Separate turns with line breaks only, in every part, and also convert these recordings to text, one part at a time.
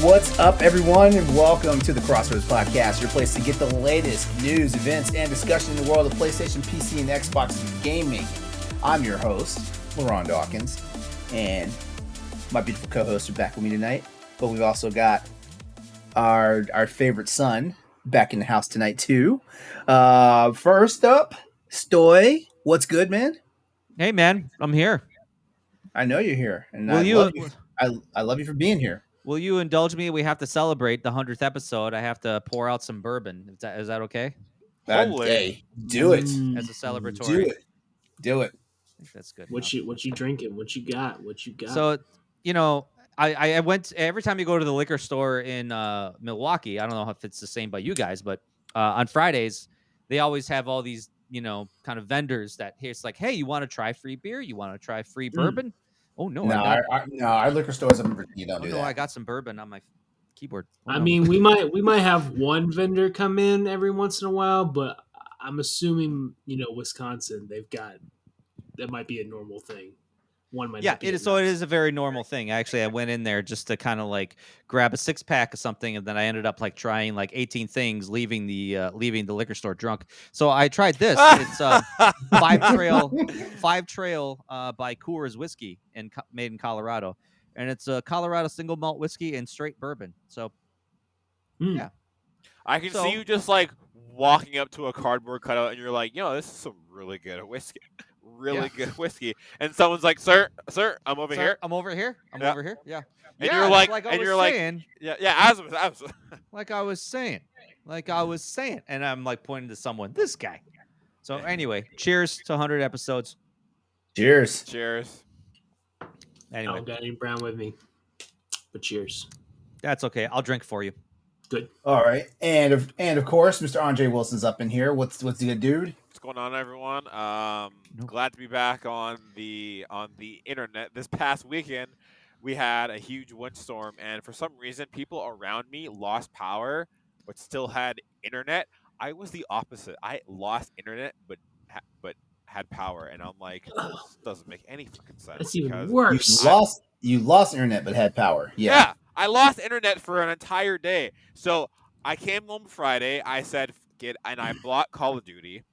What's up, everyone, and welcome to the Crossroads Podcast, your place to get the latest news, events, and discussion in the world of PlayStation, PC, and Xbox gaming. I'm your host, LeRon Dawkins, and my beautiful co-hosts are back with me tonight. But we've also got our favorite son back in the house tonight too. First up, Stoy. What's good, man?
Hey, man, I'm here.
I know you're here, and
Will
I
you-
love you. I love you for being here.
Will you indulge me? We have to celebrate the 100th episode. I have to pour out some bourbon. Is that okay?
Hey, do it.
As a celebratory.
Do it.
I think that's good.
What you drinking? What you got?
So, I went every time you go to the liquor store in Milwaukee. I don't know if it's the same by you guys, but on Fridays they always have all these kind of vendors that it's like, hey, you want to try free beer? You want to try free bourbon? Oh no,
our liquor stores in Virginia don't do that.
I got some bourbon on my keyboard.
I mean, we might have one vendor come in every once in a while, but I'm assuming Wisconsin, that might be a normal thing. One might
it is. So it is a very normal thing. Actually, I went in there just to kind of like grab a 6-pack of something, and then I ended up like trying like 18 things, leaving the liquor store drunk. So I tried this. It's Five Trail by Coors whiskey made in Colorado, and it's a Colorado single malt whiskey and straight bourbon. So yeah,
I can see you just like walking up to a cardboard cutout, and you're like, this is some really good whiskey. Good whiskey, and someone's like, sir, I'm over here.
I'm over here. Yeah.
And you're like,
like I was saying, and I'm like pointing to someone, this guy. So anyway, cheers to 100 episodes.
Cheers.
I
Anyway,
don't got any brown with me, but cheers.
That's okay. I'll drink for you.
Good.
All right, and of course, Mr. Andre Wilson's up in here. What's the good dude?
What's going on, everyone? Glad to be back on the internet. This past weekend, we had a huge windstorm, and for some reason, people around me lost power, but still had internet. I was the opposite. I lost internet, but had power, and I'm like, this doesn't make any fucking sense.
That's even worse.
You lost internet, but had power.
Yeah, I lost internet for an entire day. So I came home Friday. I said, and I bought Call of Duty.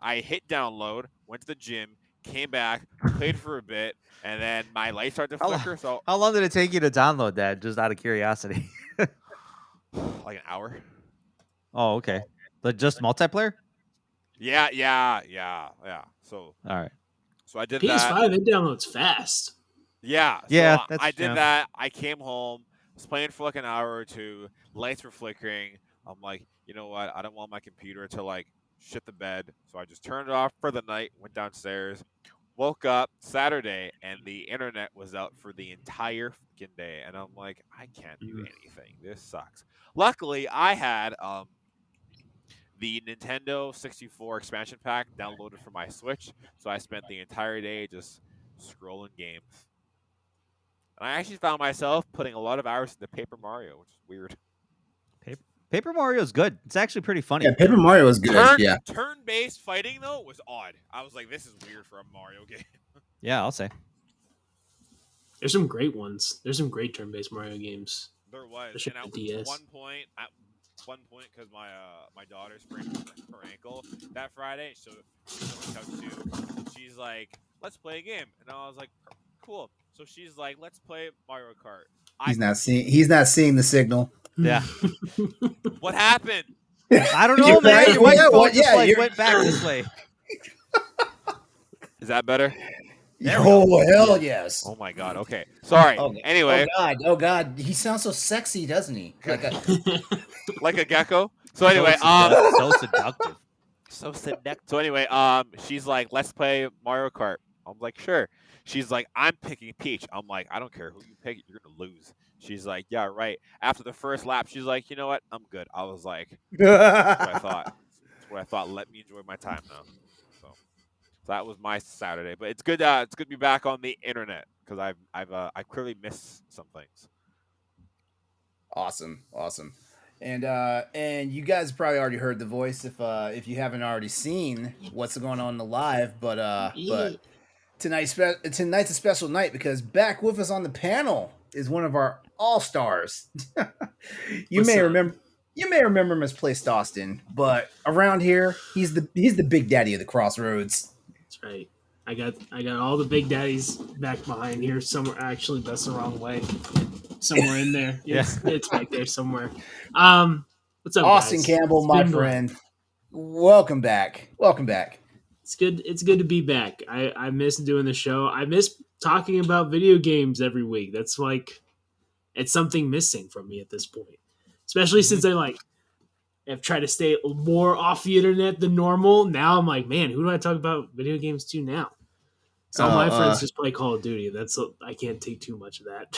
I hit download, went to the gym, came back, played for a bit, and then my light started to flicker. So
how long did it take you to download that? Just out of curiosity.
Like an hour.
Oh, okay. But just multiplayer?
Yeah. So
all right.
So I did
PS5, it downloads fast.
Yeah.
Yeah.
I did that. I came home, was playing for like an hour or two. Lights were flickering. I'm like, you know what? I don't want my computer to like shit the bed. So I just turned it off for the night, went downstairs, woke up Saturday, and the internet was out for the entire fucking day. And I'm like, I can't do anything. This sucks. Luckily, I had the Nintendo 64 expansion pack downloaded for my Switch. So I spent the entire day just scrolling games. And I actually found myself putting a lot of hours into Paper Mario, which is weird.
Paper Mario is good. It's actually pretty funny.
Yeah, Paper Mario is good.
Turn-based fighting, though, was odd. I was like, this is weird for a Mario game.
Yeah, I'll say.
There's some great ones. There's some great turn-based Mario games.
There was. And at one point, because my daughter sprained her ankle that Friday, so she's like, let's play a game. And I was like, cool. So she's like, let's play Mario Kart.
He's not seeing the signal.
Yeah.
What happened?
I don't know, man. Your microphone went back this way.
Is that better?
Oh, hell yes.
Oh, my God. Okay. Sorry.
Okay.
Anyway.
Oh, God. He sounds so sexy, doesn't he?
Like a gecko? So anyway.
So seductive.
So seductive. So anyway, she's like, let's play Mario Kart. I'm like, sure. She's like, I'm picking Peach. I'm like, I don't care who you pick. You're going to lose. She's like, yeah, right. After the first lap, she's like, you know what? I'm good. I was like, that's what I thought. That's what I thought. Let me enjoy my time now. So that was my Saturday. But it's good. It's good to be back on the internet because I've clearly missed some things.
Awesome. And you guys probably already heard the voice if you haven't already seen what's going on in the live. But tonight's a special night because back with us on the panel is one of our All Stars. you
What's
may
up?
remember Misplaced Austin, but around here, he's the big daddy of the Crossroads.
That's right. I got all the big daddies back behind here somewhere. Actually, that's the wrong way. Somewhere in there. It's back there somewhere. What's up,
Austin
guys?
Campbell,
It's
my
been
friend. Welcome back. Welcome back.
It's good. It's good to be back. I miss doing the show. I miss talking about video games every week. That's like it's something missing from me at this point. Especially since I have tried to stay more off the internet than normal. Now I'm like, man, who do I talk about video games to now? So all my friends just play Call of Duty. I can't take too much of that.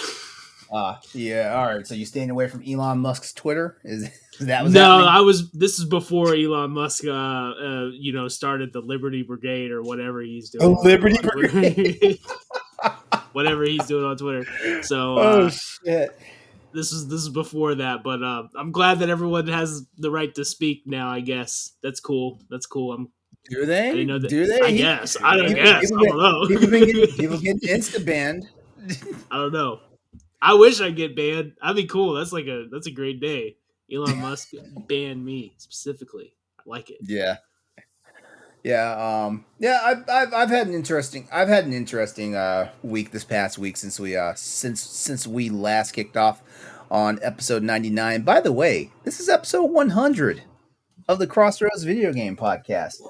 Yeah. All right. So you staying away from Elon Musk's Twitter? Is that was
no,
happening?
This is before Elon Musk, started the Liberty Brigade or whatever he's doing.
Oh, Liberty Brigade.
Whatever he's doing on Twitter. So,
oh shit.
This is before that, but I'm glad that everyone has the right to speak now. I guess that's cool. That's cool.
Do they?
I didn't know that.
Do they?
I guess. I don't guess. I don't know.
People getting insta banned.
I don't know. I wish I'd get banned. That'd be cool. That's a great day. Elon Musk banned me specifically. I like it.
Yeah. Yeah. I've had an interesting week this past week since we last kicked off on episode 99. By the way, this is episode 100 of the Crossroads Video Game Podcast.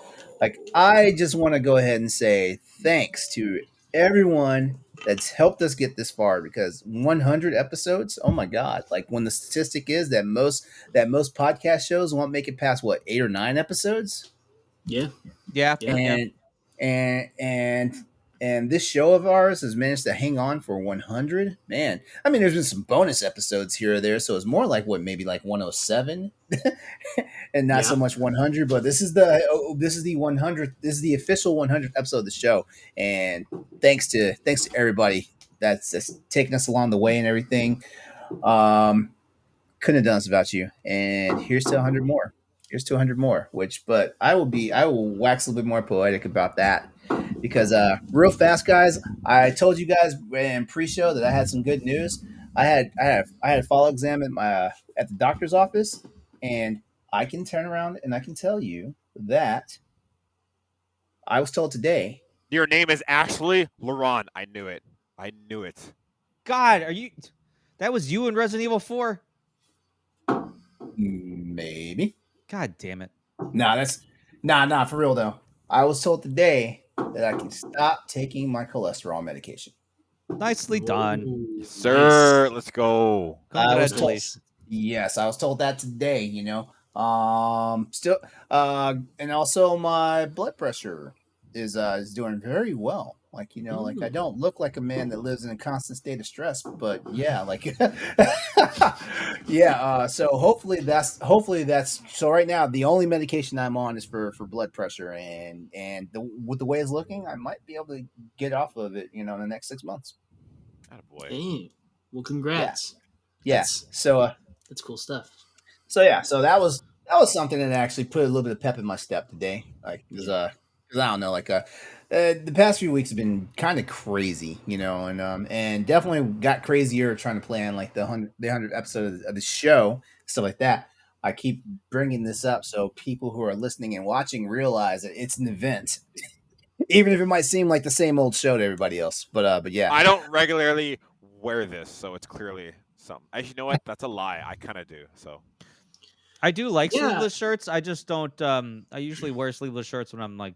Like, I just want to go ahead and say thanks to everyone that's helped us get this far, because 100 episodes, oh my god! Like, when the statistic is that most podcast shows won't make it past 8 or 9 episodes.
Yeah.
And this show of ours has managed to hang on for 100. Man, I mean, there's been some bonus episodes here or there, so it's more like maybe like 107, and not so much 100. But this is the 100th. This is the official 100th episode of the show, and thanks to everybody that's taking us along the way and everything. Couldn't have done this without you. And here's to 100 more. Here's to 100 more. But I will wax a little bit more poetic about that. Because real fast, guys, I told you guys in pre-show that I had some good news. I had a follow exam at the doctor's office, and I can turn around and I can tell you that I was told today.
Your name is actually LeRon. I knew it.
God, that was you in Resident Evil 4?
Maybe.
God damn it.
Nah, for real though. I was told today that I can stop taking my cholesterol medication.
Nicely done.
Ooh,
Sir,
nice.
let's go.
Congratulations.
Yes, I was told that today, Still and also my blood pressure is doing very well. Like, like, I don't look like a man that lives in a constant state of stress, but yeah, like yeah, so hopefully that's so right now the only medication I'm on is for blood pressure, and with the way it's looking, I might be able to get off of it, in the next 6 months.
Attaboy.
Dang. Well, congrats.
Yeah. So
that's cool stuff.
So yeah, so that was something that actually put a little bit of pep in my step today. Like, because I don't know, like the past few weeks have been kind of crazy, and definitely got crazier trying to plan like the 100th episode of the show, stuff like that. I keep bringing this up so people who are listening and watching realize that it's an event, even if it might seem like the same old show to everybody else. But yeah,
I don't regularly wear this, so it's clearly something. Actually, you know what? That's a lie. I kind of do. So
I do like sleeveless shirts. I just don't. I usually wear sleeveless shirts when I'm like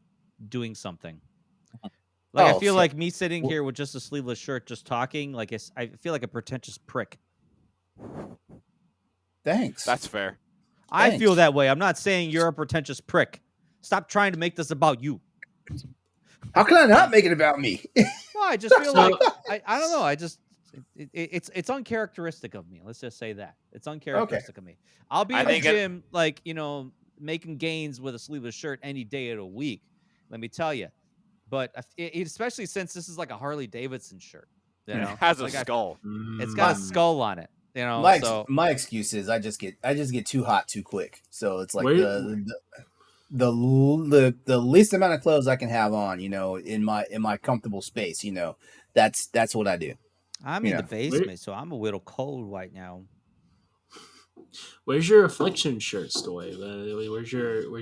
doing something. Like, I feel like me sitting here with just a sleeveless shirt, just talking, like I feel like a pretentious prick.
Thanks.
That's fair.
I feel that way. I'm not saying you're a pretentious prick. Stop trying to make this about you.
How can I not make it about me?
No, I just feel like I don't know. I just it's uncharacteristic of me. Let's just say that it's uncharacteristic of me. I'll be in the gym, like, making gains with a sleeveless shirt any day of the week. Let me tell you. But especially since this is like a Harley Davidson shirt,
It has a skull.
It's got a skull on it.
My excuse is I just get too hot too quick. So it's like the least amount of clothes I can have on, in my comfortable space. That's what I do.
I'm in the basement, so I'm a little cold right now.
Where's your affliction shirt, Stoy? Where's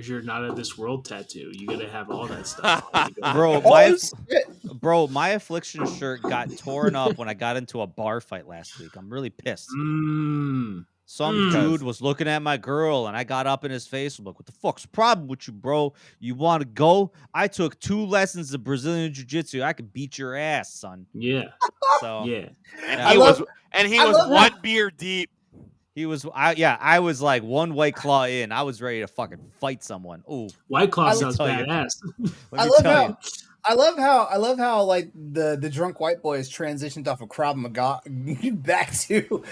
your not of this world tattoo? You gotta have all that stuff.
Bro, my affliction shirt got torn up when I got into a bar fight last week. I'm really pissed. Some dude was looking at my girl, and I got up in his face. I'm like, "What the fuck's the problem with you, bro? You want to go? I took 2 lessons of Brazilian jiu-jitsu. I could beat your ass, son."
Yeah.
So
yeah.
And he was one beer deep.
He was, I was like 1 White Claw in. I was ready to fucking fight someone. Ooh,
White Claw sounds badass.
I love how like the drunk white boy has transitioned off of Krav Maga back to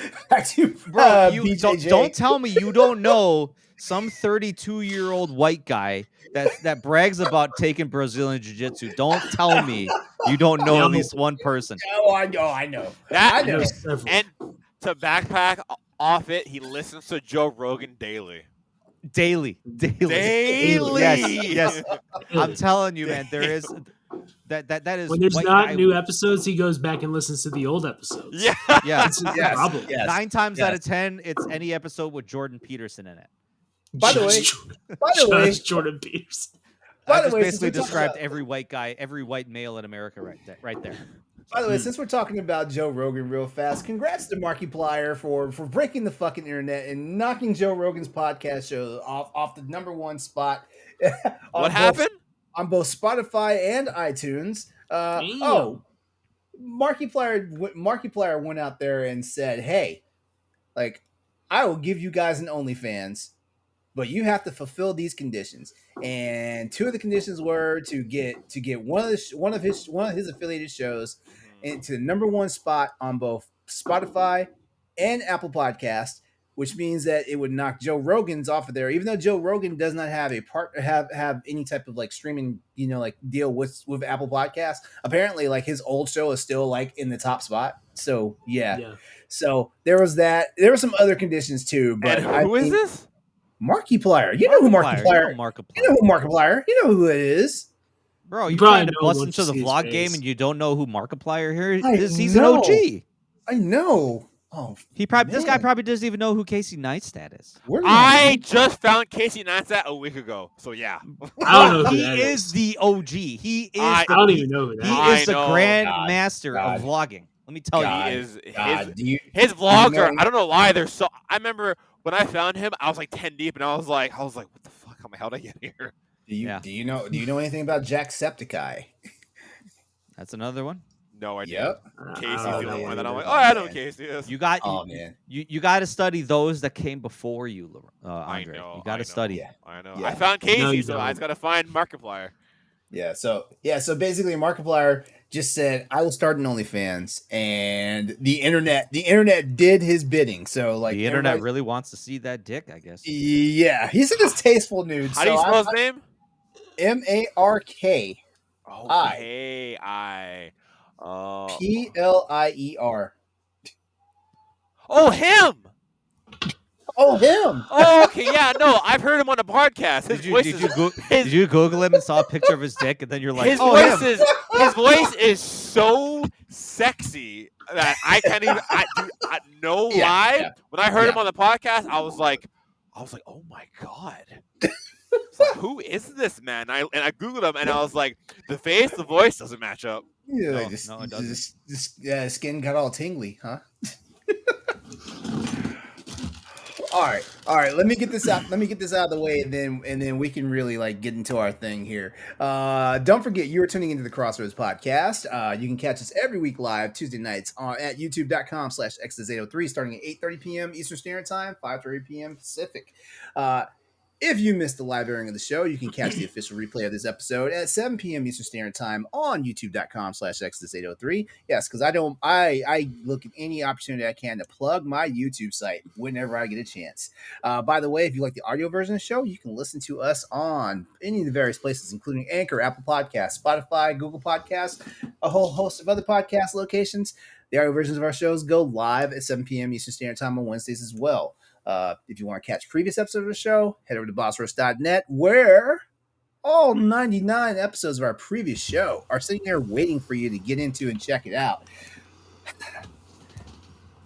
bro. You don't tell me you don't know some 32-year-old white guy that brags about taking Brazilian jiu-jitsu. Don't tell me you don't know at least one person.
Oh, I know. I know.
And to backpack off it, he listens to Joe Rogan daily.
Daily. Yes. I'm telling you, man. There is that is
when there's not new episodes, he goes back and listens to the old episodes.
Yeah.
That's the problem.
Yes.
9 times out of 10, it's any episode with Jordan Peterson in it.
By the way,
Jordan Peterson.
I just basically described every white guy, every white male in America right there.
By the way, since we're talking about Joe Rogan real fast, congrats to Markiplier for breaking the fucking internet and knocking Joe Rogan's podcast show off the #1 spot.
What happened?
On both Spotify and iTunes. Markiplier went out there and said, "Hey, like, I will give you guys an OnlyFans, but you have to fulfill these conditions." And 2 of the conditions were to get one of his affiliated shows into the #1 spot on both Spotify and Apple Podcasts, which means that it would knock Joe Rogan's off of there. Even though Joe Rogan does not have a have any type of like streaming, like deal with Apple Podcasts, apparently like his old show is still like in the top spot. So yeah. So there was that. There were some other conditions too. But
who is this?
Markiplier. You know who Markiplier? You know who Markiplier? You know who it is.
Bro, you trying to bust into the vlog game and you don't know who Markiplier here is? He's an OG.
I know. Oh,
this guy probably doesn't even know who Casey Neistat is.
I just found Casey Neistat a week ago, so yeah.
I don't know who
he
that
is the OG. He is.
I don't even know who that is.
He is the grand master of vlogging. Let me tell
you, his vlogs are. I don't know why they're so. I remember when I found him, I was like 10 deep, and I was like, what the fuck? How did I get here?
Do you know anything about Jacksepticeye?
That's another one.
No idea.
Yep.
Casey's the only one that I'm like, I know Casey is.
You got to study those that came before you, Andre. You got to study.
Yeah. I know. Yeah. I found Casey, so I just got to find Markiplier.
Yeah. So basically, Markiplier just said, "I will start an OnlyFans," and the internet did his bidding. So like,
the internet really wants to see that dick, I guess.
Yeah, he said it's tasteful nudes.
How do you spell his name?
Marki.
Plier.
Oh, him.
Oh, okay, yeah, no, I've heard him on a podcast.
Did you Google him and saw a picture of his dick, and then you're like,
his voice is so sexy that I can't even. Lie. When I heard him on the podcast, I was like, oh my god. Like, who is this man? I googled him and I was like, the face, the voice doesn't match up.
Yeah, it doesn't. Skin got all tingly, huh? All right. Let me get this out. Let me get this out of the way, and then we can really like get into our thing here. Don't forget, you are tuning into the Crossroads podcast. You can catch us every week live Tuesday nights at youtube.com/xs803, starting at 8:30 p.m. Eastern Standard Time, 5:30 p.m. Pacific. If you missed the live airing of the show, you can catch the official replay of this episode at 7 p.m. Eastern Standard Time on youtube.com/xs803. Yes, because I look at any opportunity I can to plug my YouTube site whenever I get a chance. By the way, if you like the audio version of the show, you can listen to us on any of the various places, including Anchor, Apple Podcasts, Spotify, Google Podcasts, a whole host of other podcast locations. The audio versions of our shows go live at 7 p.m. Eastern Standard Time on Wednesdays as well. If you want to catch previous episodes of the show, head over to bossroast.net, where all 99 episodes of our previous show are sitting there waiting for you to get into and check it out.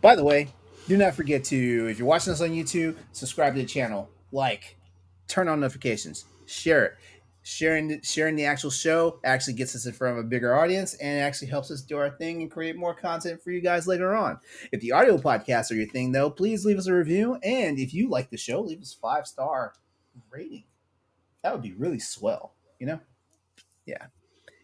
By the way, do not forget to, if you're watching us on YouTube, subscribe to the channel, like, turn on notifications, share it. Sharing the actual show actually gets us in front of a bigger audience and actually helps us do our thing and create more content for you guys later on. If the audio podcasts are your thing, though, please leave us a review. And if you like the show, leave us a 5-star rating. That would be really swell, you know? Yeah,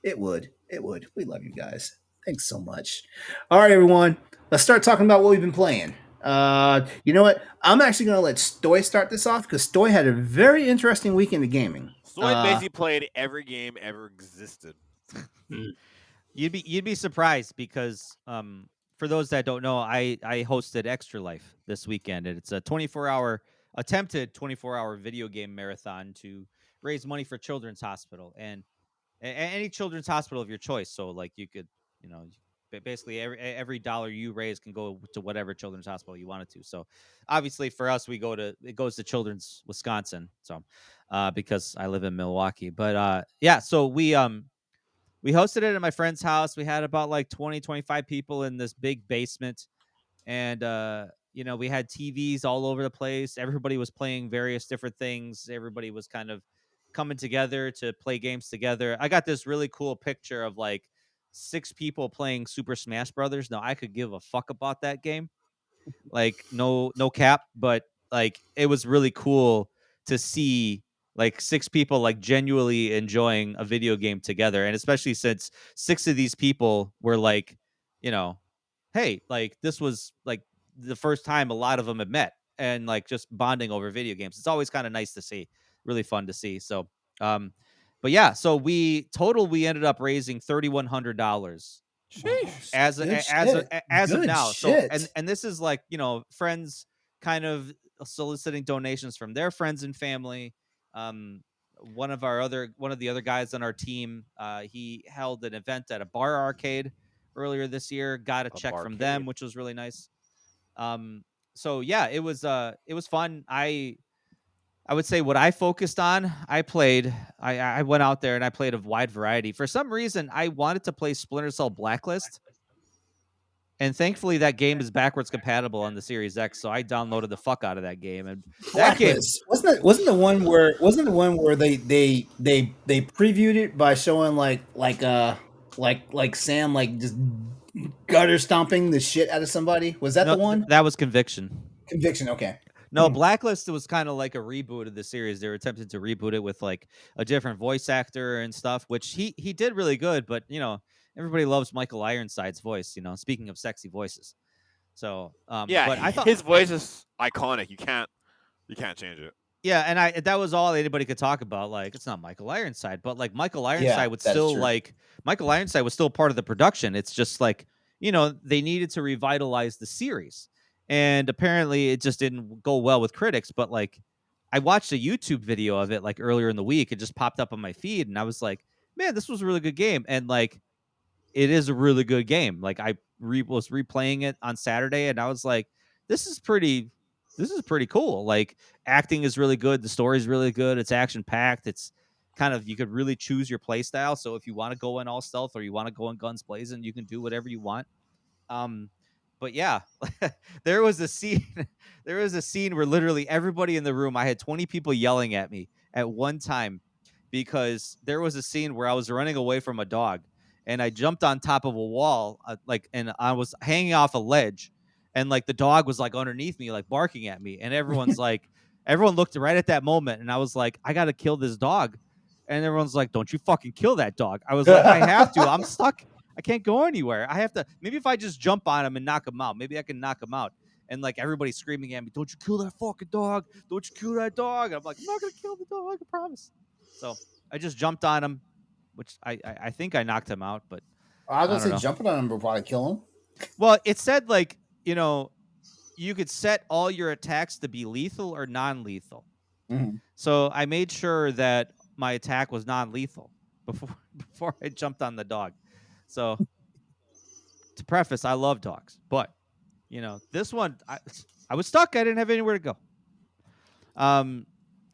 it would. It would. We love you guys. Thanks so much. All right, everyone. Let's start talking about what we've been playing. You know what? I'm actually going to let Stoy start this off because Stoy had a very interesting weekend of gaming.
Stoy basically played every game ever existed.
You'd be surprised because for those that don't know, I hosted Extra Life this weekend, and it's a attempted 24-hour video game marathon to raise money for Children's Hospital and any children's hospital of your choice. So like you could, basically every dollar you raise can go to whatever children's hospital you want it to. So obviously for us, it goes to Children's Wisconsin. So because I live in Milwaukee, but yeah, so we hosted it at my friend's house. We had about like 25 people in this big basement. And, we had TVs all over the place. Everybody was playing various different things. Everybody was kind of coming together to play games together. I got this really cool picture of like 6 people playing Super Smash Brothers. Now, I could give a fuck about that game. Like, no cap. But, like, it was really cool to see like 6 people like genuinely enjoying a video game together, and especially since 6 of these people were like, hey, like this was like the first time a lot of them had met and like just bonding over video games. It's always kind of nice to see, really fun to see. So but yeah, so we ended up raising $3,100 as of now.
Shit.
So and this is like, friends kind of soliciting donations from their friends and family. One of the other guys on our team, he held an event at a bar arcade earlier this year, got a check from them, which was really nice. So yeah, it was fun. I would say what I focused on, I went out there and I played a wide variety. For some reason, I wanted to play Splinter Cell Blacklist. And thankfully, that game is backwards compatible on the Series X, so I downloaded the fuck out of that game. And that game
wasn't the one where they previewed it by showing like Sam like just gutter stomping the shit out of somebody. Was that the one?
That was Conviction.
Conviction. Okay.
No, Blacklist was kind of like a reboot of the series. They were attempting to reboot it with like a different voice actor and stuff, which he did really good. But everybody loves Michael Ironside's voice. Speaking of sexy voices. So
yeah,
but I thought
his voice is iconic. You can't change it.
Yeah, and that was all anybody could talk about. Like, it's not Michael Ironside, but like Michael Ironside would still Michael Ironside was still part of the production. It's just like, they needed to revitalize the series. And apparently it just didn't go well with critics. But like, I watched a YouTube video of it like earlier in the week. It just popped up on my feed, and I was like, man, this was a really good game. And like, it is a really good game. Like, I was replaying it on Saturday, and I was like, this is pretty cool. Like, acting is really good. The story is really good. It's action packed. It's kind of, you could really choose your play style. So if you want to go in all stealth or you want to go in guns blazing, you can do whatever you want. But yeah, there was a scene where literally everybody in the room, I had 20 people yelling at me at one time because there was a scene where I was running away from a dog and I jumped on top of a wall, and I was hanging off a ledge. And like the dog was like underneath me, like barking at me. And everyone's like, everyone looked right at that moment. And I was like, I got to kill this dog. And everyone's like, don't you fucking kill that dog. I was like, I have to. I'm stuck. I can't go anywhere. I have to. Maybe if I just jump on him and knock him out, maybe I can knock him out. And like everybody's screaming at me, don't you kill that fucking dog. Don't you kill that dog. And I'm like, I'm not going to kill the dog. I promise. So I just jumped on him, which I think I knocked him out. But
I was going to say jumping on him would probably kill him.
Well, it said like, you could set all your attacks to be lethal or non-lethal.
Mm-hmm.
So I made sure that my attack was non-lethal before I jumped on the dog. So to preface, I love dogs, but this one, I was stuck. I didn't have anywhere to go.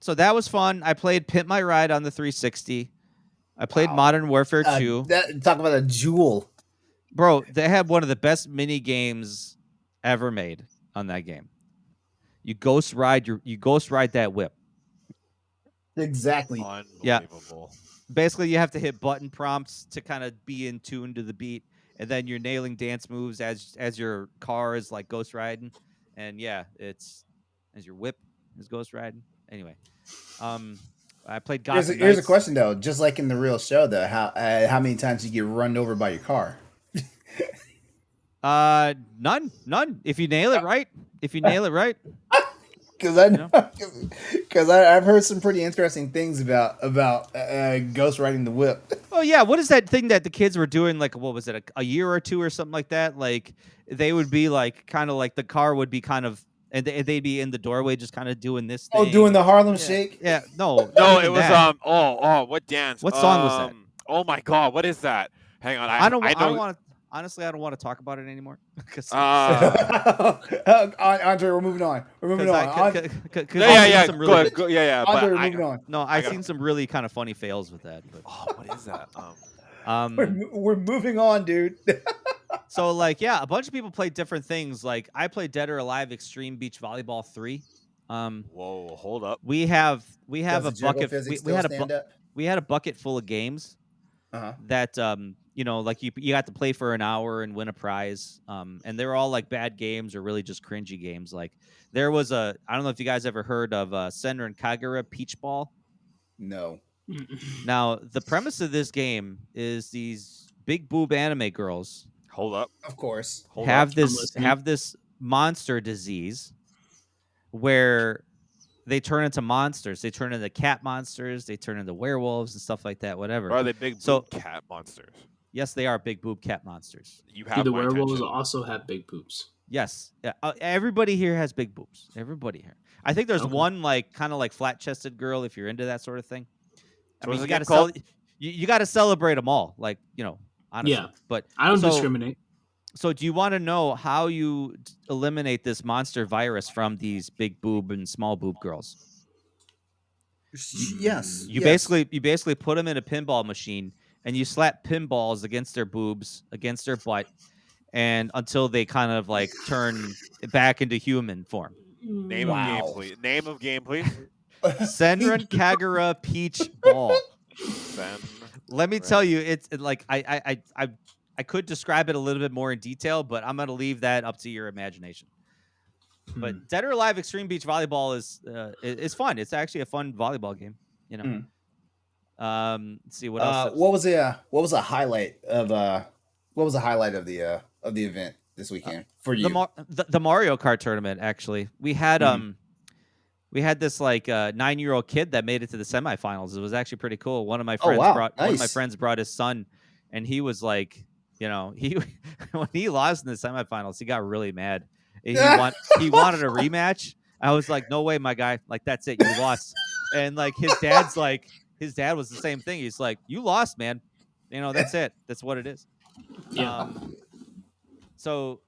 So that was fun. I played Pimp My Ride on the 360. I played Modern Warfare 2.
Talk about a jewel.
Bro, they had one of the best mini games ever made on that game. You ghost ride that whip.
Exactly.
Unbelievable.
Basically, you have to hit button prompts to kind of be in tune to the beat, and then you're nailing dance moves as your car is like ghost riding, and it's as your whip is ghost riding. Anyway, I played Gotham
Here's a
Knights.
question though. Just like in the real show, though, how many times you get run over by your car?
None. If you nail it right.
Because I've heard some pretty interesting things about ghost riding the whip.
Oh yeah, what is that thing that the kids were doing? Like, what was it, a year or two or something like that? Like, they would be like, kind of like the car would be kind of, and they'd be in the doorway just kind of doing this thing.
Oh, doing the Harlem Shake.
Yeah, no,
it was
that.
what dance?
What song was that?
Oh my god, what is that? Hang on,
I don't want to. Honestly, I don't want to talk about it anymore.
Andre, we're moving on. We're moving on.
Andre,
we're moving on.
No, I've seen some really kind of funny fails with that. But.
Oh, what is that?
We're moving on, dude.
So, like, yeah, a bunch of people play different things. Like, I played Dead or Alive Extreme Beach Volleyball 3.
Whoa, hold up.
We have a bucket. We had a bucket full of games that like you got to play for an hour and win a prize. And they were all like bad games or really just cringy games. Like, there was I don't know if you guys ever heard of Senran Kagura Peach Ball.
No.
Now, the premise of this game is these big boob anime girls.
Hold up.
Of course.
Have this monster disease where they turn into monsters. They turn into cat monsters. They turn into werewolves and stuff like that. Whatever.
Or are they big boob cat monsters?
Yes, they are big boob cat monsters.
You have
the werewolves also have big boobs.
Yes. Yeah. Everybody here has big boobs. Everybody here. I think there's one like kind of like flat chested girl if you're into that sort of thing.
So
I mean, you got to celebrate them all. Like, honestly. Yeah. But
I don't discriminate.
So do you want to know how you eliminate this monster virus from these big boob and small boob girls?
Yes.
You basically put them in a pinball machine and you slap pinballs against their boobs, against their butt, and until they kind of like turn back into human form.
Name of game, please.
Senran Kagura Peach Ball. Let me tell you, it's like I could describe it a little bit more in detail, but I'm going to leave that up to your imagination. But Dead or Alive Extreme Beach Volleyball is fun. It's actually a fun volleyball game. Let's see what else.
What was a highlight of the event this weekend for you?
The Mario Kart tournament. Actually, we had this like 9-year-old kid that made it to the semifinals. It was actually pretty cool. One of my friends brought his son, and he was like, he when he lost in the semifinals, he got really mad. He wanted a rematch. I was like, no way, my guy. Like, that's it. You lost. And like his dad was the same thing. He's like, you lost, man. That's it. That's what it is.
Yeah.
So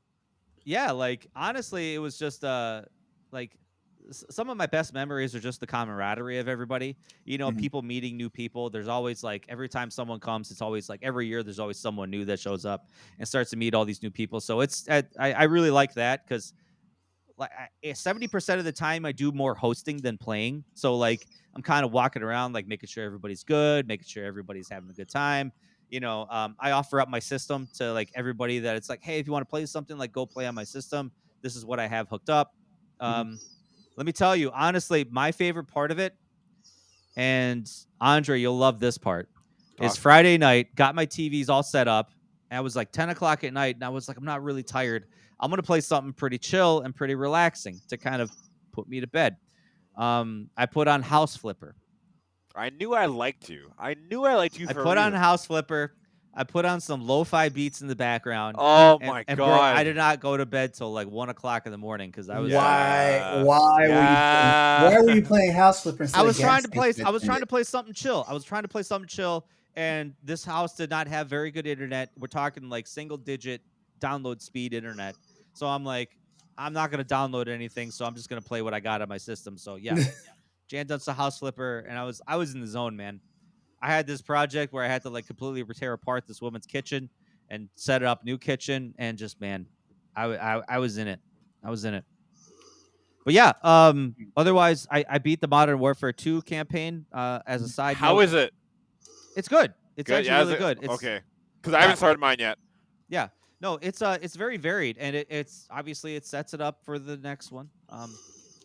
yeah, like honestly, it was just like some of my best memories are just the camaraderie of everybody. People meeting new people. There's always like every time someone comes, it's always like every year there's always someone new that shows up and starts to meet all these new people. So I really like that because like 70% of the time I do more hosting than playing. So like I'm kind of walking around like making sure everybody's good, making sure everybody's having a good time. I offer up my system to like everybody that it's like, hey, if you want to play something, like go play on my system. This is what I have hooked up. Let me tell you, honestly, my favorite part of it, and Andre, you'll love this part, is Friday night, got my TVs all set up, and it was like 10 o'clock at night, and I was like, I'm not really tired. I'm going to play something pretty chill and pretty relaxing to kind of put me to bed. I put on House Flipper.
I knew I liked you. I put
on House Flipper. I put on some lo-fi beats in the background.
Oh my god!
Bro, I did not go to bed till like 1 o'clock in the morning because I was.
Why were you playing House Flipper?
I was trying to play something chill. And this house did not have very good internet. We're talking like single-digit download speed internet. So I'm like, I'm not gonna download anything. So I'm just gonna play what I got on my system. So yeah, Jan does the House Flipper, and I was in the zone, man. I had this project where I had to like completely tear apart this woman's kitchen and set up new kitchen, and just man, I was in it. I was in it. But yeah, otherwise I beat the Modern Warfare 2 campaign as a side note.
How is it?
It's good. It's
Good?
actually
Yeah,
really good. It's
okay. Because I haven't started mine yet.
yeah. No, it's very varied, and it's obviously it sets it up for the next one.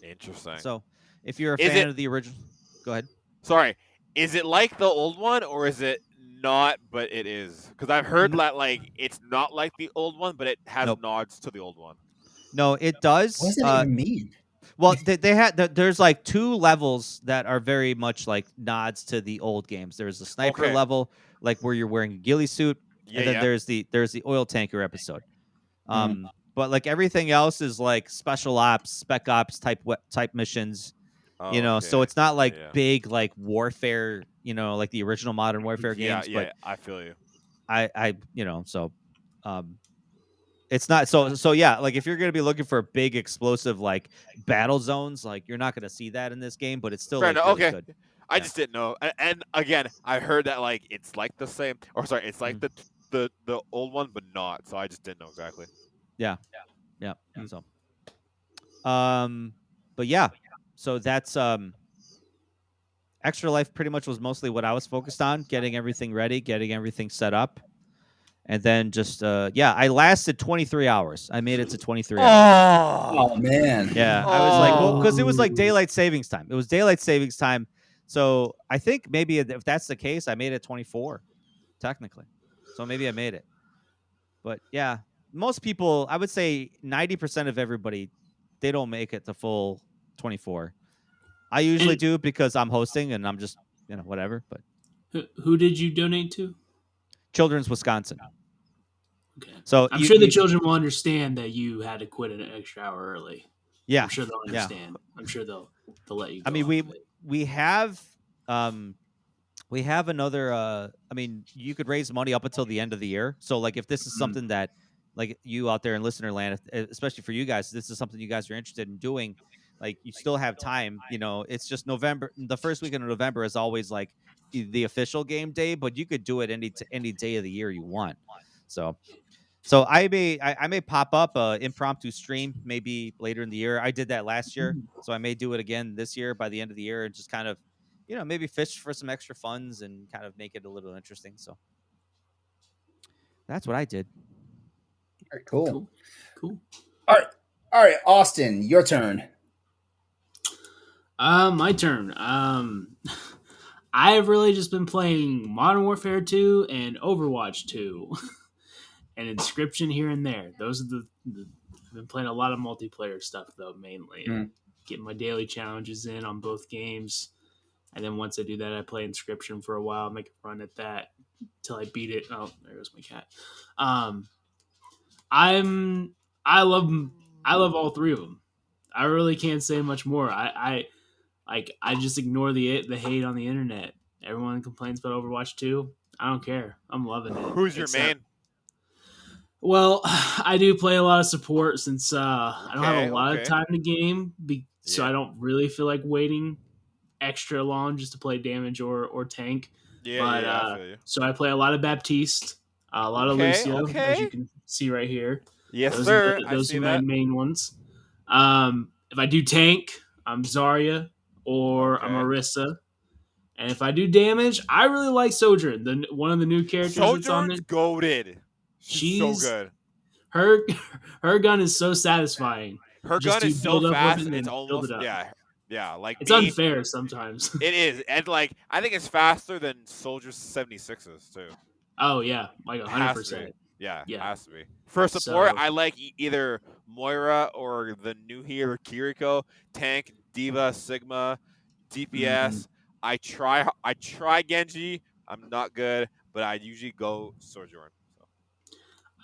Interesting.
So if you're a
Is
fan
it-
of the original, go ahead.
Sorry, is it like the old one, or is it not, but it is? Because I've heard that like it's not like the old one, but it has
Nope.
nods to the old one.
No, it does.
What does that even mean?
Well, they had there's like 2 levels that are very much like nods to the old games. There's the sniper
Okay.
level, like where you're wearing a ghillie suit,
Yeah,
and then
yeah.
there's the oil tanker episode. But like everything else is like special ops, spec ops type missions.
Oh,
You know, so
okay.
it's not like
Yeah.
big like warfare. You know, like the original Modern Warfare games.
Yeah,
But
I feel you.
I you know so. It's not so yeah, like if you're gonna be looking for big explosive like battle zones, like you're not gonna see that in this game, but it's still
Fair
like
enough.
really
Okay.
good.
I
Yeah.
just didn't know. And again, I heard that like it's like the same, or sorry, it's like the old one, but not. So I just didn't know exactly.
Yeah. So but yeah. So that's Extra Life pretty much was mostly what I was focused on, getting everything ready, getting everything set up. And then just I lasted 23 hours. I made it to 23 hours.
Oh man.
Yeah, I was like, well, because it was like
Oh.
daylight savings time. It was daylight savings time. So I think maybe if that's the case, I made it 24, technically. So maybe I made it. But yeah, most people, I would say 90% of everybody, they don't make it to full 24. I usually do because I'm hosting and I'm just, whatever. But
Who did you donate to?
Children's Wisconsin.
Okay.
So
I'm sure the children will understand that you had to quit an extra hour early.
Yeah,
I'm sure they'll understand. I'm sure they'll let you go.
I mean,
off of it.
we have another. I mean, you could raise money up until the end of the year. So, like, if this is something that, like, you out there in listener land, especially for you guys, this is something you guys are interested in doing. Like, you still have time. You know, it's just November. The first weekend of November is always like the official game day, but you could do it any day of the year you want. So I may pop up a impromptu stream maybe later in the year. I did that last year, so I may do it again this year by the end of the year and just kind of, maybe fish for some extra funds and kind of make it a little interesting. So that's what I did.
All right, cool.
Cool.
All right, Austin, your turn.
My turn. I've really just been playing Modern Warfare 2 and Overwatch 2. And Inscription here and there. Those are I've been playing a lot of multiplayer stuff though, mainly. Getting my daily challenges in on both games. And then once I do that, I play Inscription for a while, make a run at that till I beat it. Oh, there goes my cat. I love all 3 of them. I really can't say much more. I just ignore the hate on the internet. Everyone complains about Overwatch 2. I don't care. I'm loving it.
Who's your main?
Well, I do play a lot of support since I don't have a lot of time to game, so I don't really feel like waiting extra long just to play damage or tank.
I feel you.
So I play a lot of Baptiste, a lot of Lucio, as you can see right here.
Yes,
Those
sir.
Those are my main ones. If I do tank, I'm Zarya or I'm Orisa. And if I do damage, I really like Sojourn, one of the new characters that's on there.
Sojourn's goated. She's so good.
Her gun is so satisfying.
Her gun is so fast. It's almost yeah. Like
it's unfair sometimes.
It is, and like I think it's faster than Soldier's 76s too.
Oh yeah, like 100%.
Yeah, has to be. For support, I like either Moira or the new healer Kiriko, tank, Diva, Sigma, DPS. I try Genji. I'm not good, but I usually go Sojourn.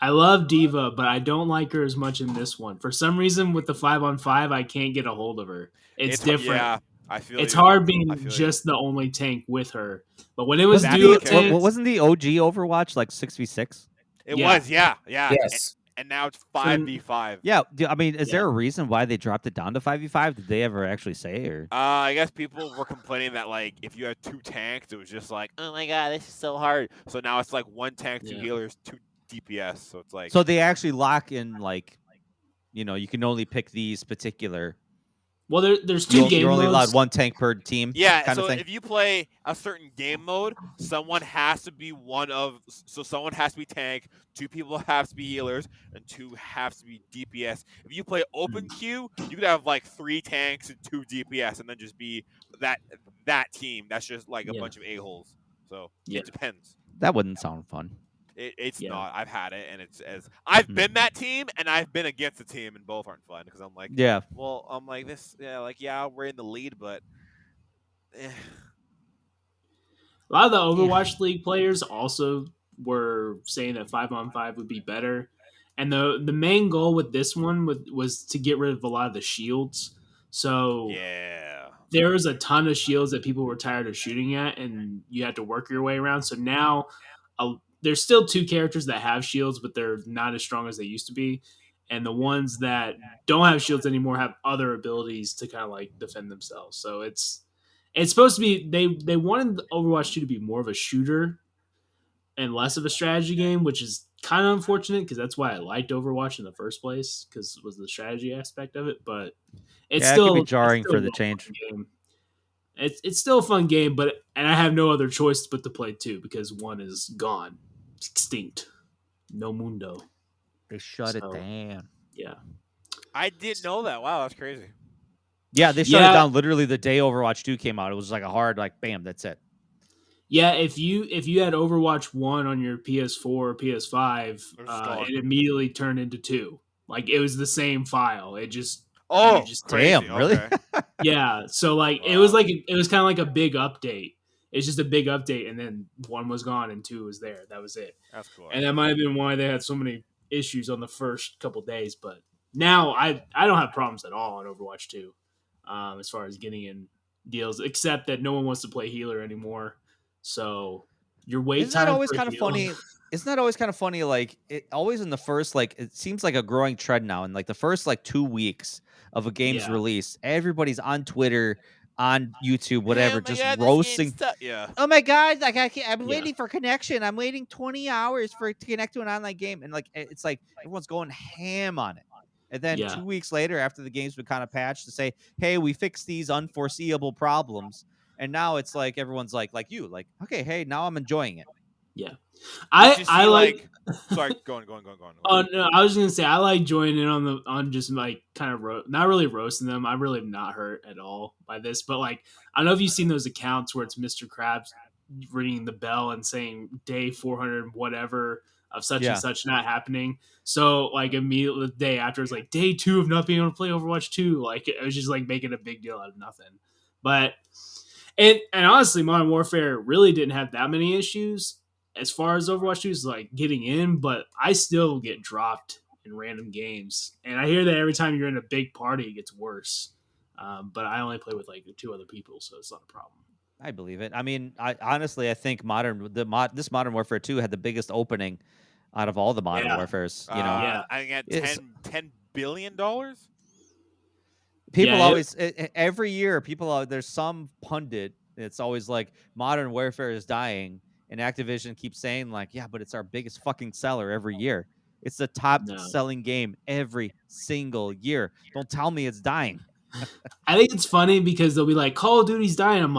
I love Diva, but I don't like her as much in this one. For some reason, with the 5-on-5, I can't get a hold of her. It's different.
Yeah, I feel
it's hard being just the only tank with her. But when it was
wasn't the OG Overwatch like 6v6?
It was, yeah.
Yes.
And now it's 5v5.
Yeah, I mean, is there a reason why they dropped it down to 5v5? Did they ever actually say? Or
I guess people were complaining that like if you had 2 tanks, it was just like, oh my god, this is so hard. So now it's like 1 tank, 2 healers, 2 DPS. So it's like
so they actually lock in like you can only pick these particular.
Well, there's two game
You're only
modes.
allowed one tank per team.
Yeah,
kind
so
of thing.
if you play a certain game mode, someone has to be someone has to be tank, 2 people have to be healers, and 2 have to be DPS. If you play open queue, you could have like 3 tanks and 2 DPS, and then just be that team. That's just like a bunch of a-holes. So it depends.
That wouldn't sound fun.
It's not. I've had it, and I've been that team, and I've been against the team, and both aren't fun because I'm like, well, I'm like this, we're in the lead, but
a lot of the Overwatch League players also were saying that 5-on-5 would be better, and the main goal with this one was to get rid of a lot of the shields. So there was a ton of shields that people were tired of shooting at, and you had to work your way around. So now there's still 2 characters that have shields, but they're not as strong as they used to be. And the ones that don't have shields anymore have other abilities to kind of like defend themselves. So it's supposed to be they wanted Overwatch 2 to be more of a shooter and less of a strategy game, which is kind of unfortunate because that's why I liked Overwatch in the first place, because it was the strategy aspect of it. But it's
it
still
can be jarring for the change.
Game. It's still a fun game, and I have no other choice but to play 2 because 1 is gone. It's extinct. No mundo.
They shut it down.
Yeah.
I didn't know that. Wow, that's crazy.
Yeah, they shut it down literally the day Overwatch 2 came out. It was like a hard, bam, that's it.
Yeah, if you had Overwatch 1 on your PS4 or PS5, it immediately turned into 2. Like, it was the same file. It just...
Oh,
crazy. Damn, really?
Okay. Yeah, so it was kind of like a big update. It's just a big update, and then 1 was gone and 2 was there. That was it.
That's cool.
And that might have been why they had so many issues on the first couple days. But now I don't have problems at all on Overwatch 2 as far as getting in deals, except that no one wants to play healer anymore. So your wait
Isn't
time.
that always kind of funny? Isn't that always kind of funny? Like, it always in the first, it seems like a growing trend now. In the first 2 weeks of a game's release, everybody's on Twitter, on YouTube, whatever, just roasting. Oh my god! I'm waiting for connection. I'm waiting 20 hours to connect to an online game, and it's like everyone's going ham on it. And then 2 weeks later, after the game's been kind of patched, to say, "Hey, we fixed these unforeseeable problems," and now it's like everyone's like you, okay, hey, now I'm enjoying it.
Yeah, I like.
Sorry, go on.
Oh no, I was gonna say I like joining in on just kind of not really roasting them. I'm really not hurt at all by this, but I don't know if you've seen those accounts where it's Mr. Krabs ringing the bell and saying day 400 whatever of such and such not happening. So immediately the day after, it's day 2 of not being able to play Overwatch 2. It was just making a big deal out of nothing. But and honestly, Modern Warfare really didn't have that many issues as far as Overwatch 2 is getting in, but I still get dropped in random games. And I hear that every time you're in a big party, it gets worse. But I only play with 2 other people, so it's not a problem.
I believe it. I mean, I think this Modern Warfare 2 had the biggest opening out of all the Modern Warfares.
I think $10 billion.
People always every year there's some pundit. It's always Modern Warfare is dying. And Activision keeps saying but it's our biggest fucking seller every year. It's the top selling game every single year. Don't tell me it's dying.
I think it's funny because they'll be Call of Duty's dying. I'm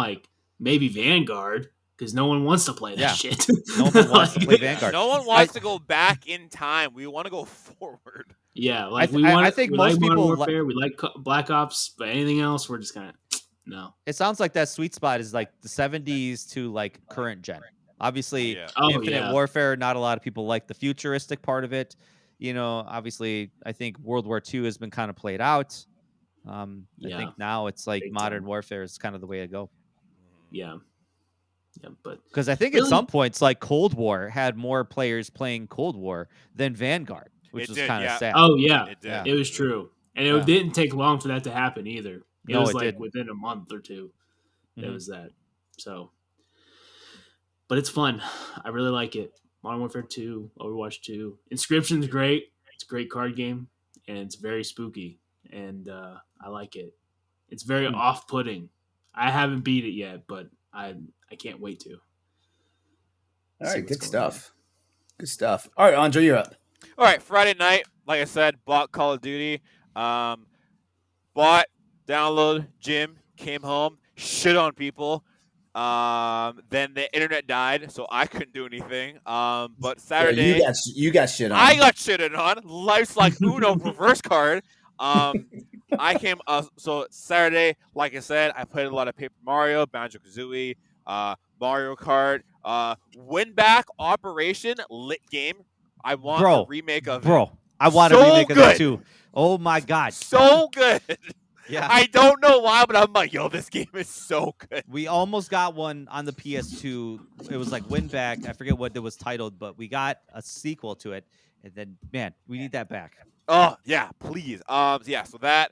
maybe Vanguard, because no one wants to play that shit.
No one wants to play Vanguard.
No one wants to go back in time. We want to go forward.
Yeah,
I think most people
Warfare, we like Black Ops, but anything else, we're just kind of no.
It sounds like that sweet spot is the 70s to current gen. Obviously, Infinite Warfare, not a lot of people like the futuristic part of it. Obviously, I think World War II has been kind of played out. I think now it's Modern Warfare is kind of the way to go.
Yeah. Yeah, but
because I think at some points, Cold War had more players playing Cold War than Vanguard, which was kind of sad.
Oh, yeah. It was true. And it didn't take long for that to happen either. It was within a month or 2. It was that. So... But it's fun. I really like it. Modern Warfare 2, Overwatch 2. Inscription's great. It's a great card game, and it's very spooky, and I like it. It's very off-putting. I haven't beat it yet, but I can't wait to.
All right, good stuff. Good stuff. All right, Andre, you're up.
All right, Friday night, like I said, bought Call of Duty. Bought, download, gym, came home, shit on people. Then the internet died, so I couldn't do anything. But
Yeah,
Saturday,
you got shit on.
I got shitted on. Life's like Uno reverse card. I came so Saturday, like I said, I played a lot of Paper Mario, Banjo Kazooie, Mario Kart, Win Back Operation, lit game. I want a remake of it.
I want a remake of that too. Oh my god,
so good.
Yeah,
I don't know why, but I'm like, yo, this game is so good.
we almost got one on the PS2. It was like Win Back. I forget what it was titled, but we got a sequel to it. And then, man, we need that back.
Oh yeah, please. Yeah. So that.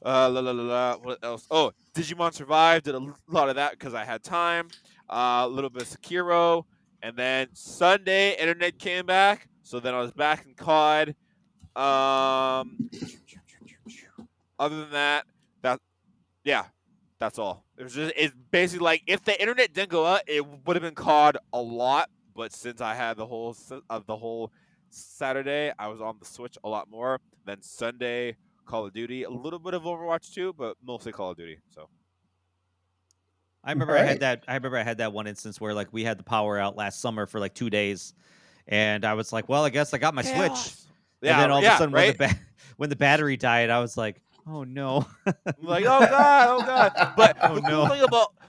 What else? Oh, Digimon Survive. Did a lot of that because I had time. A little bit of Sekiro, and then Sunday, internet came back. So then I was back in COD. Other than that, that's all. It's basically like if the internet didn't go out, it would have been COD a lot. But since I had the whole Saturday, I was on the Switch a lot more. Then Sunday, Call of Duty, a little bit of Overwatch too, but mostly Call of Duty. So
I remember I had that one instance where like we had the power out last summer for like 2 days, and I was like, well, I guess I got my Switch.
Yeah,
and then all of a sudden,
right?
when the battery died, I was like, oh no.
I'm like, oh god. But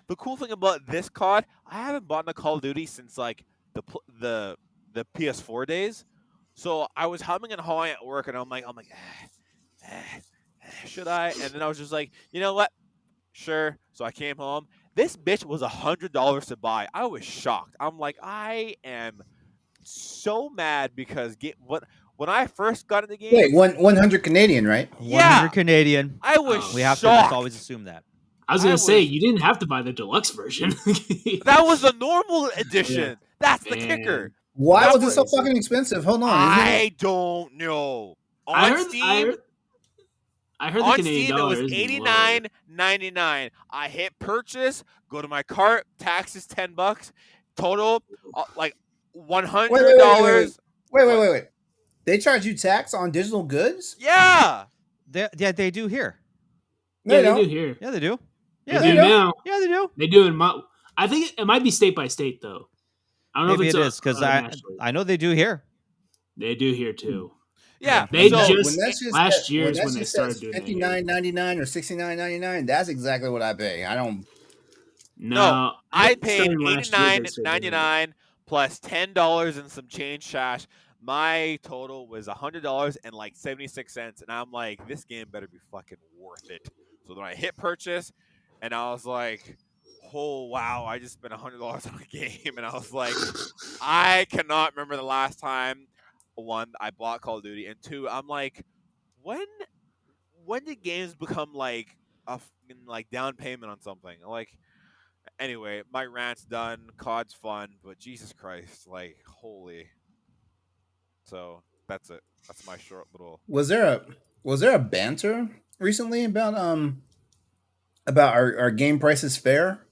the cool thing about this COD, I haven't bought a Call of Duty since like the PS4 days. So I was humming and hawing at work, and I'm like, should I? And then I was just like, you know what? Sure. So I came home. This bitch was $100 to buy. I was shocked. I'm like, I am so mad because when I first got in the game.
Wait, 100 Canadian, right?
Yeah,
100 Canadian.
I was
We have to
shocked.
just always assume that.
I was gonna say you didn't have to buy the deluxe version.
That was the normal edition.
Yeah.
That's the kicker.
Why
That's
was it so fucking expensive? Hold on.
I don't know. On Steam,
I heard the
on
Canadian
Steam it
dollar
was
is
$89.99. I hit purchase, go to my cart, taxes $10, total like $100.
Wait. They charge you tax on digital goods?
Yeah.
They do here.
No,
Yeah,
they
they
don't.
do here.
Yeah, they do.
They
Yeah,
do now.
Yeah, they do.
They do in I think it might be state by state though. I don't know
Maybe
if
it
it's
is because
nationally.
I know they do here.
They do here too.
Yeah.
They
so,
just last year is when they started doing it.
$59.99 or $69.99. That's exactly what I pay. I don't.
No, I paid
starting last year they started doing it.
$89.99 plus $10 and some change cash. My total was $100 and like 76 cents, and I'm like, this game better be fucking worth it. So then I hit purchase, and I was like, oh wow, I just spent $100 on a game, and I was like, I cannot remember the last time, one, I bought Call of Duty, and two, I'm like, when did games become like a fucking, like down payment on something? Like, anyway, my rant's done. COD's fun, but Jesus Christ, like, holy. So that's it. That's my short little.
Was there a banter recently about our game prices fair?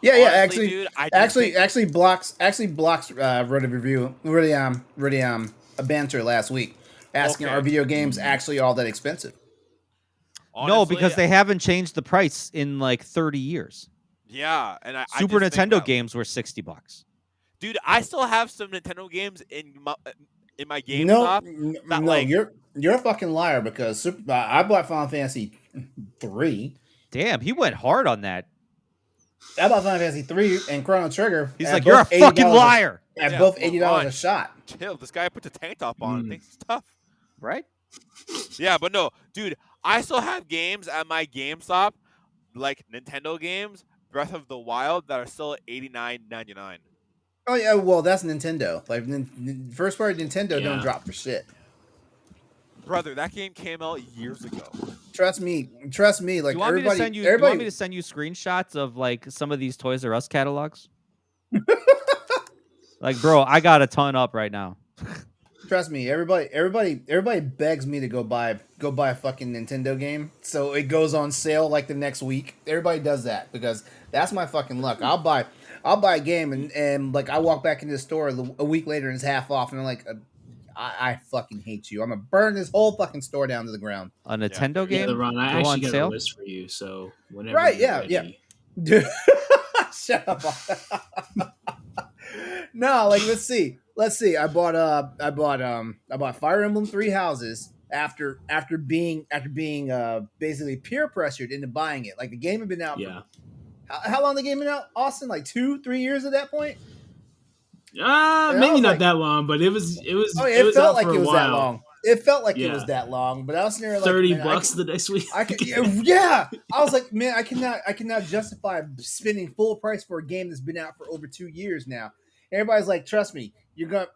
Yeah,
Honestly, dude,
actually blocks wrote a review, really a banter last week asking
Okay.
are video games actually all that expensive?
No,
Honestly,
because they haven't changed the price in like 30 years.
Yeah, and I
Super
just think
Nintendo
that-
games were $60.
Dude, I still have some Nintendo games in my
No,
GameStop. that,
no,
like-
you're a fucking liar because I bought Final Fantasy 3.
Damn, he went hard on that.
I bought Final Fantasy 3 and Chrono Trigger.
He's
at
like, you're a
both $80
fucking liar.
At
Yeah,
both
hold
$80
on.
a shot.
Chill. This guy put the tank top on and thinks it's tough.
Right?
Yeah, but no, dude, I still have games at my GameStop, like Nintendo games, Breath of the Wild, that are still $89.99.
Oh yeah, well that's Nintendo. Like first party Nintendo don't
Yeah.
drop for shit.
Brother, that game came out years ago.
Trust me. Like
Do you want me to
everybody,
send you? Do you
everybody.
want me to send you screenshots of like some of these Toys R Us catalogs? Like, bro, I got a ton up right now.
Trust me. Everybody begs me to go buy a fucking Nintendo game. So it goes on sale like the next week. Everybody does that because that's my fucking luck. I'll buy a game and like I walk back into the store a week later and it's half off and I'm like, I fucking hate you. I'm gonna burn this whole fucking store down to the ground.
A Nintendo
Yeah,
game
LeRon, I
go
actually
on
got
sale.
a list for you. So whenever
Right?
you're
Yeah.
ready.
Dude, shut up. No, like let's see. I bought Fire Emblem Three Houses after being basically peer pressured into buying it. Like the game had been out
Yeah.
for how long the game been out, Austin? Like 2-3 years at that point. And I
Maybe
was
not
like,
that long, but it was
oh, it felt
out
like
for
it
a
was
while.
that long. It felt like it
Yeah.
was that long, but I was near like
$30 the next week.
I could, yeah. I was like, man, I cannot justify spending full price for a game that's been out for over 2 years now. Everybody's like, trust me, you're gonna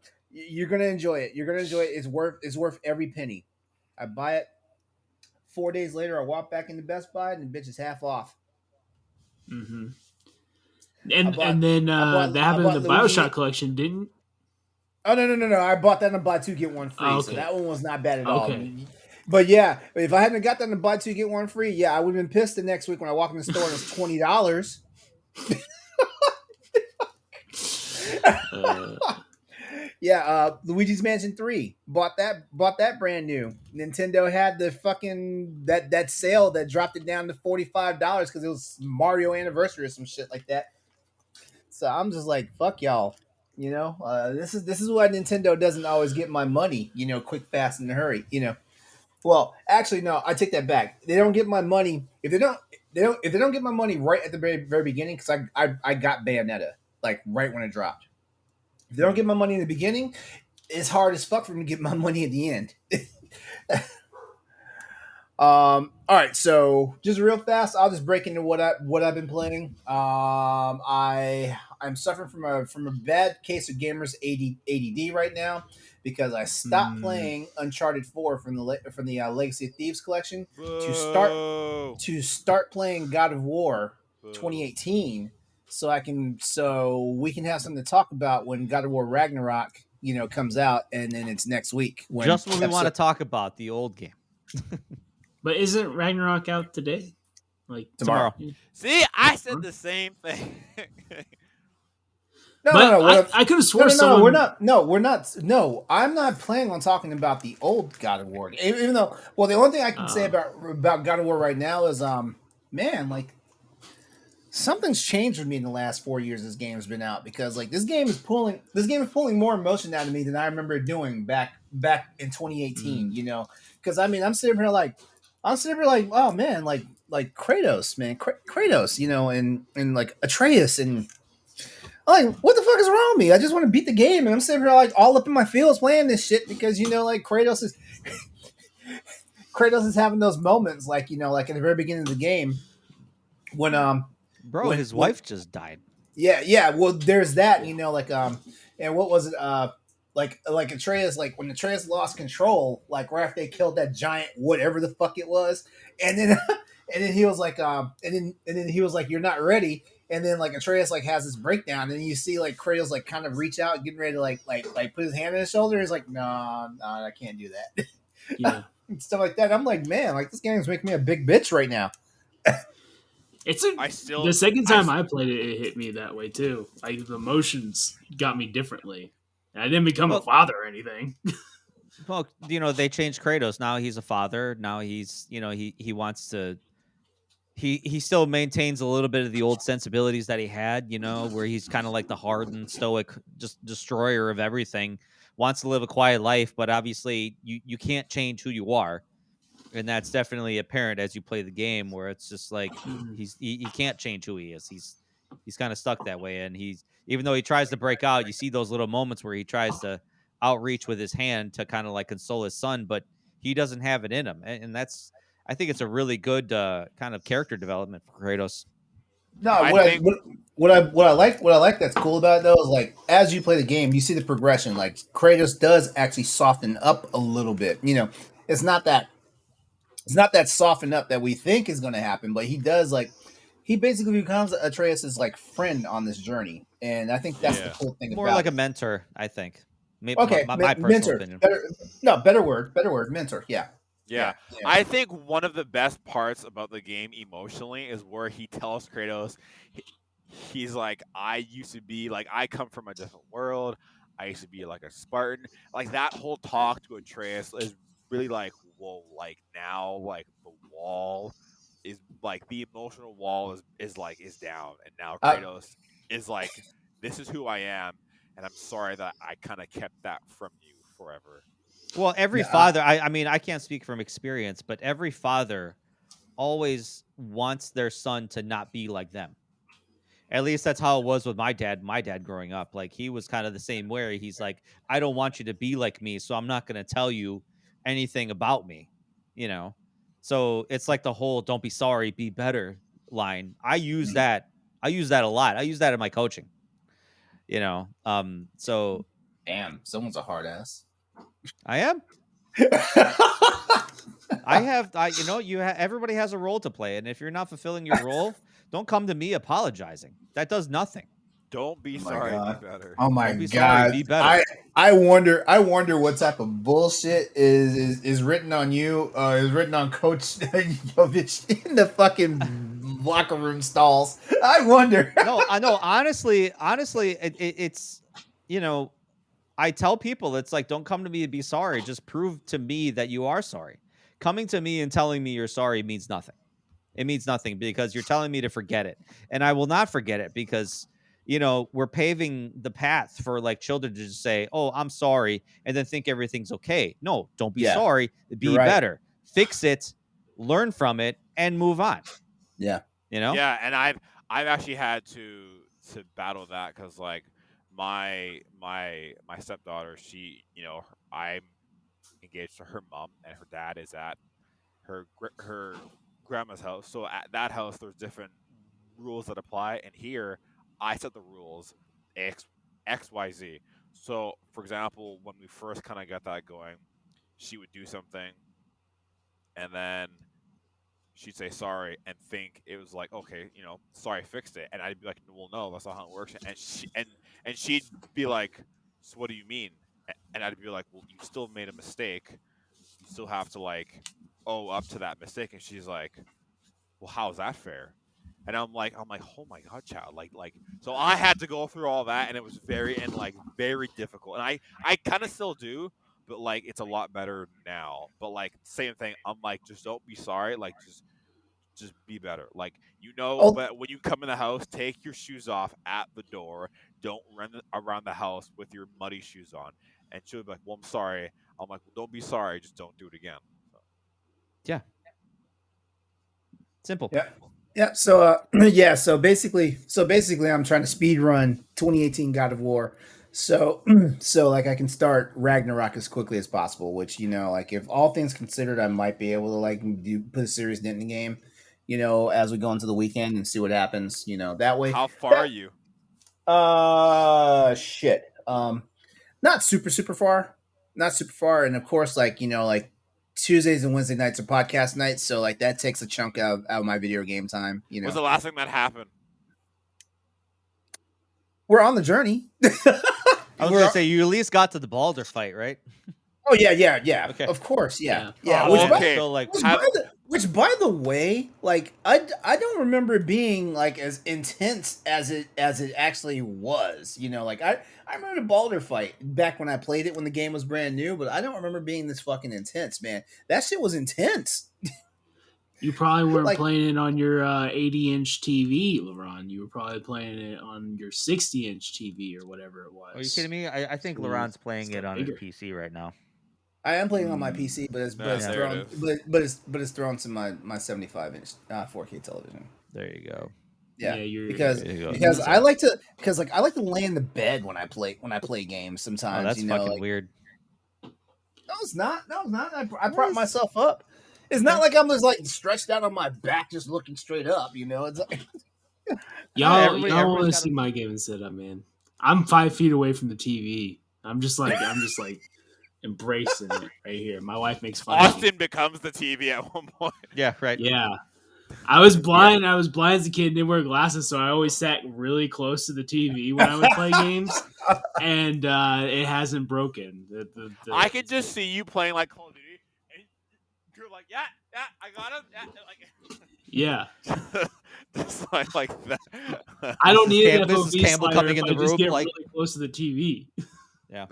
enjoy it. You're gonna enjoy it. It's worth every penny. I buy it. 4 days later, I walk back into Best Buy and the bitch is half off.
Mm-hmm.
I bought-
And then
I
that happened in the
Luigi-
Bioshock collection, didn't?
Oh no! I bought that on buy two get one free,
Oh,
so
okay.
that one was not bad at all.
Okay.
But yeah, if I hadn't got that on buy two get one free, yeah, I would have been pissed the next week when I walk in the store and it's $20. Luigi's Mansion 3 bought that brand new. Nintendo had the fucking that sale that dropped it down to $45 because it was Mario anniversary or some shit like that. So I'm just like, fuck y'all. You know, this is why Nintendo doesn't always get my money, you know, quick, fast, in a hurry, you know. Well, actually, no, I take that back. They don't get my money if they don't get my money right at the very beginning, because I got Bayonetta like right when it dropped. If they don't get my money in the beginning, it's hard as fuck for me to get my money at the end. All right, so just real fast, I'll just break into what I've been playing. I'm suffering from a bad case of gamers ADD right now because I stopped playing Uncharted 4 from the Legacy of Thieves collection
Boo.
to start playing God of War 2018 so we can have something to talk about when God of War Ragnarok, you know, comes out, and then it's next week.
Just when we want to talk about the old game.
But isn't Ragnarok out today? Like
Tomorrow.
See, I said the same thing.
No.
I could have sworn
No, we're not. No, I'm not planning on talking about the old God of War. Even though, well, the only thing I can say about God of War right now is, man, like something's changed with me in the last 4 years. This game's been out because like this game is pulling more emotion out of me than I remember doing back in 2018. You know, because I mean, I'm sitting here like, oh man, like Kratos, man, Kratos, you know, and like Atreus and. I'm like, what the fuck is wrong with me? I just want to beat the game, and I'm sitting here like all up in my feels playing this shit because you know, like Kratos is having those moments, like you know, like in the very beginning of the game when
his wife just died.
Yeah. Well, there's that, you know, like and what was it? Like Atreus, like when Atreus lost control, like right after they killed that giant whatever the fuck it was, and then he was like, and then he was like, you're not ready. And then like Atreus like has this breakdown, and you see like Kratos like kind of reach out, getting ready to like put his hand on his shoulder. He's like, no, I can't do that.
Yeah,
and stuff like that. I'm like, man, like this game's making me a big bitch right now.
The second time I played it, it hit me that way too. Like the emotions got me differently. I didn't become a father or anything.
Well, you know, they changed Kratos. Now he's a father. Now he's, you know, he wants to. He still maintains a little bit of the old sensibilities that he had, you know, where he's kind of like the hardened, stoic, just destroyer of everything. Wants to live a quiet life, but obviously you can't change who you are, and that's definitely apparent as you play the game. Where it's just like he can't change who he is. He's kind of stuck that way, and even though he tries to break out, you see those little moments where he tries to outreach with his hand to kind of like console his son, but he doesn't have it in him, and that's. I think it's a really good kind of character development for Kratos.
No, what I like that's cool about it though is like as you play the game, you see the progression. Like Kratos does actually soften up a little bit. You know, it's not that soften up that we think is going to happen, but he does like he basically becomes Atreus's like friend on this journey, and I think that's the cool thing.
More like a mentor, I think. Maybe my personal
mentor.
opinion.
Better word, mentor. Yeah.
I think one of the best parts about the game emotionally is where he tells Kratos, he's like, I used to be like, I come from a different world. I used to be like a Spartan. Like that whole talk to Atreus is really like, whoa, like now like the wall is like the emotional wall is down, and now
Uh,
Kratos is like, this is who I am, and I'm sorry that I kind of kept that from you forever.
Well, every
Yeah,
father, I mean, I can't speak from experience, but every father always wants their son to not be like them. At least that's how it was with my dad. My dad growing up, like he was kind of the same way. He's like, I don't want you to be like me, so I'm not going to tell you anything about me, you know? So it's like the whole "don't be sorry, be better" line. I use that. I use that a lot. I use that in my coaching, you know? So
damn, someone's a hard ass.
I am. You know, everybody has a role to play, and if you're not fulfilling your role, don't come to me apologizing. That does nothing.
Don't be
Oh my
sorry,
God.
be better.
Oh my
Don't be sorry,
God!
be better.
I wonder what type of bullshit is written on you. Is written on Coach Jovic in the fucking locker room stalls. I wonder.
No, I know. Honestly, it's, you know, I tell people it's like, don't come to me to be sorry. Just prove to me that you are sorry. Coming to me and telling me you're sorry means nothing. It means nothing because you're telling me to forget it, and I will not forget it because, you know, we're paving the path for like children to just say, "Oh, I'm sorry," and then think everything's okay. No, don't be
Yeah,
sorry.
you're
Be
right.
better. Fix it. Learn from it and move on.
Yeah.
You know?
Yeah, and I've actually had to battle that because like my stepdaughter, she, you know, I'm engaged to her mom, and her dad is at her grandma's house. So at that house, there's different rules that apply, and here I set the rules X Y Z. So for example, when we first kind of got that going, she would do something, and then she'd say sorry and think it was like, okay, you know, sorry, I fixed it, and I'd be like, well, no, that's not how it works, and she'd be like, so what do you mean? And I'd be like, well, you still made a mistake, you still have to like owe up to that mistake, and she's like, well, how is that fair? And I'm like, oh my God, child, like, so I had to go through all that, and it was very difficult, and I kind of still do, but like it's a lot better now. But like same thing, I'm like, just don't be sorry, like just be better, like, you know.
Oh,
But when you come in the house, take your shoes off at the door. Don't run around the house with your muddy shoes on. And she'll be like, well, I'm sorry. I'm like, well, don't be sorry, just don't do it again. So.
Yeah. Simple.
yeah. Yeah. So yeah. So basically, I'm trying to speed run 2018 God of War. So so like I can start Ragnarok as quickly as possible. Which, you know, like if all things considered, I might be able to like put a serious dent in the game. You know, as we go into the weekend and see what happens. You know, that way.
How far are you?
Shit. Not super far. Not super far. And of course, like, you know, like Tuesdays and Wednesday nights are podcast nights, so like that takes a chunk out of my video game time. You know,
What's the last thing that happened?
we're on the journey.
I was gonna say you at least got to the Balder fight, right?
Oh yeah.
Okay.
Of course, yeah.
Oh,
Which,
okay.
So like,
by the way, like I don't remember it being like as intense as it actually was. You know, like I remember the Balder fight back when I played it when the game was brand new, but I don't remember being this fucking intense, man. That shit was intense.
You probably weren't
Like-
playing it on your 80-inch TV, LeRon. You were probably playing it on your 60-inch TV or whatever it was.
are you kidding me? I think
Ooh,
LeRon's playing
it's
it on
bigger.
his PC right now.
I am playing on my PC, but it's
there
thrown
it is.
but it's thrown to my 75-inch 4K television.
There you go.
Yeah,
you're
because
There you go.
because I like to lay in the bed when I play games sometimes.
Oh, that's
you know,
fucking
like,
weird.
No, it's not. I prop myself up. It's not like I'm just like stretched out on my back, just looking straight up. You know, it's like
y'all
everybody's
want to
got
see
a-
my gaming setup, man. I'm 5 feet away from the TV. I'm just like embracing it right here. My wife makes fun of me.
Austin becomes the TV at one point.
Yeah, right.
Yeah. I was blind. I was blind as a kid and didn't wear glasses, so I always sat really close to the TV when I would play games, and it hasn't broken.
I could just see you playing like Call of Duty, and you're like, yeah, I got him.
Yeah.
Just like that.
I don't
Mrs.
need an
Mrs.
FOV
Campbell
slider
coming
if
in
I
the
just
room,
get
like-
really close to the TV.
Yeah.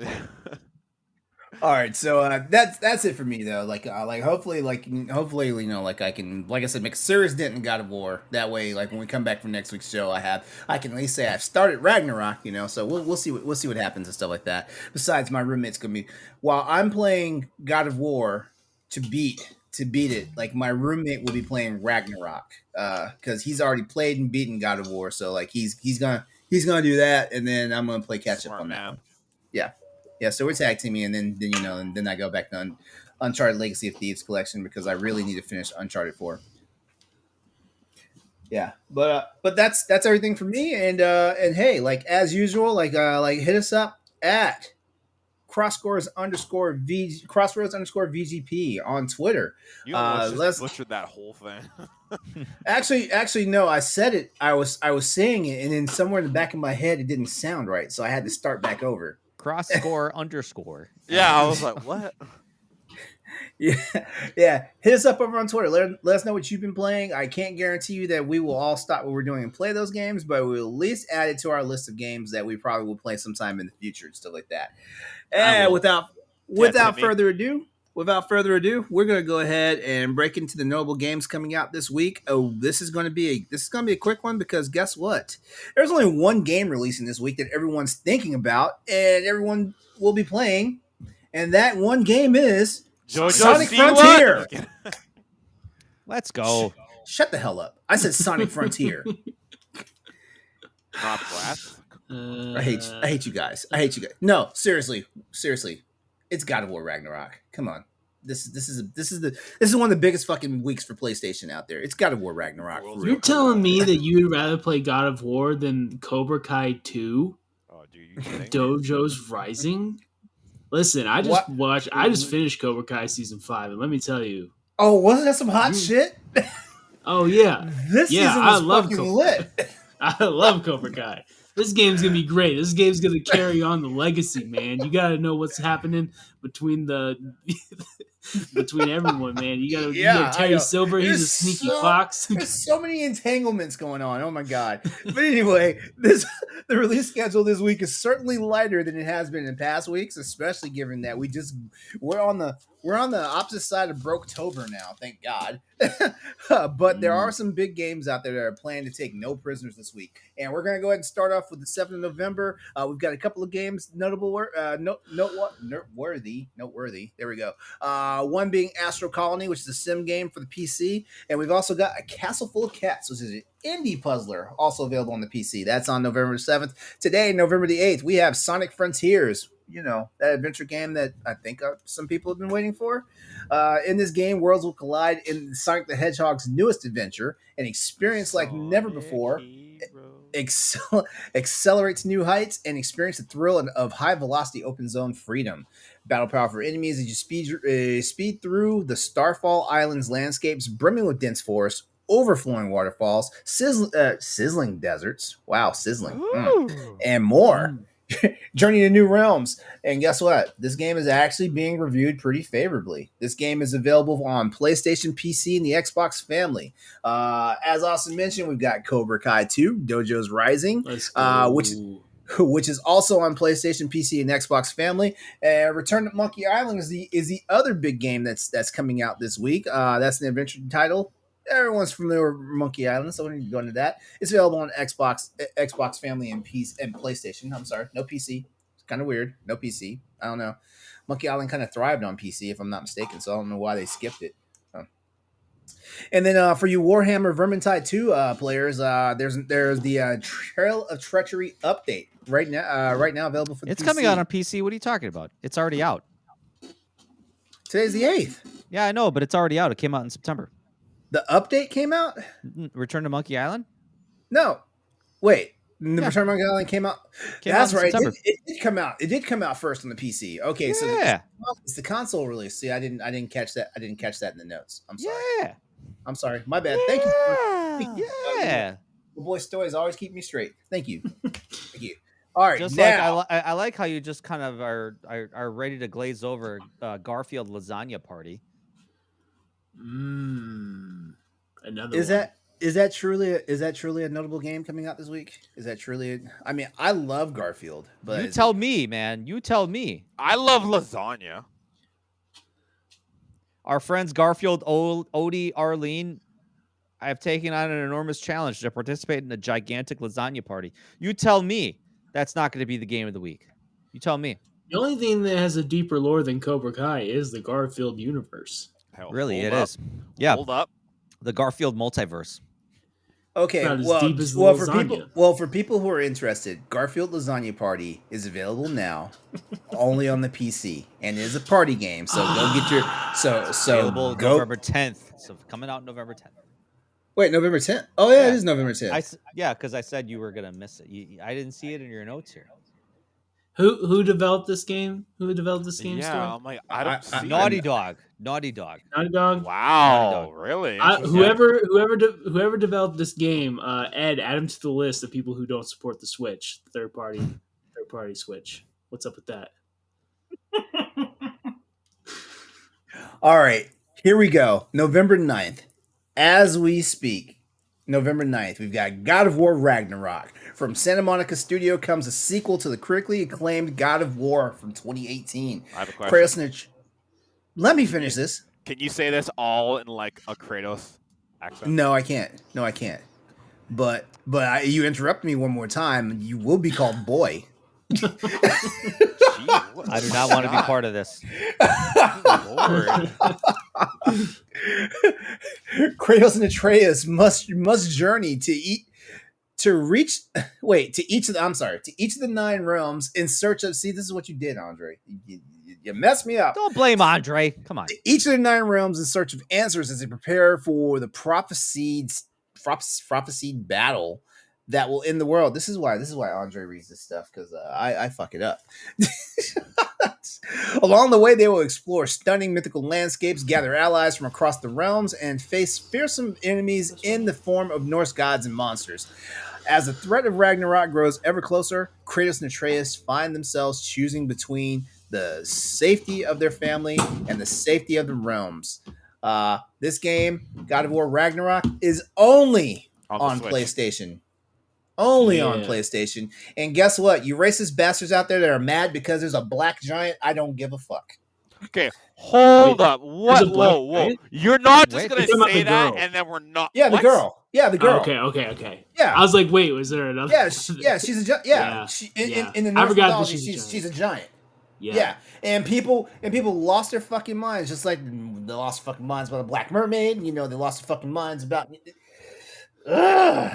All right, so that's it for me though. Hopefully, you know, like I can, like I said, make a serious dent in God of War. That way, like when we come back from next week's show, I can at least say I've started Ragnarok. You know, so we'll see what happens and stuff like that. Besides, my roommate's gonna be while I'm playing God of War to beat it. Like my roommate will be playing Ragnarok because he's already played and beaten God of War. So like he's gonna do that, and then I'm gonna play catch up on that one. Yeah. Yeah, so we're tag teaming, and then you know, and then I go back to Uncharted Legacy of Thieves collection because I really need to finish Uncharted 4. Yeah, but that's everything for me, and hey, like as usual, like hit us up at crossroads underscore VGP on Twitter.
You almost
Let's
butchered that whole thing.
actually no, I said it. I was saying it, and then somewhere in the back of my head it didn't sound right, so I had to start back over.
Cross score underscore.
Yeah, I was like, what?
Yeah. Hit us up over on Twitter. Let us know what you've been playing. I can't guarantee you that we will all stop what we're doing and play those games, but we'll at least add it to our list of games that we probably will play sometime in the future and stuff like that. And without further ado, we're gonna go ahead and break into the notable games coming out this week. Oh, this is gonna be a quick one because guess what? There's only one game releasing this week that everyone's thinking about and everyone will be playing, and that one game is Sonic Frontier.
Let's go.
Shut the hell up! I said Sonic Frontier.
Not Blast.
I hate you guys. No, seriously, it's God of War Ragnarok. Come on, this is one of the biggest fucking weeks for PlayStation out there. It's God of War Ragnarok.
You're telling me that you would rather play God of War than Cobra Kai 2?
Oh, dude, you kidding?
Dojo's Rising. Listen, I just finished Cobra Kai season 5, and let me tell you.
Oh, wasn't that some hot shit?
Oh yeah,
this season was fucking lit.
I love Cobra Kai. This game's gonna be great. This game's gonna carry on the legacy, man. You gotta know what's happening between everyone, man. You gotta Terry Silver. He's a sneaky fox.
There's so many entanglements going on. Oh my god! But anyway, the release schedule this week is certainly lighter than it has been in past weeks, especially given that we're on the opposite side of Broketober now. Thank God. But there are some big games out there that are planning to take no prisoners this week, and we're gonna go ahead and start off with the 7th of November. We've got a couple of games noteworthy. There we go. One being Astro Colony, which is a sim game for the PC, and we've also got A Castle Full of Cats, which is an indie puzzler, also available on the PC. That's on November 7th. Today, November the 8th, we have Sonic Frontiers. You know, that adventure game that I think some people have been waiting for. In this game, worlds will collide in Sonic the Hedgehog's newest adventure, an experience like never before. Accelerates new heights and experience the thrill of high-velocity open zone freedom. Battle power for enemies as you speed through the Starfall Islands landscapes, brimming with dense forests, overflowing waterfalls, sizzling deserts. Wow, sizzling. And more. Journey to new realms. And guess what? This game is actually being reviewed pretty favorably. This game is available on PlayStation, PC, and the Xbox family. As Austin mentioned, we've got Cobra Kai 2, Dojo's Rising, which is also on PlayStation, PC, and Xbox family. Return to Monkey Island is the other big game that's coming out this week. That's an adventure title. Everyone's familiar with Monkey Island, so we don't need to go into that. It's available on Xbox family, and PlayStation. I'm sorry, no PC. It's kind of weird. No PC. I don't know. Monkey Island kind of thrived on PC, if I'm not mistaken, so I don't know why they skipped it. And then for you Warhammer Vermintide 2 players, there's the Trail of Treachery update right now available for the
It's
PC.
coming out on PC. What are you talking about? It's already out.
Today's the 8th.
Yeah, I know, but it's already out. It came out in September.
The update came out?
Return to Monkey Island?
No. Wait. The Return to Monkey Island came out? That's right. It did come out. It did come out first on the PC. Okay, so it's the console release. See, I didn't catch that. I didn't catch that in the notes. I'm sorry.
Yeah.
I'm sorry. My bad. Thank you.
Yeah.
The boy Stoys always keep me straight. Thank you. Thank you. All right.
Just
now,
like I like how you just kind of are ready to glaze over Garfield lasagna party.
Another
is
one.
that Is that truly a notable game coming out this week? Is that truly? I mean, I love Garfield, but
You tell me, man. You tell me.
I love lasagna.
Our friends Garfield, Odie, Arlene, I have taken on an enormous challenge to participate in a gigantic lasagna party. You tell me that's not going to be the game of the week. You tell me.
The only thing that has a deeper lore than Cobra Kai is the Garfield universe.
Hell,
Really,
hold
it
up.
is. Yeah,
Hold up.
the Garfield multiverse.
okay.
About as
Well,
deep as the
well for
lasagna.
people who are interested, Garfield Lasagna Party is available now, only on the PC, and is a party game. So go get your
Available
go.
November 10th. So coming out November 10th.
Wait, November 10th. Oh yeah,
Yeah.
it is November 10th.
Because I said you were gonna miss it. I didn't see it in your notes here.
Who developed this game? Who developed this game?
Yeah,
Story?
I'm like, I don't see
Naughty
it.
Dog. Naughty Dog.
Naughty Dog.
Wow,
Naughty Dog.
really?
Whoever developed this game, Ed, add him to the list of people who don't support the Switch, third party Switch. What's up with that?
All right, here we go. November 9th. As we speak, November 9th, we've got God of War Ragnarok. From Santa Monica Studio comes a sequel to the critically acclaimed God of War from 2018.
I have a question.
Let me finish this.
Can you say this all in like a Kratos accent?
No, I can't. But you interrupt me one more time, you will be called boy.
Gee,
I do not want to be part of this.
Lord.
Kratos and Atreus must journey to each of the 9 realms in search of. See, this is what you did, Andre. You messed me up.
Don't blame Andre. Come on.
Each of the 9 realms in search of answers as they prepare for the prophesied battle that will end the world. This is why Andre reads this stuff, because I fuck it up. Along the way, they will explore stunning mythical landscapes, gather allies from across the realms, and face fearsome enemies in the form of Norse gods and monsters. As the threat of Ragnarok grows ever closer, Kratos and Atreus find themselves choosing between the safety of their family and the safety of the realms. This game, God of War Ragnarok, is only on
Switch.
PlayStation. Only on
Yeah.
PlayStation. And guess what? You racist bastards out there that are mad because there's a black giant, I don't give a fuck.
Okay, hold
Wait,
up. What?
there's a black
Whoa.
giant?
You're not just
Wait,
gonna
you're talking about
say
the
that,
girl.
and then we're not.
Yeah, the
What?
girl. Yeah, the girl.
Okay.
Yeah.
I was like, wait, was there another?
Yeah, she's a giant. Yeah.
Yeah.
In the
I
Norse
forgot that
mythology,
she's a
she's a giant.
Yeah.
Yeah. And people lost their fucking minds, just like they lost fucking minds about the Black Mermaid. You know, they lost their fucking minds about. Ugh.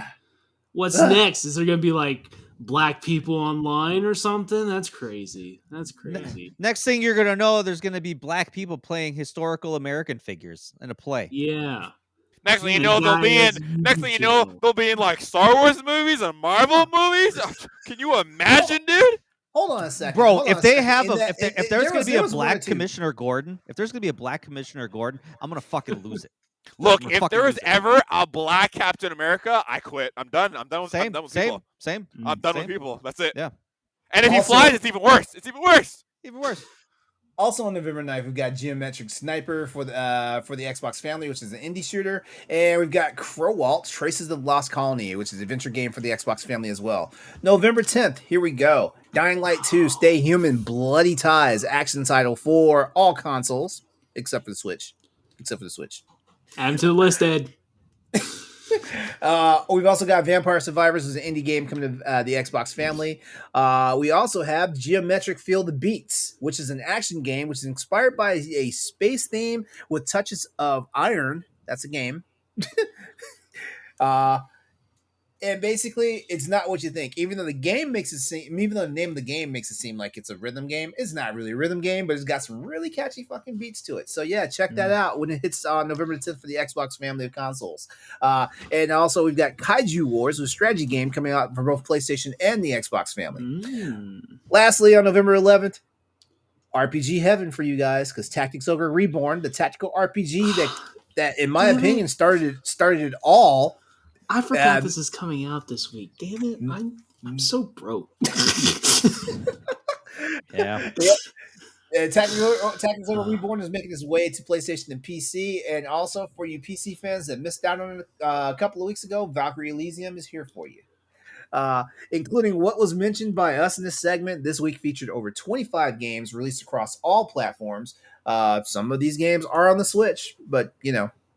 What's next? Is there gonna be like black people online or something? That's crazy.
Next thing you're gonna know, there's gonna be black people playing historical American figures in a play.
Yeah.
Next thing you
The
know, they'll
guy
be in.
has
Next thing you know,
YouTube.
they'll be in like Star Wars movies and Marvel movies. Can you imagine, dude?
Hold on a second,
Bro,
hold on
if
a
they
second.
have
In that-
if there's
there
gonna
was-
be
there
a
was one or
black
two.
Commissioner Gordon, I'm gonna fucking lose it.
Look,
I'm
if
fucking
there was
losing.
ever a black Captain America, I quit. I'm done. I'm done with
Same,
people.
same.
I'm done
Same.
with people. That's it.
Yeah.
And if he
Also-
flies, it's even worse. It's even worse.
Even worse.
Also on November 9th, we've got Geometric Sniper for the Xbox family, which is an indie shooter, and we've got Crowalt Traces of the Lost Colony, which is an adventure game for the Xbox family as well. November 10th, here we go. Dying Light 2, Stay Human, Bloody Ties, action title for all consoles except for the Switch.
Add him to the list, Ed.
We've also got Vampire Survivors, which is an indie game coming to the Xbox family. We also have Geometric Feel the Beats, which is an action game which is inspired by a space theme with touches of iron. That's a game. And basically, it's not what you think. Even though the name of the game makes it seem like it's a rhythm game, it's not really a rhythm game, but it's got some really catchy fucking beats to it. So yeah, check that out when it hits on November 10th for the Xbox family of consoles. And also we've got Kaiju Wars, a strategy game coming out for both PlayStation and the Xbox family. Lastly, on November 11th, RPG heaven for you guys, because Tactics Ogre Reborn, the tactical RPG that in my opinion started it all.
I forgot this is coming out this week. Damn it. I'm so broke.
Yeah.
Tactical Reborn is making its way to PlayStation and PC, and also for you PC fans that missed out on it a couple of weeks ago, Valkyrie Elysium is here for you. Including what was mentioned by us in this segment. This week featured over 25 games released across all platforms. Some of these games are on the Switch, but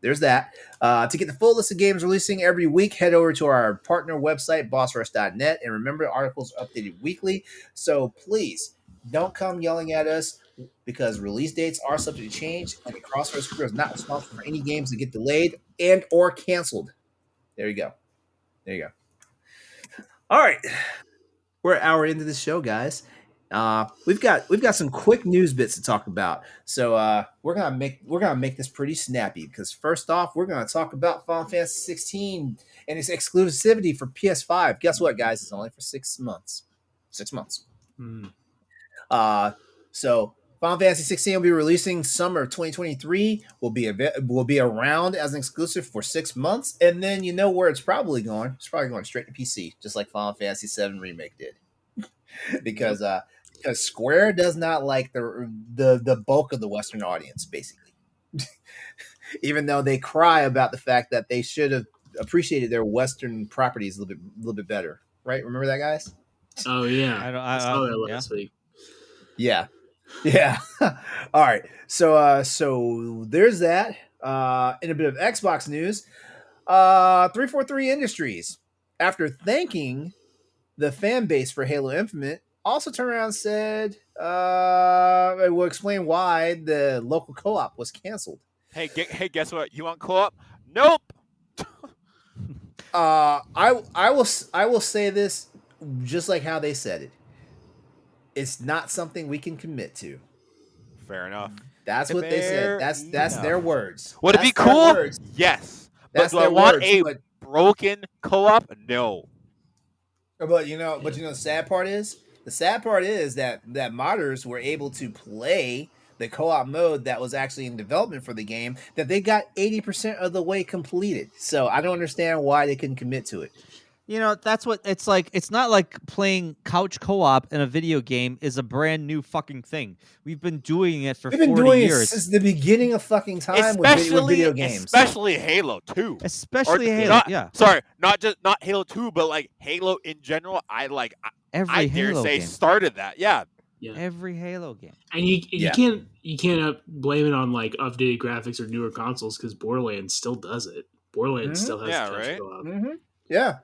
there's that. To get the full list of games releasing every week, head over to our partner website, bossrush.net, and remember, articles are updated weekly. So please don't come yelling at us because release dates are subject to change, and the Crossroads crew is not responsible for any games that get delayed and or canceled. There you go. All right, we're an hour into the show, guys. We've got some quick news bits to talk about. So we're gonna make this pretty snappy because first off, we're gonna talk about Final Fantasy 16 and its exclusivity for PS5. Guess what, guys? It's only for 6 months. 6 months. So Final Fantasy 16 will be releasing summer of 2023. Will be around as an exclusive for 6 months, and then you know where it's probably going. It's probably going straight to PC, just like Final Fantasy 7 Remake did, because Square does not like the bulk of the Western audience, basically. Even though they cry about the fact that they should have appreciated their Western properties a little bit better, right? Remember that, guys?
Oh yeah, I saw that last week.
Yeah. All right. So there's that. In a bit of Xbox news, 343 Industries, after thanking the fan base for Halo Infinite, also turned around and said, it will explain why the local co-op was canceled.
Hey, guess what? You want co-op? Nope.
I will say this just like how they said it. It's not something we can commit to.
Fair enough.
That's what they said. That's their words.
Would it be cool? Yes. But do I want a broken co-op? No.
But the sad part is that modders were able to play the co-op mode that was actually in development for the game, that they got 80% of the way completed. So I don't understand why they couldn't commit to it.
That's what it's like. It's not like playing couch co-op in a video game is a brand new fucking thing. We've been doing it for 40 years.
Since the beginning of fucking time with video games.
Especially Halo 2.
Especially Halo,
yeah. Sorry, not Halo 2, but like Halo in general. I dare say started that. Yeah.
Every Halo game.
And you can't blame it on like updated graphics or newer consoles because Borderlands still does it. Borderlands still has couch co-op.
Yeah.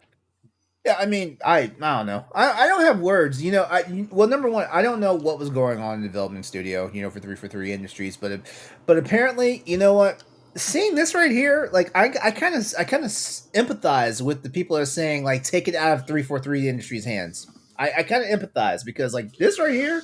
Yeah, I mean, I don't know. I don't have words. Number one, I don't know what was going on in the development studio, for 343 Industries, but apparently, you know what? Seeing this right here, like I kind of empathize with the people that are saying like take it out of 343 Industries' hands. I kind of empathize because like this right here,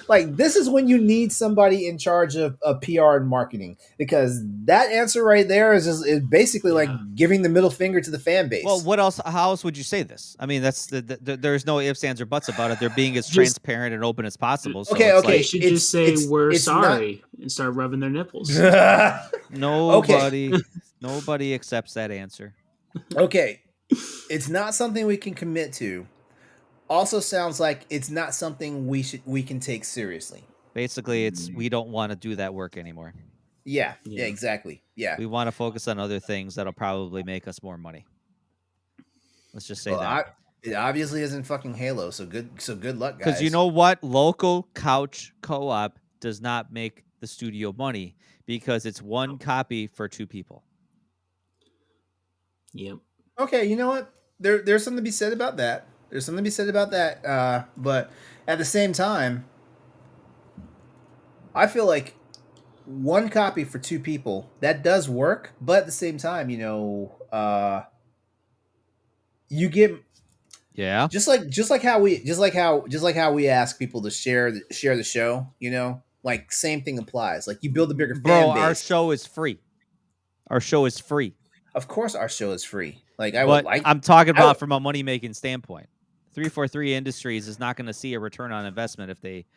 like this is when you need somebody in charge of PR and marketing, because that answer right there is basically like giving the middle finger to the fan base.
Well, what else? How else would you say this? I mean, that's there's no ifs, ands, or buts about it. They're being as transparent and open as possible. So
okay. They should just say we're sorry and start rubbing their nipples.
Nobody accepts that answer.
Okay, it's not something we can commit to. Also sounds like it's not something we can take seriously.
Basically, it's we don't want to do that work anymore.
Yeah, exactly. Yeah.
We want to focus on other things that'll probably make us more money. Let's just say that.
It obviously isn't fucking Halo, so good luck, guys.
Because you know what? Local couch co-op does not make the studio money because it's one copy for 2 people.
Yep.
Okay, you know what? There's something to be said about that. But at the same time, I feel like one copy for 2 people, that does work. But at the same time, you get just like how we ask people to share the show. Like same thing applies. Like you build a bigger fan base.
Our show is free.
Of course, our show is free.
I'm talking about from a money making standpoint. 343 Industries is not going to see a return on investment if they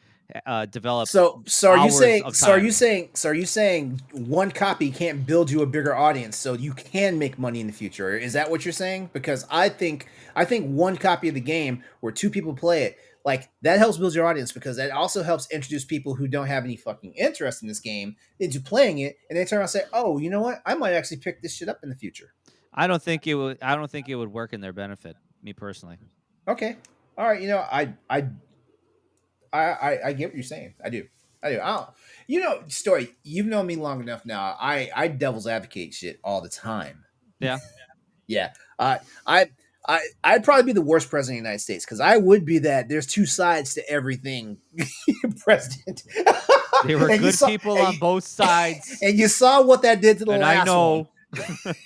develop.
So are you saying one copy can't build you a bigger audience so you can make money in the future? Is that what you're saying? Because I think one copy of the game where 2 people play it like that helps build your audience because that also helps introduce people who don't have any fucking interest in this game into playing it, and they turn around and say, "Oh, you know what? I might actually pick this shit up in the future."
I don't think it would. I don't think it would work in their benefit. Me personally.
Okay, all right. You know, I get what you're saying. I do. I don't. You know, Story. You've known me long enough now. I devil's advocate shit all the time.
Yeah.
Yeah. I'd probably be the worst president of the United States because I would be that. There's two sides to everything, president.
They were good people on both sides,
and you saw what that did to the
and
last
I know.
one.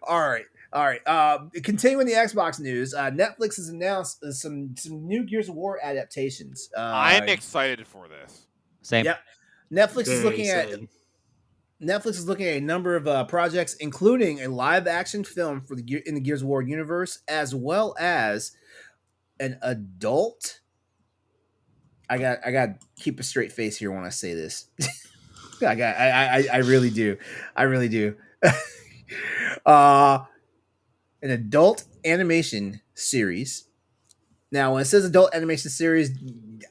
All right. Continuing the Xbox news, Netflix has announced some new Gears of War adaptations.
I'm excited for this.
Same.
Yep. Netflix is
Very
looking
exciting.
at a number of projects, including a live-action film for in the Gears of War universe, as well as an adult. I got to keep a straight face here when I say this. I really do. I really do. An adult animation series. Now, when it says adult animation series,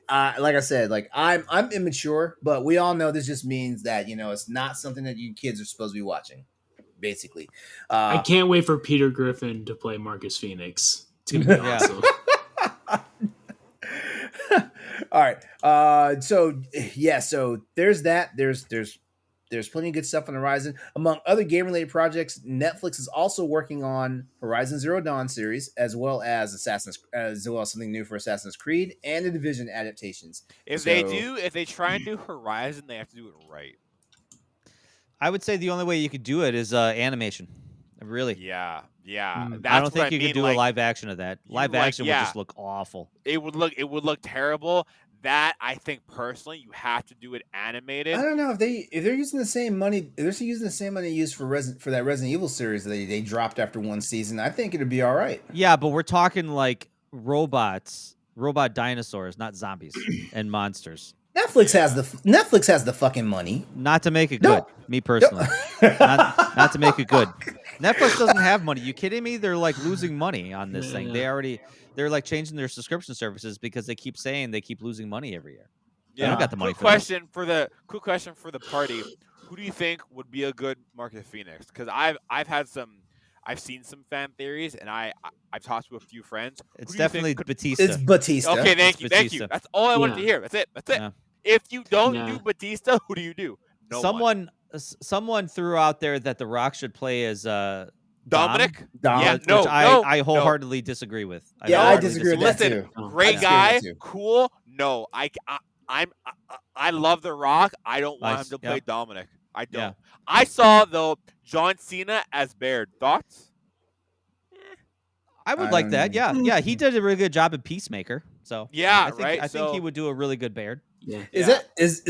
like I said, like I'm immature, but we all know this just means that it's not something that you kids are supposed to be watching. Basically,
I can't wait for Peter Griffin to play Marcus Phoenix. It's gonna be awesome.
All right. So there's that. There's plenty of good stuff on the horizon. Among other game-related projects, Netflix is also working on Horizon Zero Dawn series, as well as something new for Assassin's Creed and the Division adaptations.
If they try and do Horizon, they have to do it right.
I would say the only way you could do it is animation. Really.
Yeah.
I don't think you could do a live action of that. Live action would just look awful.
It would look terrible. That I think personally, you have to do it animated.
I don't know if they're using the same money. If they're using the same money used for that Resident Evil series that they dropped after one season. I think it'd be all right.
Yeah, but we're talking like robot dinosaurs, not zombies and monsters.
Netflix has the fucking money.
Not to make it good. Me personally, not to make it good. Netflix doesn't have money. You kidding me? They're like losing money on this thing. They're like changing their subscription services because they keep saying they keep losing money every year. They don't got the money.
Quick question for the party: who do you think would be a good Marcus Phoenix? Because I've seen some fan theories, and I've talked to a few friends.
It's definitely Batista.
It's Batista.
Okay, thank you. That's all I wanted to hear. That's it.
Yeah.
If you don't do Batista, who do you do?
Someone threw out there that The Rock should play as
Dominic.
Dom.
Which I wholeheartedly disagree with.
I disagree with that
Listen,
too.
Great guy, cool. No, I love The Rock. I don't want him to play Dominic. I don't.
Yeah.
I saw though John Cena as Baird. Thoughts?
I would like that. Yeah. He did a really good job in Peacemaker. So
yeah,
I think he would do a really good Baird.
Yeah.
Is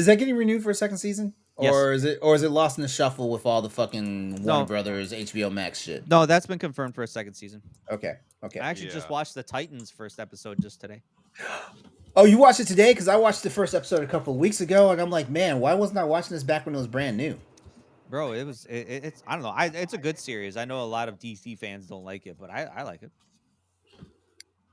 that getting renewed for a second season?
Yes.
Or is it lost in the shuffle with all the fucking Warner Brothers HBO Max shit?
No, that's been confirmed for a second season.
Okay.
I actually just watched the Titans first episode just today.
Oh, you watched it today? Because I watched the first episode a couple of weeks ago, and I'm like, man, why wasn't I watching this back when it was brand new?
Bro, it's I don't know. It's a good series. I know a lot of DC fans don't like it, but I like it.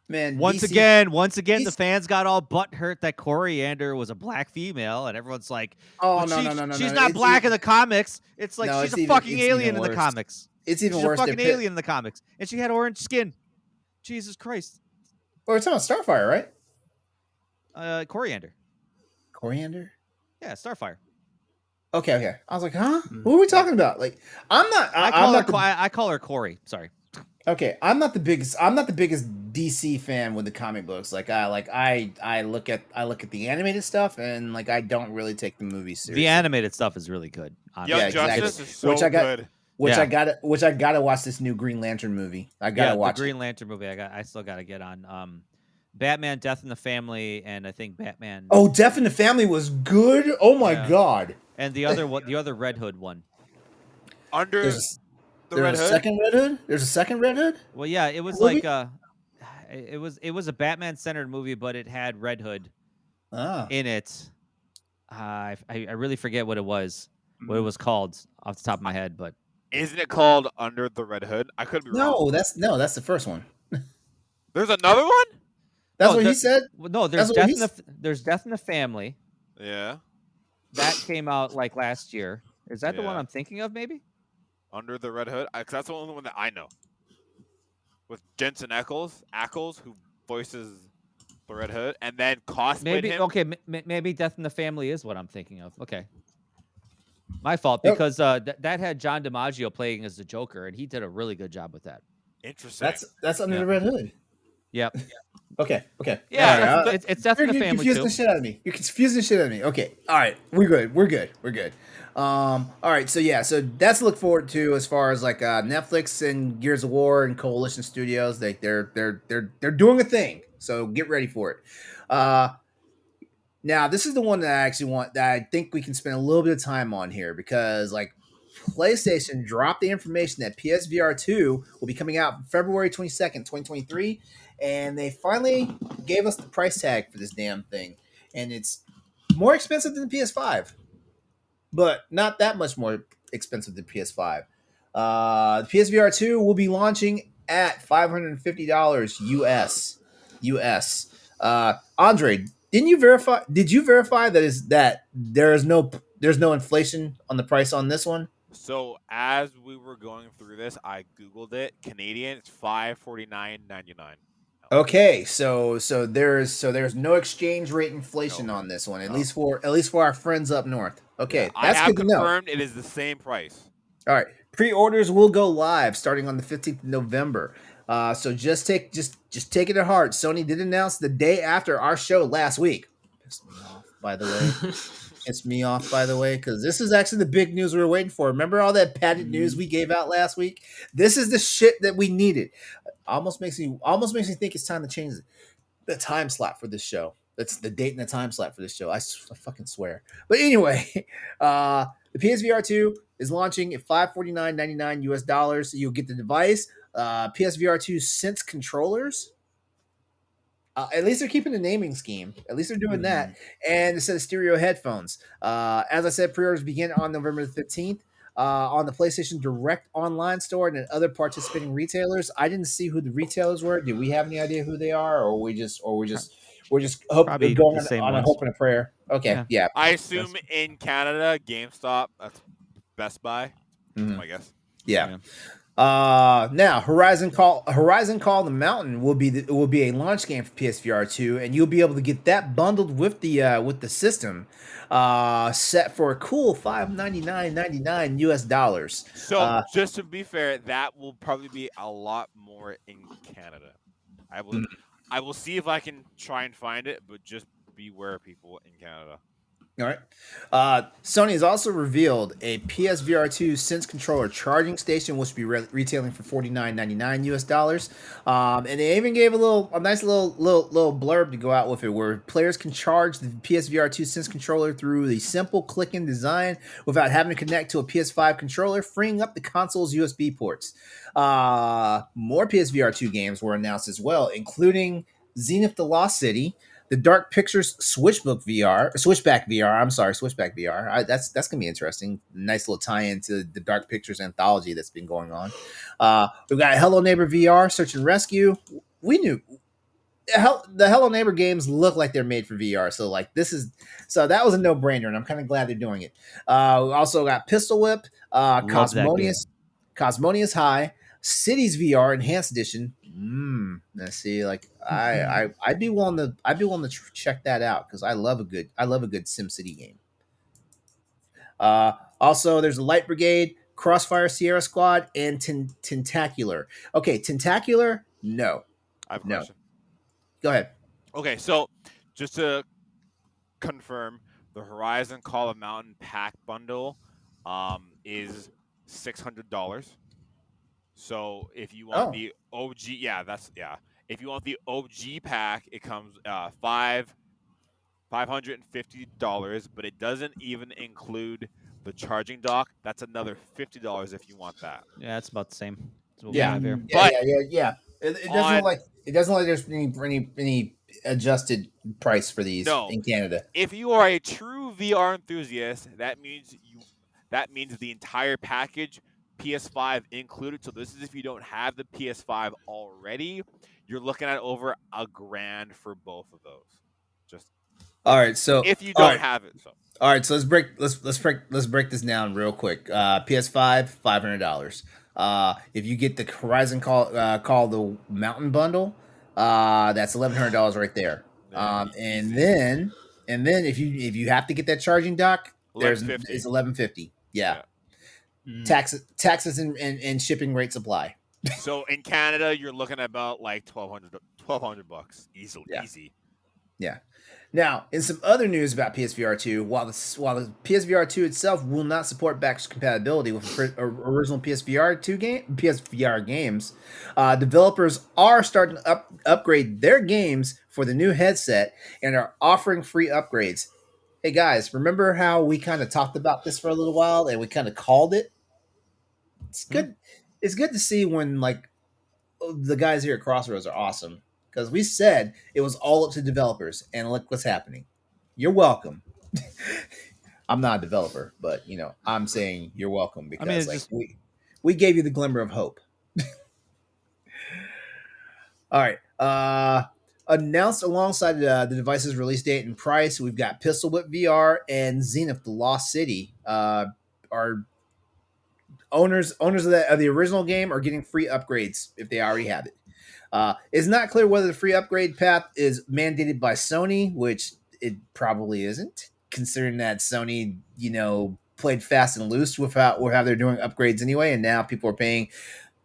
Man,
once again, the fans got all butthurt that Coriander was a black female, and everyone's like,
"Oh
no, she's not black in the comics." It's like she's a fucking alien in the comics.
It's even worse.
She's a fucking alien in the comics, and she had orange skin. Jesus Christ!
Well, it's on Starfire, right?
Coriander.
Coriander?
Yeah, Starfire.
Okay. I was like, huh? Who are we talking about? Like,
I call her Corey. Sorry.
Okay, I'm not the biggest DC fan with the comic books. Like I look at the animated stuff, and like I don't really take the movies seriously.
The animated stuff is really good.
Young Justice is so good.
Which I gotta watch this new Green Lantern movie. I gotta watch
the Green Lantern movie. I still gotta get on. Batman, Death in the Family, and I think Batman.
Oh, Death in the Family was good. Oh my god.
And the other Red Hood one.
There's a second Red Hood. There's a second Red Hood.
Well, yeah, it was like it was a Batman centered movie, but it had Red Hood in it. I really forget what it was called off the top of my head, but
isn't it called Under the Red Hood? I could be wrong.
No, that's the first one.
There's another one?
That's what he said.
No,
That's what he's.
there's Death in the Family.
Yeah.
That came out like last year. Is that the one
Yeah.
I'm thinking of? Maybe.
Under the Red Hood? 'Cause that's the only one that I know. With Jensen Ackles, who voices the Red Hood, and then cosplayed
Maybe
him.
okay. Maybe Death in the Family is what I'm thinking of. Okay. My fault
Yep.
because that had John DiMaggio playing as the Joker, and he did a really good job with that.
Interesting.
That's under
Yeah.
the Red Hood.
Yep.
Okay.
Yeah,
All right,
it's Death in the
You're
Family
confusing
too.
the shit out of me. You're confusing the shit out of me. Okay. All right. We're good. All right. So yeah. So that's to look forward to as far as like Netflix and Gears of War and Coalition Studios. They're doing a thing. So get ready for it. Now this is the one that I actually want. That I think we can spend a little bit of time on here because like PlayStation dropped the information that PSVR2 will be coming out February 22nd, 2023. And they finally gave us the price tag for this damn thing. And it's more expensive than the PS5, but not that much more expensive than PS5. The PSVR2 will be launching at $550 US. Andre, did you verify that there's no inflation on the price on this one?
So as we were going through this, I googled it. Canadian, it's $549.99.
Okay, so there's no exchange rate inflation on this one, at least for our friends up north. Okay,
Yeah,
that's
I have
good to know.
confirmed it is the same price.
All right, pre-orders will go live starting on the 15th of November. So just take it to heart. Sony did announce the day after our show last week. Pissed me off, by the way, because this is actually the big news we were waiting for. Remember all that padded news we gave out last week? This is the shit that we needed. Almost makes me think it's time to change the time slot for this show. That's the date and the time slot for this show. I fucking swear. But anyway, the PSVR 2 is launching at $549.99 US dollars. You'll get the device, PSVR 2 Sense controllers. At least they're keeping the naming scheme. At least they're doing that. And a set of stereo headphones. As I said, pre-orders begin on November the 15th. On the PlayStation Direct online store and at other participating retailers. I didn't see who the retailers were. Do we have any idea who they are, or we're just
Probably
going
the same
on a
ones.
hope and a prayer? Okay, yeah.
I assume in Canada, GameStop, that's Best Buy.
Mhm.
I guess.
Yeah. Now Horizon Call the Mountain will be a launch game for PSVR 2, and you'll be able to get that bundled with the system, set for a cool $599.99 US dollars.
So just to be fair, that will probably be a lot more in Canada. I will see if I can try and find it, but just beware, people in Canada.
All right. Sony has also revealed a PSVR 2 Sense controller charging station, which will be retailing for $49.99 US dollars. And they even gave a nice little blurb to go out with it, where players can charge the PSVR 2 Sense controller through the simple click-in design without having to connect to a PS5 controller, freeing up the console's USB ports. More PSVR 2 games were announced as well, including Zenith: The Lost City, the Dark Pictures Switchback VR. Switchback VR. That's gonna be interesting. Nice little tie-in to the Dark Pictures anthology that's been going on. We've got Hello Neighbor VR, Search and Rescue. We knew the Hello Neighbor games look like they're made for VR, so that was a no-brainer, and I'm kind of glad they're doing it. We also got Pistol Whip, Cosmonius High, Cities VR Enhanced Edition. Let's see. Like I'd be willing to check that out because I love a good SimCity game. Also, there's a Light Brigade, Crossfire Sierra Squad, and Tentacular. Okay, Tentacular. No,
I have a
No.
question.
Go ahead.
Okay, so just to confirm, the Horizon Call of Mountain pack bundle is $600. So if you want the OG, if you want the OG pack, it comes $550, but it doesn't even include the charging dock. That's another $50 if you want that.
Yeah, it's about the same. That's what we
Yeah.
have here.
Yeah. It doesn't look like there's any adjusted price for these in Canada.
If you are a true VR enthusiast, that means the entire package, PS5 included. So this is if you don't have the PS5 already, you're looking at over $1,000 for both of those. Just
All right, so
if you
all
don't
right.
have it, so
All right, so let's break this down real quick. PS5, $500. If you get the Horizon Call the Mountain bundle, that's $1,100 right there.
yeah,
And
easy.
then if you have to get that charging dock, it's
1150.
$1150. Yeah,
Mm.
taxes and shipping rate supply.
So in Canada, you're looking at about like $1,200 easily.
Yeah.
Easy.
Yeah. Now, in some other news about PSVR2, while the PSVR2 itself will not support backwards compatibility with original PSVR games, developers are starting to upgrade their games for the new headset and are offering free upgrades. Hey guys, remember how we kind of talked about this for a little while and we kind of called it? It's good. It's good to see when like the guys here at Crossroads are awesome because we said it was all up to developers, and look what's happening. You're welcome. I'm not a developer, but I'm saying you're welcome because we gave you the glimmer of hope. All right. Announced alongside the device's release date and price, we've got Pistol Whip VR and Zenith: The Lost City. Are owners of the original game are getting free upgrades if they already have it. It's not clear whether the free upgrade path is mandated by Sony, which it probably isn't, considering that Sony, played fast and loose with how they're doing upgrades anyway, and now people are paying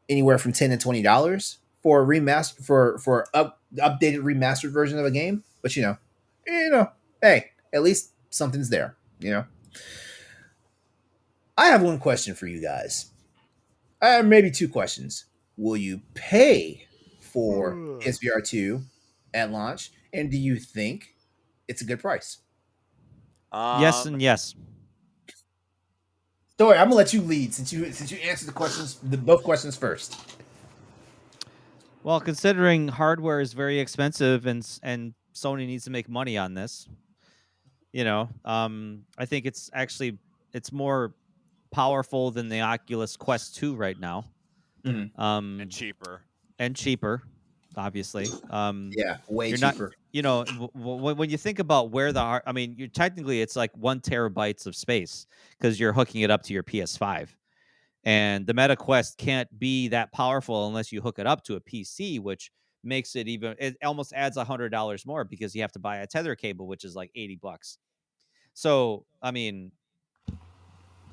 anywhere from $10 to $20 for a remaster for updated remastered version of a game. But hey, at least something's there. I have one question for you guys. Maybe two questions. Will you pay for PSVR 2 at launch, and do you think it's a good price?
Yes and yes.
Stoy, I'm gonna let you lead since you answered both questions first.
Well, considering hardware is very expensive and Sony needs to make money on this, I think it's more powerful than the Oculus Quest 2 right now.
Mm-hmm.
And cheaper,
obviously.
Yeah, way
you're
cheaper.
Not, when you think about where you're technically it's like 1 terabytes of space because you're hooking it up to your PS5, and the Meta Quest can't be that powerful unless you hook it up to a PC, which makes it almost adds $100 more because you have to buy a tether cable, which is like $80. So, I mean,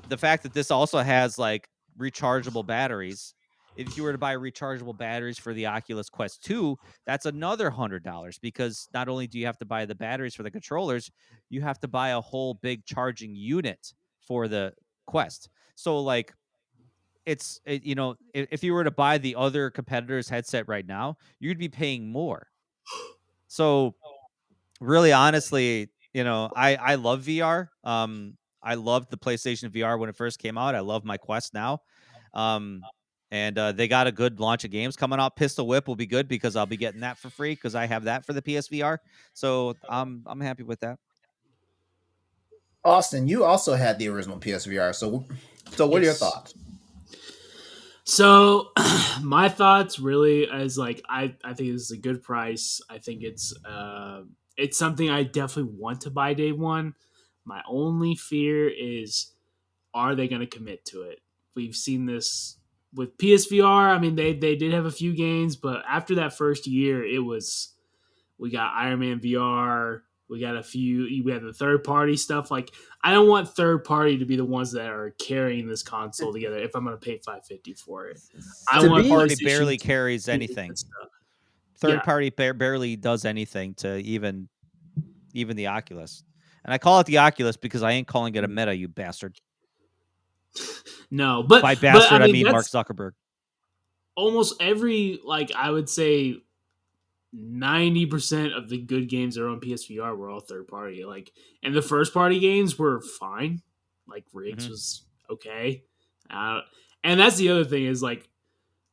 the fact that this also has like rechargeable batteries, if you were to buy rechargeable batteries for the Oculus Quest 2, that's another $100 because not only do you have to buy the batteries for the controllers, you have to buy a whole big charging unit for the Quest. So like if you were to buy the other competitor's headset right now, you'd be paying more. So really, honestly, I love VR. I loved the PlayStation VR when it first came out. I love my Quest now. And they got a good launch of games coming out. Pistol Whip will be good because I'll be getting that for free because I have that for the PSVR. So I'm happy with that.
Austin, you also had the original PSVR. So what are your thoughts?
So my thoughts really is like I think this is a good price. I think it's something I definitely want to buy day one. My only fear is, are they going to commit to it? We've seen this with PSVR. I mean, they did have a few games, but after that first year, we got Iron Man VR. We got we have the third party stuff. Like, I don't want third party to be the ones that are carrying this console together if I'm going to pay $550 for it.
Third party barely carries anything. Third
Yeah.
party barely does anything to even the Oculus. And I call it the Oculus because I ain't calling it a Meta, you bastard.
No, but
by bastard,
I mean
Mark Zuckerberg.
Almost every, like, I would say 90% of the good games that are on PSVR were all third party. Like, and the first party games were fine. Like, Riggs was okay. And that's the other thing is, like,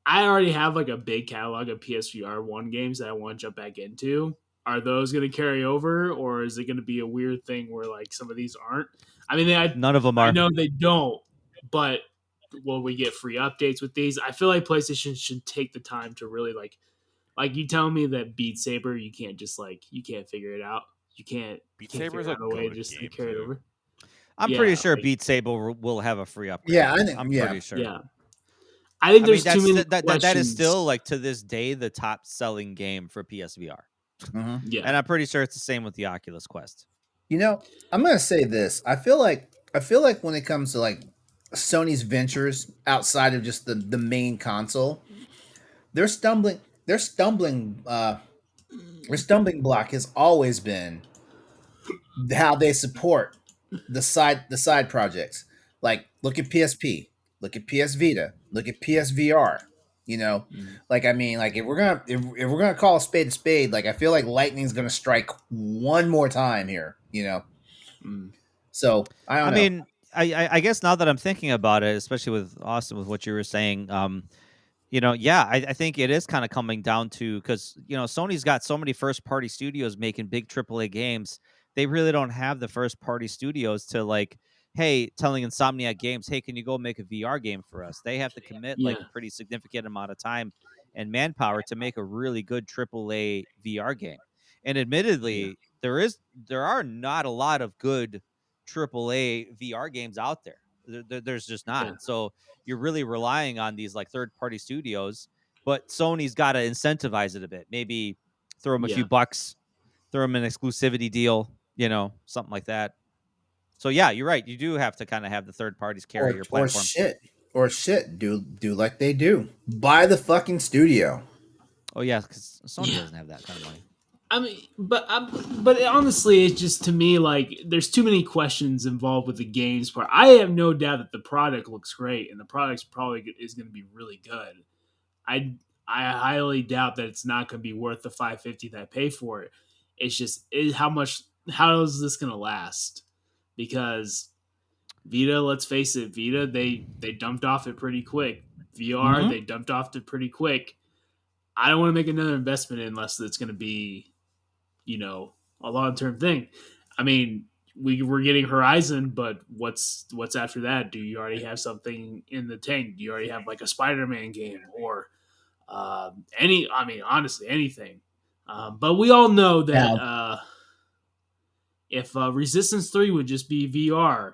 I already have like a big catalog of PSVR 1 games that I want to jump back into. Are those going to carry over, or is it going to be a weird thing where like some of these aren't? I mean,
none of them are.
I know they don't, but will we get free updates with these? I feel like PlayStation should take the time to really like Like you telling me that Beat Saber, you can't figure it out. You can't
Beat
figure
Saber is a
out a way
goated
just to
game
carry it
too.
over.
I'm pretty sure Beat Saber will have a free upgrade.
Yeah, I think.
I'm
Yeah,
pretty sure.
Yeah. I think
I
there's
mean,
too many
that is still
questions.
like to this day the top selling game for PSVR,
Yeah.
and I'm pretty sure it's the same with the Oculus Quest.
you know, I'm gonna say this. I feel like when it comes to like Sony's ventures outside of just the main console, their stumbling their stumbling their stumbling block has always been how they support the side projects. Like look at PSP, look at PS Vita, look at PSVR. You know,
Mm.
like I mean, like if we're gonna call a spade, like I feel like lightning's gonna strike one more time here. You know,
Mm.
so I don't
I
know.
mean, I guess now that I'm thinking about it, especially with Austin, with what you were saying, yeah, I think it is kind of coming down to because Sony's got so many first party studios making big AAA games. They really don't have the first party studios to like, hey, telling Insomniac Games, hey, can you go make a VR game for us? They have to commit
Yeah.
like a pretty significant amount of time and manpower to make a really good AAA VR game. And admittedly, there are not a lot of good AAA VR games out there. There's just not.
Yeah.
So you're really relying on these like third party studios, but Sony's got to incentivize it a bit. Maybe throw them a few bucks, throw them an exclusivity deal, something like that. So yeah, you're right. You do have to kind of have the third parties carry your platform.
Or shit. Do like they do. Buy the fucking studio.
Oh yeah, because Sony doesn't have that kind of money.
I mean, but honestly, it's just to me like there's too many questions involved with the games part. I have no doubt that the product looks great and the product's probably is going to be really good. I highly doubt that it's not going to be worth the $550 that I pay for it. It's just how is this going to last? Because Vita, let's face it, Vita they dumped off it pretty quick. VR they dumped off it pretty quick. I don't want to make another investment unless it's going to be a long-term thing. I mean, we're getting Horizon, but what's after that? Do you already have something in the tank? Do you already have like a Spider-Man game or honestly, anything? But we all know that if Resistance 3 would just be VR,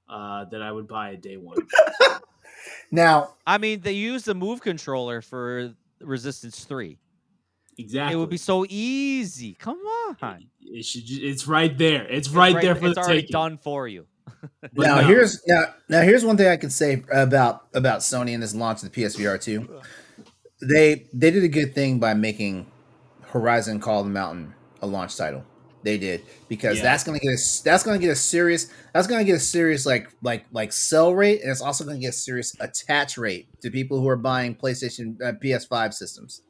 that I would buy it day one.
Now,
I mean, they use the Move controller for Resistance 3.
Exactly.
It would be so easy. Come on.
It's right there. It's right there for
it's
the
already
taking.
done for you.
Now here's one thing I can say about Sony and this launch of the PSVR2. They did a good thing by making Horizon Call of the Mountain a launch title. They did because that's gonna get a serious like sell rate, and it's also gonna get a serious attach rate to people who are buying PlayStation PS5 systems.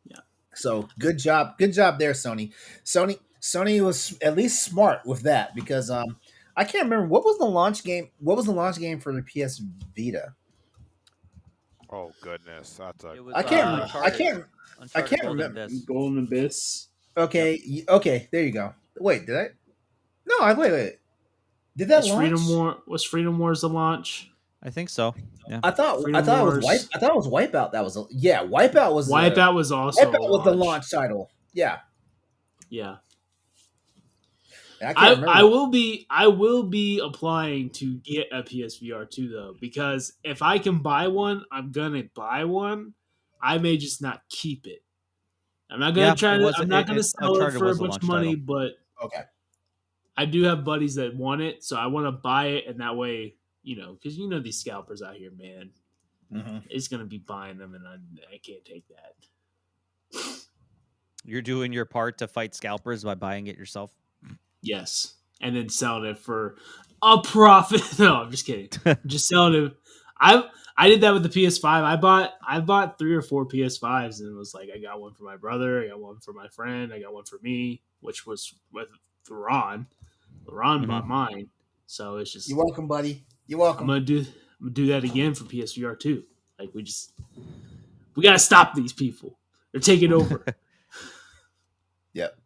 Yeah.
So good job there, Sony. Sony was at least smart with that because I can't remember what was the launch game. What was the launch game for the PS Vita?
Oh goodness, that's a.
I can't remember.
Golden Abyss.
Okay, okay, there you go. Wait, did I? No, wait. Did that launch?
Was Freedom Wars the launch?
I think so. Yeah.
I thought it was Wipeout. That was Wipeout was
also
Wipeout was the launch title. Yeah.
Yeah.
I
will be applying to get a PSVR 2 though, because if I can buy one, I'm gonna buy one. I may just not keep it. I'm not gonna I'm not gonna sell it for a bunch of money, but
okay.
I do have buddies that want it, so I want to buy it, and that way, because these scalpers out here, man, it's gonna be buying them, and I can't take that.
You're doing your part to fight scalpers by buying it yourself.
Yes, and then selling it for a profit. No, I'm just kidding. Just selling it. I did that with the PS5. I bought 3 or 4 PS5s, and it was like I got one for my brother, I got one for my friend, I got one for me, which was with LeRon. LeRon bought mine, so it's just.
You're welcome, buddy. You're welcome.
I'm gonna do that again for PSVR 2. Like we gotta stop these people. They're taking over.
Yep.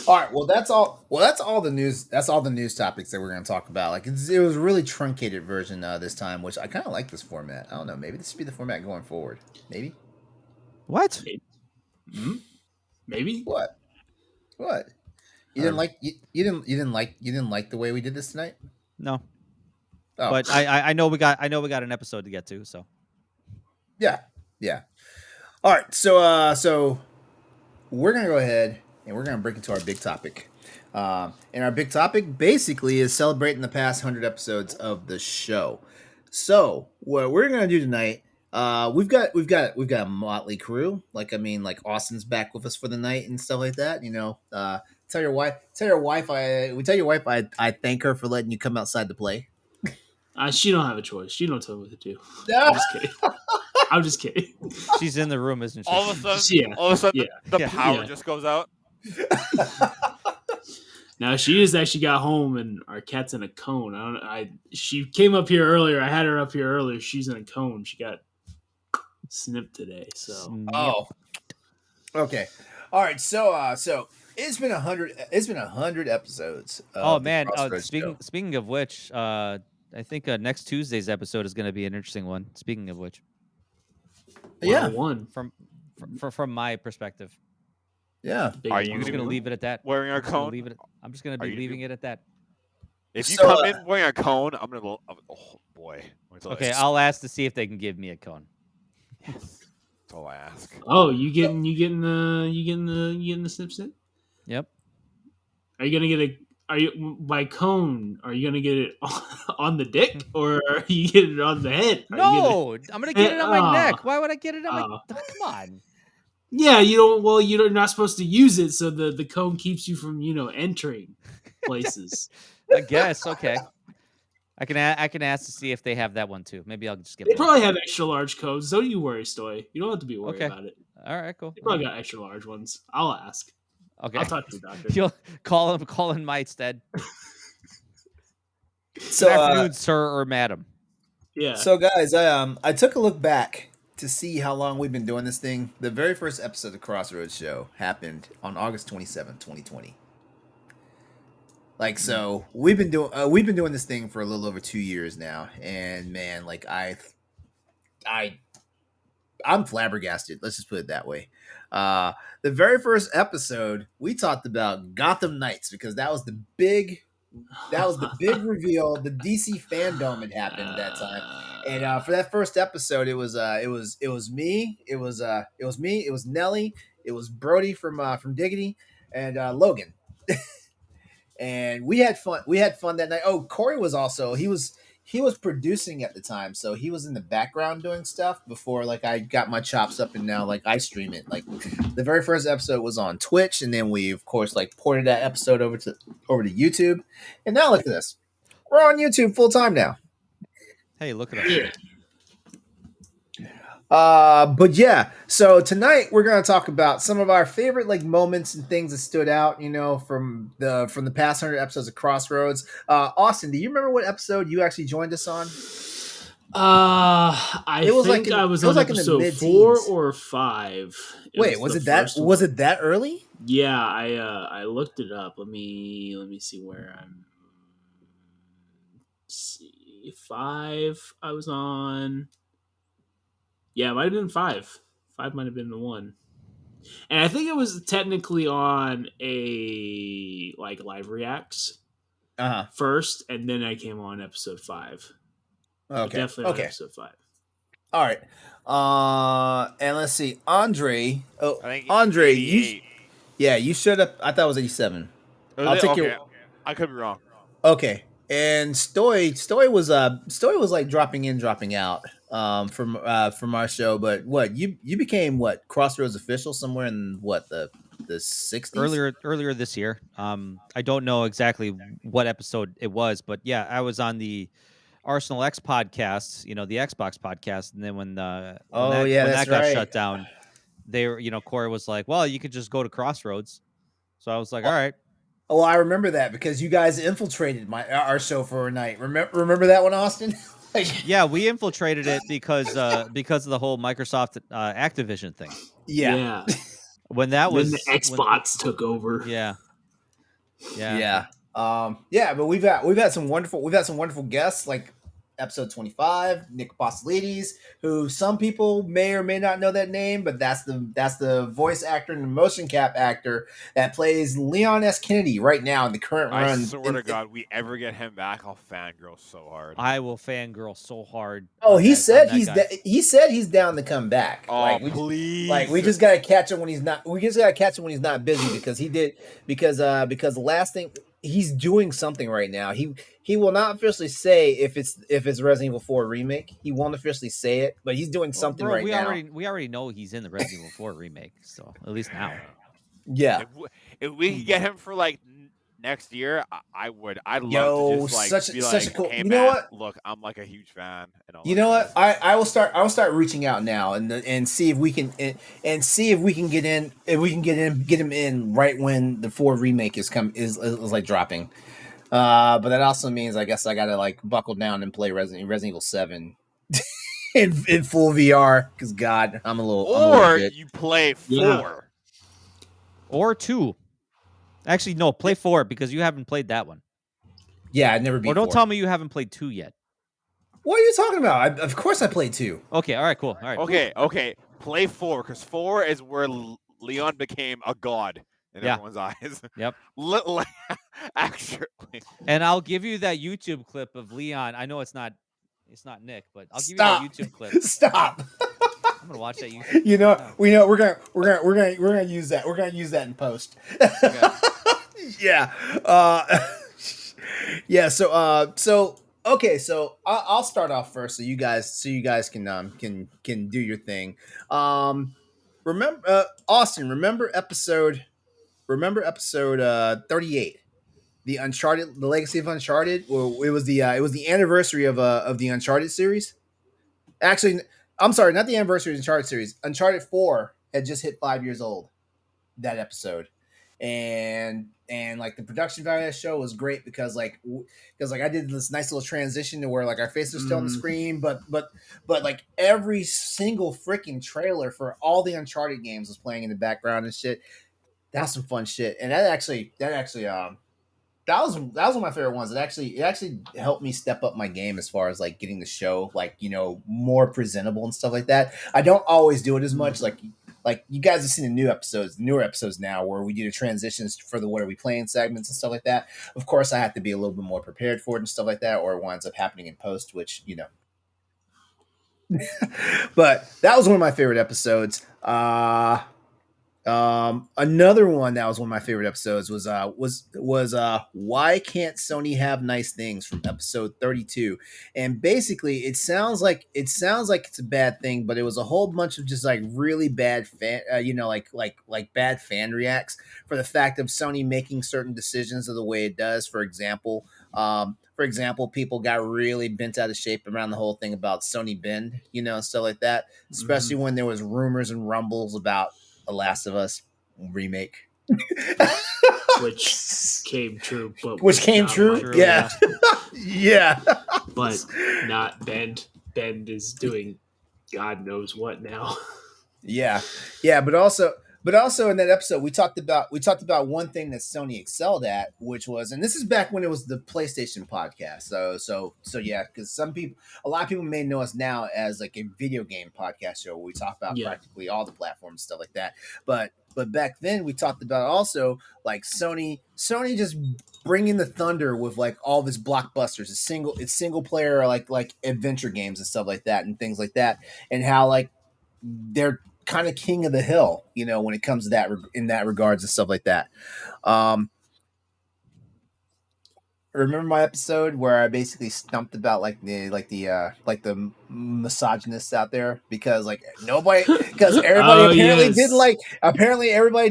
All right. Well, that's all. Well, that's all the news. That's all the news topics that we're going to talk about. Like it was a really truncated version this time, which I kind of like this format. I don't know. Maybe this should be the format going forward. Maybe.
What?
Maybe.
What? What? You didn't like you didn't like the way we did this tonight?
No,
Oh,
but I know we got an episode to get to. So
yeah. All right, so we're gonna go ahead and we're gonna break into our big topic. And our big topic basically is celebrating the past 100 episodes of the show. So what we're gonna do tonight, we've got a motley crew. Like Austin's back with us for the night and stuff like that. Tell your wife I thank her for letting you come outside to play.
She don't have a choice. She don't tell me what to do.
No.
I'm just kidding. I'm just kidding.
she's in the room, isn't she?
All of a sudden, the power just goes out.
Now she just actually got home and our cat's in a cone. She came up here earlier. I had her up here earlier. She's in a cone. She got snipped today. So
Okay. All right. So it's been 100. It's been 100 episodes.
Oh man!
Show.
Speaking of which, I think next Tuesday's episode is going to be an interesting one. Speaking of which,
Yeah.
One
from my perspective.
Yeah.
Are
I'm
you
just going to leave it at that.
wearing a
I'm just gonna
cone?
leave it. I'm just going to be leaving it at that.
If you
So,
come in wearing a cone, I'm gonna go. Oh boy.
Okay, I'll ask to see if they can give me a cone.
That's all I ask.
Oh, you getting the snip snip?
Yep.
Are you gonna get by cone? Are you gonna get it on the dick or are you getting it on the head?
No, I'm going to get it on my
Oh.
neck. Why would I get it on my?
Oh.
Come on.
Yeah, you don't. Well, you're not supposed to use it, so the cone keeps you from entering places.
I guess. Okay. I can ask to see if they have that one too. Maybe I'll just get.
They
one.
probably have extra large cones. Don't you worry, Stoy. You don't have to be worried
Okay.
about it.
All right. Cool.
They probably got extra large ones. I'll ask.
Okay.
I'll talk to the doctor.
You'll call in my stead.
So
Good afternoon, sir or madam.
Yeah.
So guys, I took a look back to see how long we've been doing this thing. The very first episode of the Crossroads Show happened on August 27th, 2020. So we've been doing this thing for a little over 2 years now, and man, I'm flabbergasted. Let's just put it that way. The very first episode we talked about Gotham Knights because that was the big reveal. The DC fandom had happened at that time, and for that first episode, it was me, it was Nelly, it was Brody from Diggity, and Logan, and we had fun. We had fun that night. Oh, Corey was also he was producing at the time, so he was in the background doing stuff before I got my chops up and now I stream it. The very first episode was on Twitch, and then we of course ported that episode over to YouTube, and now look at this, we're on YouTube full time now.
Hey, look at us.
But yeah, so tonight we're gonna talk about some of our favorite moments and things that stood out, from the past 100 episodes of Crossroads. Austin, do you remember what episode you actually joined us on?
I think I was on episode 4 or 5.
Wait, was it that early?
Yeah, I looked it up. Let me see where I'm. See, 5. I was on. Yeah, it might have been 5. 5 might have been the one. And I think it was technically on a live reacts first, and then I came on episode 5.
Okay,
definitely on episode 5.
All right. And let's see, Andre. Oh,
I think
Andre,
88.
you showed up. I thought it was 87. I'll take your.
I could be wrong.
Okay. And Stoy was dropping in, dropping out from our show. But you became Crossroads official somewhere in the 60s?
Earlier this year. I don't know exactly what episode it was, but yeah, I was on the Arsenal X podcast, the Xbox podcast, and then when that got shut down, they were, Corey was like, "Well, you could just go to Crossroads." So I was like, "All right."
Oh, I remember that because you guys infiltrated our show for a night. Remember that one, Austin?
Yeah, we infiltrated it because of the whole Microsoft Activision thing.
Yeah.
When that was
the Xbox took over.
Yeah.
But we've had some wonderful guests. episode 25. Nick Apostolides, who some people may or may not know that name, but that's the voice actor and the motion cap actor that plays Leon S. Kennedy right now in the current run.
I swear to God, we ever get him back, I'll fangirl so hard.
I will fangirl so hard.
Oh, he said he's down to come back.
Oh, please!
We just gotta catch him when he's not. We just gotta catch him when he's not busy because the last thing he's doing something right now. He will not officially say if it's Resident Evil 4 remake. He won't officially say it, but he's doing something right now.
We already know he's in the Resident Evil 4 remake, so at least now.
Yeah.
If we could get him for like next year, I would. I'd love to just like be
such
like,
a cool.
hey,
you
man,
know what?
Look, I'm like a huge fan. And all
you know what? I will start reaching out now and see if we can get him in right when the 4 remake is like dropping. But that also means I guess I gotta like buckle down and play Resident Evil 7 in full VR because God, I'm a little bit.
You play 4
or 2. Actually, no, play 4 because you haven't played that one.
Yeah, I've never beat.
Or don't
4.
tell me you haven't played 2 yet.
What are you talking about? Of course I played 2.
Okay, all right, cool. All right.
Okay. Play 4 because 4 is where Leon became a god in everyone's eyes.
Yep.
Actually.
And I'll give you that YouTube clip of Leon. I know it's not Nick, but I'll give you that YouTube clip.
Stop.
I'm gonna watch that YouTube.
We're gonna use that. We're gonna use that in post.
Okay.
Yeah. Yeah. So I'll start off first, so you guys can do your thing. Remember, Austin. Remember episode 38, the Legacy of Uncharted. Well, it was the anniversary of the Uncharted series. Actually, I'm sorry, not the anniversary of the Uncharted series. Uncharted 4 had just hit 5 years old that episode. And like the production value of that show was great because I did this nice little transition to where like our faces are still on the screen, but like every single freaking trailer for all the Uncharted games was playing in the background and shit. That's some fun shit. And that was one of my favorite ones. It actually helped me step up my game as far as like getting the show like, more presentable and stuff like that. I don't always do it as much. Like you guys have seen the newer episodes now where we do the transitions for the what are we playing segments and stuff like that. Of course, I have to be a little bit more prepared for it and stuff like that, or it winds up happening in post, which But that was one of my favorite episodes. Another one that was one of my favorite episodes was why can't Sony have nice things from episode 32? And basically it sounds like it's a bad thing, but it was a whole bunch of just like really bad fan, like bad fan reacts for the fact of Sony making certain decisions of the way it does. For example, people got really bent out of shape around the whole thing about Sony Bend, stuff like that, especially when there was rumors and rumbles about The Last of Us remake,
which came true,
yeah. Yeah,
but not Bend. Bend is doing God knows what now.
Yeah, but also in that episode we talked about one thing that Sony excelled at, which was, and this is back when it was the PlayStation podcast. So yeah, because a lot of people may know us now as like a video game podcast show where we talk about practically all the platforms, stuff like that. But back then we talked about also like Sony just bringing the thunder with like all of its blockbusters, it's single player like adventure games and stuff like that and things like that, and how like they're kind of king of the hill, when it comes to that in that regards and stuff like that. Remember my episode where I basically stumped about the misogynists out there because everybody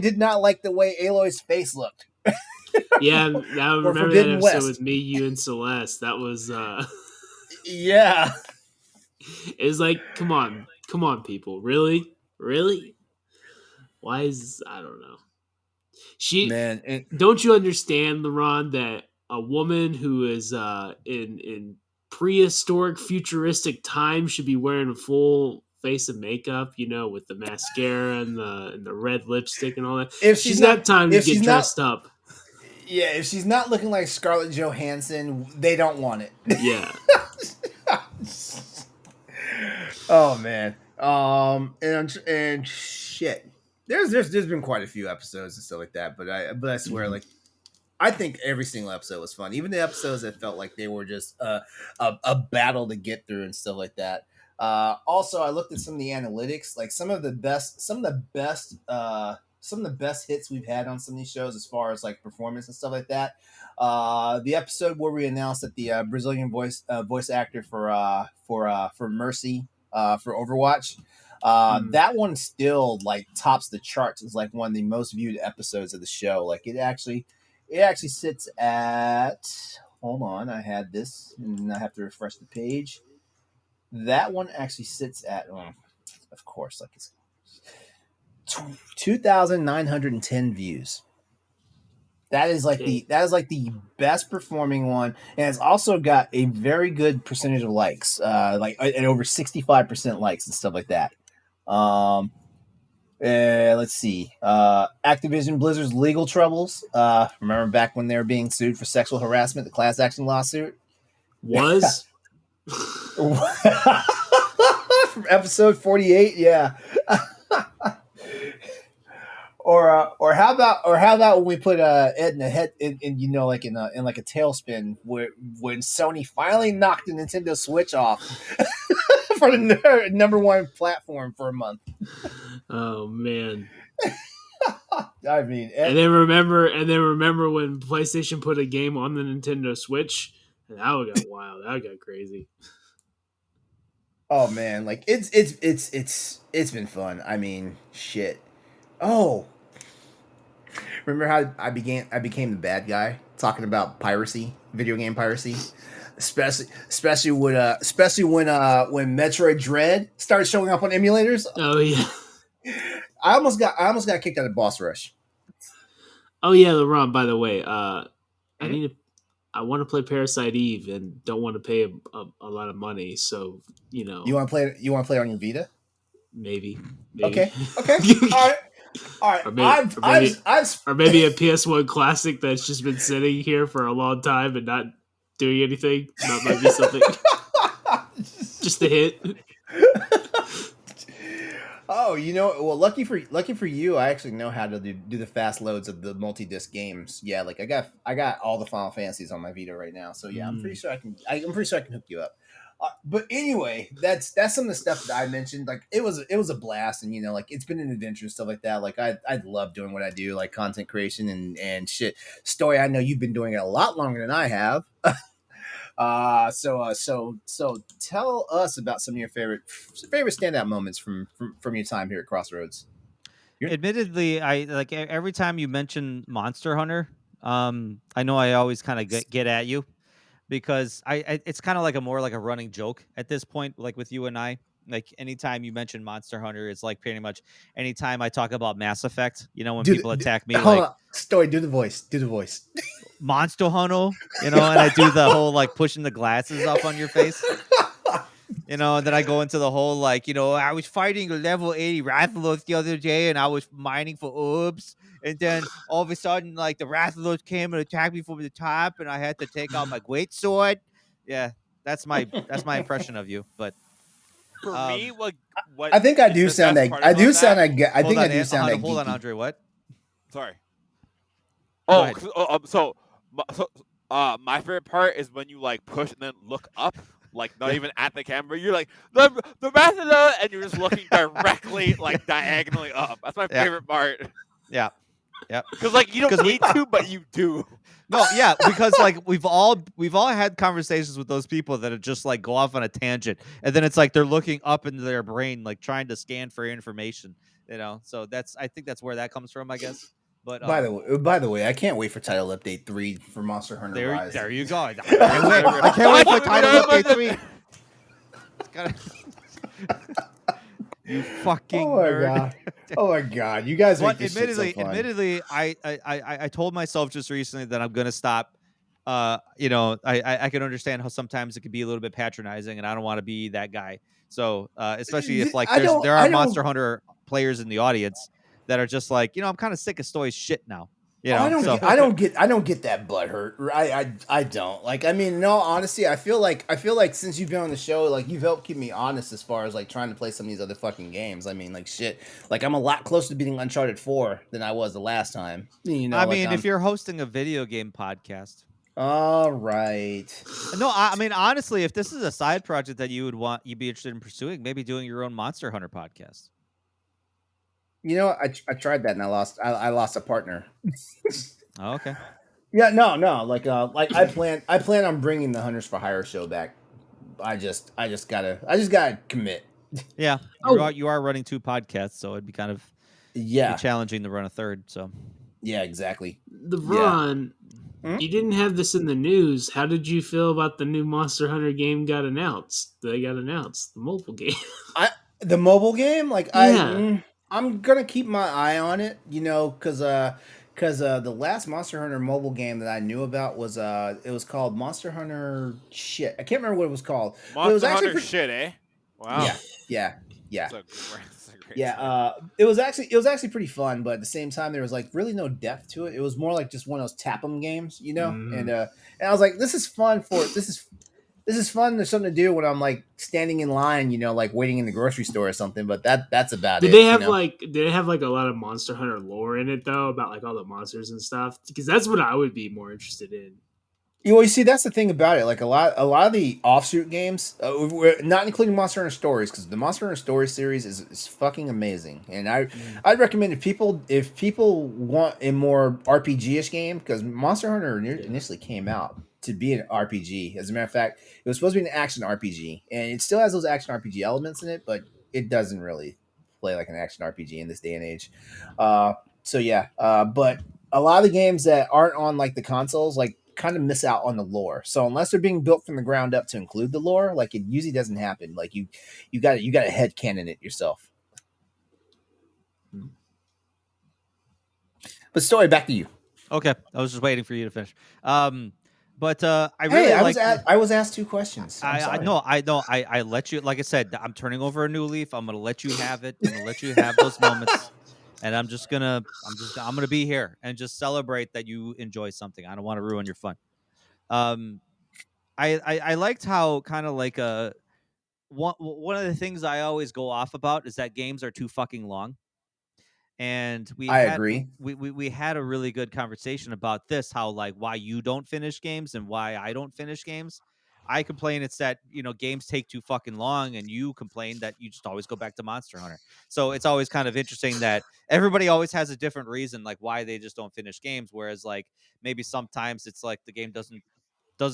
did not like the way Aloy's face looked.
Yeah, I remember that episode with me, you, and Celeste. That was
yeah.
It was like, come on, people, really? Why is I don't know. Don't you understand, LeRon, that a woman who is in prehistoric, futuristic time should be wearing a full face of makeup, with the mascara and the red lipstick and all that. If she's not time to get dressed up.
Yeah, if she's not looking like Scarlett Johansson, they don't want it.
Yeah.
Oh man. And shit. There's been quite a few episodes and stuff like that, but I swear, like, I think every single episode was fun. Even the episodes that felt like they were just a battle to get through and stuff like that. Also, I looked at some of the analytics, like some of the best hits we've had on some of these shows as far as like performance and stuff like that. The episode where we announced that the Brazilian voice actor for Mercy for Overwatch. That one still like tops the charts as like one of the most viewed episodes of the show. Like it actually sits at, hold on, I had this and I have to refresh the page. That one actually sits at, of course, like it's 2,910 views. That is like the best performing one, and it's also got a very good percentage of likes, like at over 65% likes and stuff like that. Let's see. Activision Blizzard's legal troubles. Remember back when they were being sued for sexual harassment, the class action lawsuit?
Was?
From episode 48, yeah. Or how about when we put Ed in a head in like in a tailspin when Sony finally knocked the Nintendo Switch off for the number one platform for a month.
Oh man.
I mean,
and then remember when PlayStation put a game on the Nintendo Switch, and that got wild. That got crazy.
Oh man, like it's been fun. I mean, shit. Oh, remember how I became the bad guy talking about piracy, video game piracy, especially when Metroid Dread started showing up on emulators.
Oh yeah.
I almost got kicked out of Boss Rush.
Oh yeah, LeRon. By the way, I want to play Parasite Eve and don't want to pay a lot of money. So you
want to play it on your Vita?
Maybe.
Okay. All right.
Or maybe a PS1 classic that's just been sitting here for a long time and not doing anything. That might be something. Just a hit.
Oh, well, lucky for you, I actually know how to do the fast loads of the multi-disc games. Yeah, like I got all the Final Fantasies on my Vita right now. So yeah, I'm pretty sure I can hook you up. But anyway, that's some of the stuff that I mentioned. Like it was a blast, and like it's been an adventure and stuff like that. Like I love doing what I do, like content creation and shit. Stoy, I know you've been doing it a lot longer than I have. So tell us about some of your favorite standout moments from your time here at Crossroads.
Admittedly, I like every time you mention Monster Hunter. I know I always kind of get at you. Because it's kind of like a running joke at this point, like with you and I. Like anytime you mention Monster Hunter, it's like pretty much anytime I talk about Mass Effect, when people attack me,
hold on. Stoy, do the voice.
Monster Hunter, and I do the whole like pushing the glasses up on your face. And then I go into the whole like, I was fighting a level 80 Rathalos the other day and I was mining for orbs. And then all of a sudden, like the Rathalos came and attacked me from the top, and I had to take out my great sword. Yeah, that's my impression of you. But
for me, what
I think I do sound like I do sound like I think I do sound like.
Hold on, Andre. What?
Sorry. So my favorite part is when you like push and then look up. Like not even at the camera, you're like the Rathalos, and you're just looking directly, like diagonally up. That's my favorite part.
Yeah.
Because like you don't need to, but you do.
No, yeah, because like we've all had conversations with those people that are just like go off on a tangent, and then it's like they're looking up into their brain, like trying to scan for information. So I think that's where that comes from, I guess. But
by the way, I can't wait for Title Update 3 for Monster Hunter Rise.
There you go. I can't wait for Title Update 3. You fucking nerd.
Oh my god! You guys make this shit so fun.
Admittedly, I told myself just recently that I'm gonna stop. I can understand how sometimes it could be a little bit patronizing, and I don't want to be that guy. So especially if like there are Monster Hunter players in the audience that are just like, I'm kind of sick of Stoy's shit now. You know,
I don't get that butthurt. I don't. Like, I mean, in all honesty, I feel like since you've been on the show, like you've helped keep me honest as far as like trying to play some of these other fucking games. I mean, like shit. Like I'm a lot closer to beating Uncharted 4 than I was the last time. You know,
I
like
mean, if you're hosting a video game podcast.
All right.
No, I mean honestly, if this is a side project that you'd be interested in pursuing, maybe doing your own Monster Hunter podcast.
You know, I tried that and I lost a partner.
Oh, okay.
Yeah, no. Like I plan on bringing the Hunters for Hire show back. I just gotta commit.
Yeah, you are running 2 podcasts, so it'd be kind of challenging to run a third. So
yeah, exactly.
LeRon, you didn't have this in the news. How did you feel about the new Monster Hunter game got announced? They got announced, the mobile game.
The mobile game, like
Yeah.
I'm gonna keep my eye on it, you know, because the last Monster Hunter mobile game that I knew about was it was called Monster Hunter shit. I can't remember what it was called.
Monster
it was actually
Hunter shit, eh? Wow.
Yeah.
That's a great
Yeah, it was actually pretty fun, but at the same time there was like really no depth to it. It was more like just one of those tap 'em games, you know. And I was like, this is fun. This is fun. There's something to do when I'm like standing in line, you know, like waiting in the grocery store or something. But that's about it.
Did they have like a lot of Monster Hunter lore in it though, about like all the monsters and stuff? Because that's what I would be more interested in.
You see, that's the thing about it. Like a lot of the offshoot games, not including Monster Hunter Stories, because the Monster Hunter Stories series is fucking amazing. And I'd recommend if people want a more RPG-ish game, because Monster Hunter initially came out to be an RPG. As a matter of fact, it was supposed to be an action RPG, and it still has those action RPG elements in it, but it doesn't really play like an action RPG in this day and age. But a lot of the games that aren't on like the consoles, like kind of miss out on the lore. So unless they're being built from the ground up to include the lore, like it usually doesn't happen. Like you got to headcanon it yourself. But Stoy, back to you.
Okay, I was just waiting for you to finish. But I
was asked 2 questions.
I let you. Like I said, I'm turning over a new leaf. I'm gonna let you have it. I'm gonna let you have those moments, and I'm gonna be here and just celebrate that you enjoy something. I don't want to ruin your fun. I liked how kind of like one of the things I always go off about is that games are too fucking long. And I agree. We had a really good conversation about this, how like why you don't finish games and why I don't finish games. I complain it's that, you know, games take too fucking long, and you complain that you just always go back to Monster Hunter. So it's always kind of interesting that everybody always has a different reason like why they just don't finish games, whereas like maybe sometimes it's like the game doesn't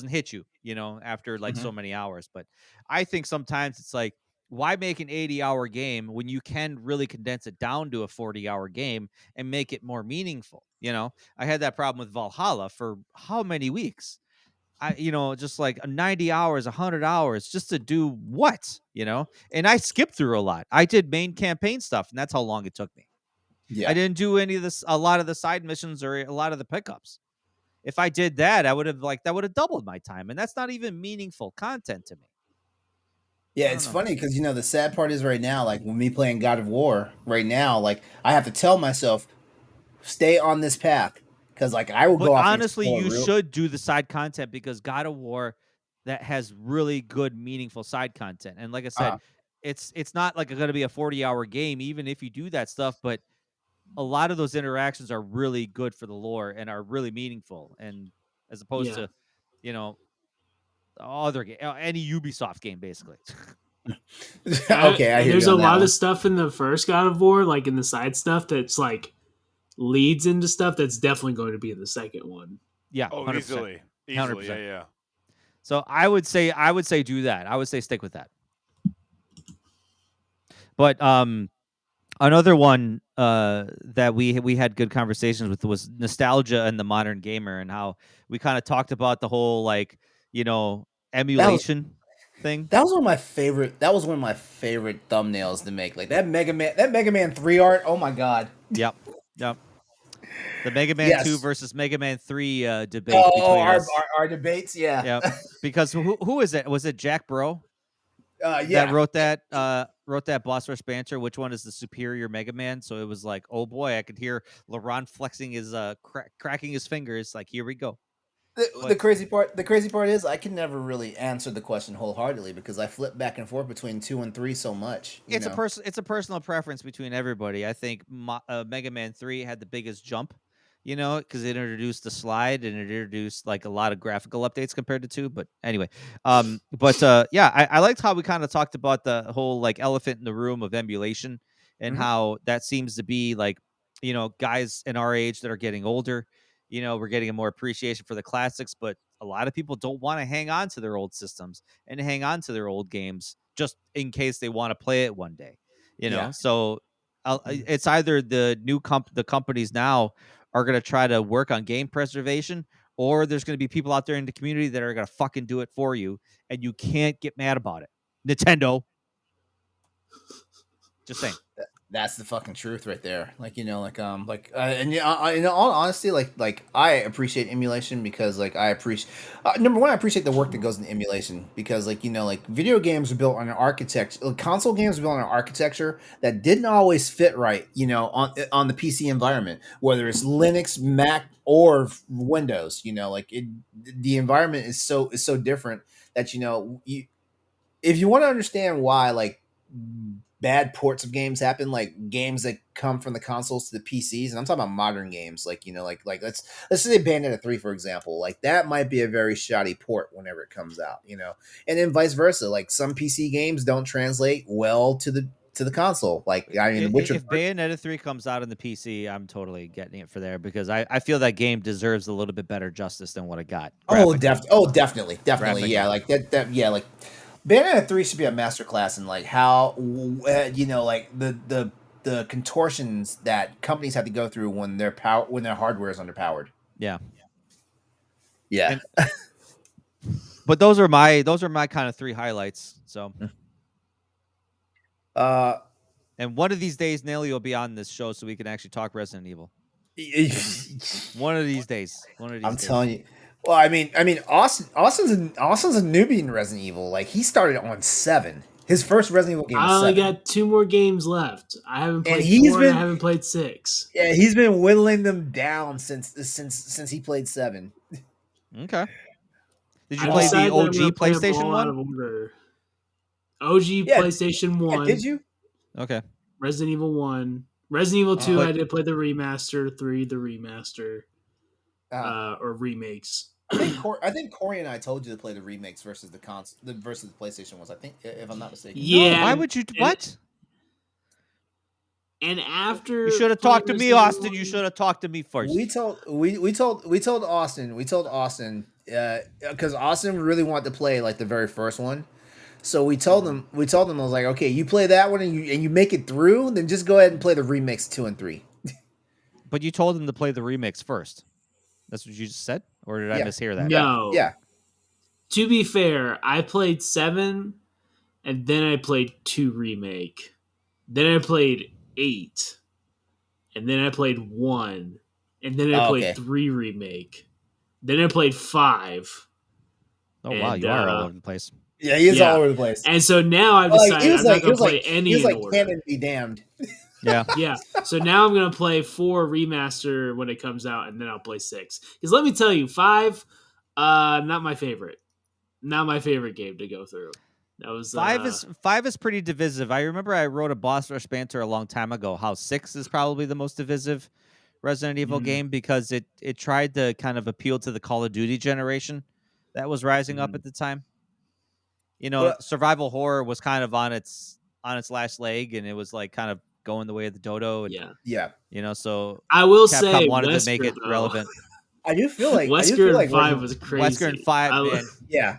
hit you, you know, after like so many hours. But I think sometimes it's like, why make an 80-hour game when you can really condense it down to a 40-hour game and make it more meaningful? You know, I had that problem with Valhalla for how many weeks? Just like 90 hours, 100 hours just to do what, you know? And I skipped through a lot. I did main campaign stuff, and that's how long it took me. Yeah. I didn't do any of this, a lot of the side missions or a lot of the pickups. If I did that, that would have doubled my time, and that's not even meaningful content to me.
Yeah, it's funny because, you know, the sad part is right now, like when me playing God of War right now, like I have to tell myself, stay on this path because like I will go off.
Honestly, you should do the side content because God of War that has really good, meaningful side content. And like I said, it's not like going to be a 40-hour game, even if you do that stuff. But a lot of those interactions are really good for the lore and are really meaningful. And as opposed to, you know, other game, any Ubisoft game, basically.
Okay,
there's a lot of stuff in the first God of War, like in the side stuff, that's like leads into stuff that's definitely going to be in the second one.
Yeah,
100%. Easily, 100%. Yeah.
So I would say do that. I would say stick with that. But another one that we had good conversations with was nostalgia and the modern gamer, and how we kind of talked about the whole like, you know, emulation thing.
That was one of my favorite thumbnails to make. Like that Mega Man 3 art. Oh my god.
Yep. The Mega Man 2 versus Mega Man 3 debate.
Our debates, yeah.
Yep. Because who is it? Was it Jack Bro?
Yeah.
that wrote that Boss Rush banter. Which one is the superior Mega Man? So it was like, oh boy, I could hear LeRon flexing his cracking his fingers. Like, here we go.
The
But
crazy part is I can never really answer the question wholeheartedly because I flip back and forth between 2 and 3 so much. You know.
it's a personal preference between everybody. I think Mega Man 3 had the biggest jump, because it introduced the slide and it introduced like a lot of graphical updates compared to 2. But anyway, yeah, I liked how we kind of talked about the whole like elephant in the room of emulation and
Mhm.
how that seems to be like, guys in our age that are getting older, we're getting a more appreciation for the classics, but a lot of people don't want to hang on to their old systems and hang on to their old games just in case they want to play it one day,
Yeah.
So it's either the the companies now are going to try to work on game preservation, or there's going to be people out there in the community that are going to fucking do it for you, and you can't get mad about it. Nintendo. Just saying.
That's the fucking truth right there. And in all honesty, like I appreciate emulation because like I appreciate number one, I appreciate the work that goes into emulation because like video games are built on an architecture, console games are built on an architecture that didn't always fit right, on the PC environment, whether it's Linux, Mac, or Windows. The environment is so different that if you want to understand why like bad ports of games happen, like games that come from the consoles to the PCs, and I'm talking about modern games, like let's say Bayonetta 3, for example, like that might be a very shoddy port whenever it comes out, and then vice versa. Like some PC games don't translate well to the console. Like I mean, The Witcher.
If Bayonetta 3 comes out on the PC, I'm totally getting it for there because I feel that game deserves a little bit better justice than what it got.
Definitely,
Graphically.
yeah, like that, yeah, like Bayonetta 3 should be a masterclass in like how like the contortions that companies have to go through when their hardware is underpowered.
Yeah.
Yeah.
But those are my kind of 3 highlights. So and one of these days Nelly will be on this show so we can actually talk Resident Evil. One of these days.
I'm telling you. Well, I mean, Austin's a newbie in Resident Evil. Like he started on 7. His first Resident Evil game.
I only got 2 more games left. I haven't played 4 and I haven't played 6.
Yeah, he's been whittling them down since he played 7.
Okay. Did you play the OG PlayStation one?
OG PlayStation 1.
Yeah, did you?
Okay.
Resident Evil 1. Resident Evil 2, I did play the remaster. 3, the remaster. Or remakes.
I think Corey and I told you to play the remakes versus versus the PlayStation ones. I think, if I'm not mistaken.
Yeah.
No, why would you? What?
And after
you should have talked to me, Austin. You should have talked to me first.
We told Austin because Austin really wanted to play like the very first one. So we told him I was like, okay, you play that one and you make it through, then just go ahead and play the remakes 2 and 3.
But you told him to play the remakes first. That's what you just said, or did I mishear that?
No.
Yeah.
To be fair, I played 7, and then I played 2 remake. Then I played 8, and then I played 1, and then I played 3 remake. Then I played 5.
Oh wow, you are all over the place.
Yeah, he is all over the place.
And so now I've decided I'm not going to play any in order.
Canon be damned.
Yeah.
Yeah. So now I'm going to play 4 remaster when it comes out, and then I'll play 6. Because let me tell you, 5, not my favorite. Not my favorite game to go through. That was
5 is pretty divisive. I remember I wrote a Boss Rush banter a long time ago how 6 is probably the most divisive Resident Evil game because it tried to kind of appeal to the Call of Duty generation that was rising up at the time. Survival horror was kind of on its last leg, and it was like kind of going the way of the dodo. And,
yeah.
So
I will
Capcom
say
wanted
Wesker,
to make it relevant.
I do feel like
Wesker 5 was crazy.
Wesker 5, man.
Yeah.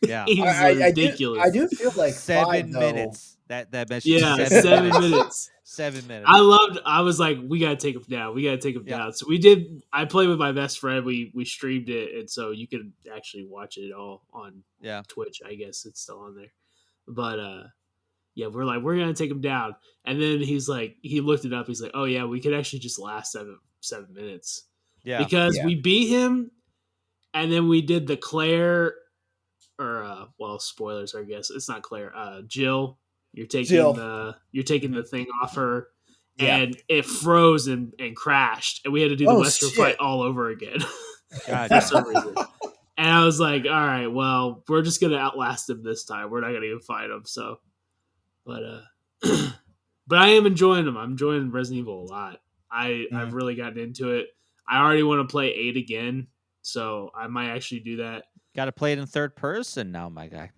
Yeah.
He was ridiculous.
I do feel like
7 minutes. That message.
Yeah, 7 minutes.
7 minutes.
I was like, we gotta take him down. So I played with my best friend. We streamed it, and so you can actually watch it all on Twitch. I guess it's still on there. But we're like, we're gonna take him down. And then he's like, he looked it up, he's like, oh yeah, we could actually just last 7 minutes. Yeah. Because we beat him, and then we did the Claire spoilers. I guess it's not Claire. Jill, you're taking
Jill.
the thing off her,
Yeah.
and it froze and crashed, and we had to do the Western
shit.
fight all over again
God,
for some reason. And I was like, all right, well, we're just gonna outlast him this time. We're not gonna even fight him. So, but but I am enjoying them. I'm enjoying Resident Evil a lot. I've really gotten into it. I already want to play 8 again, so I might actually do that.
got to play it in third person now, my guy.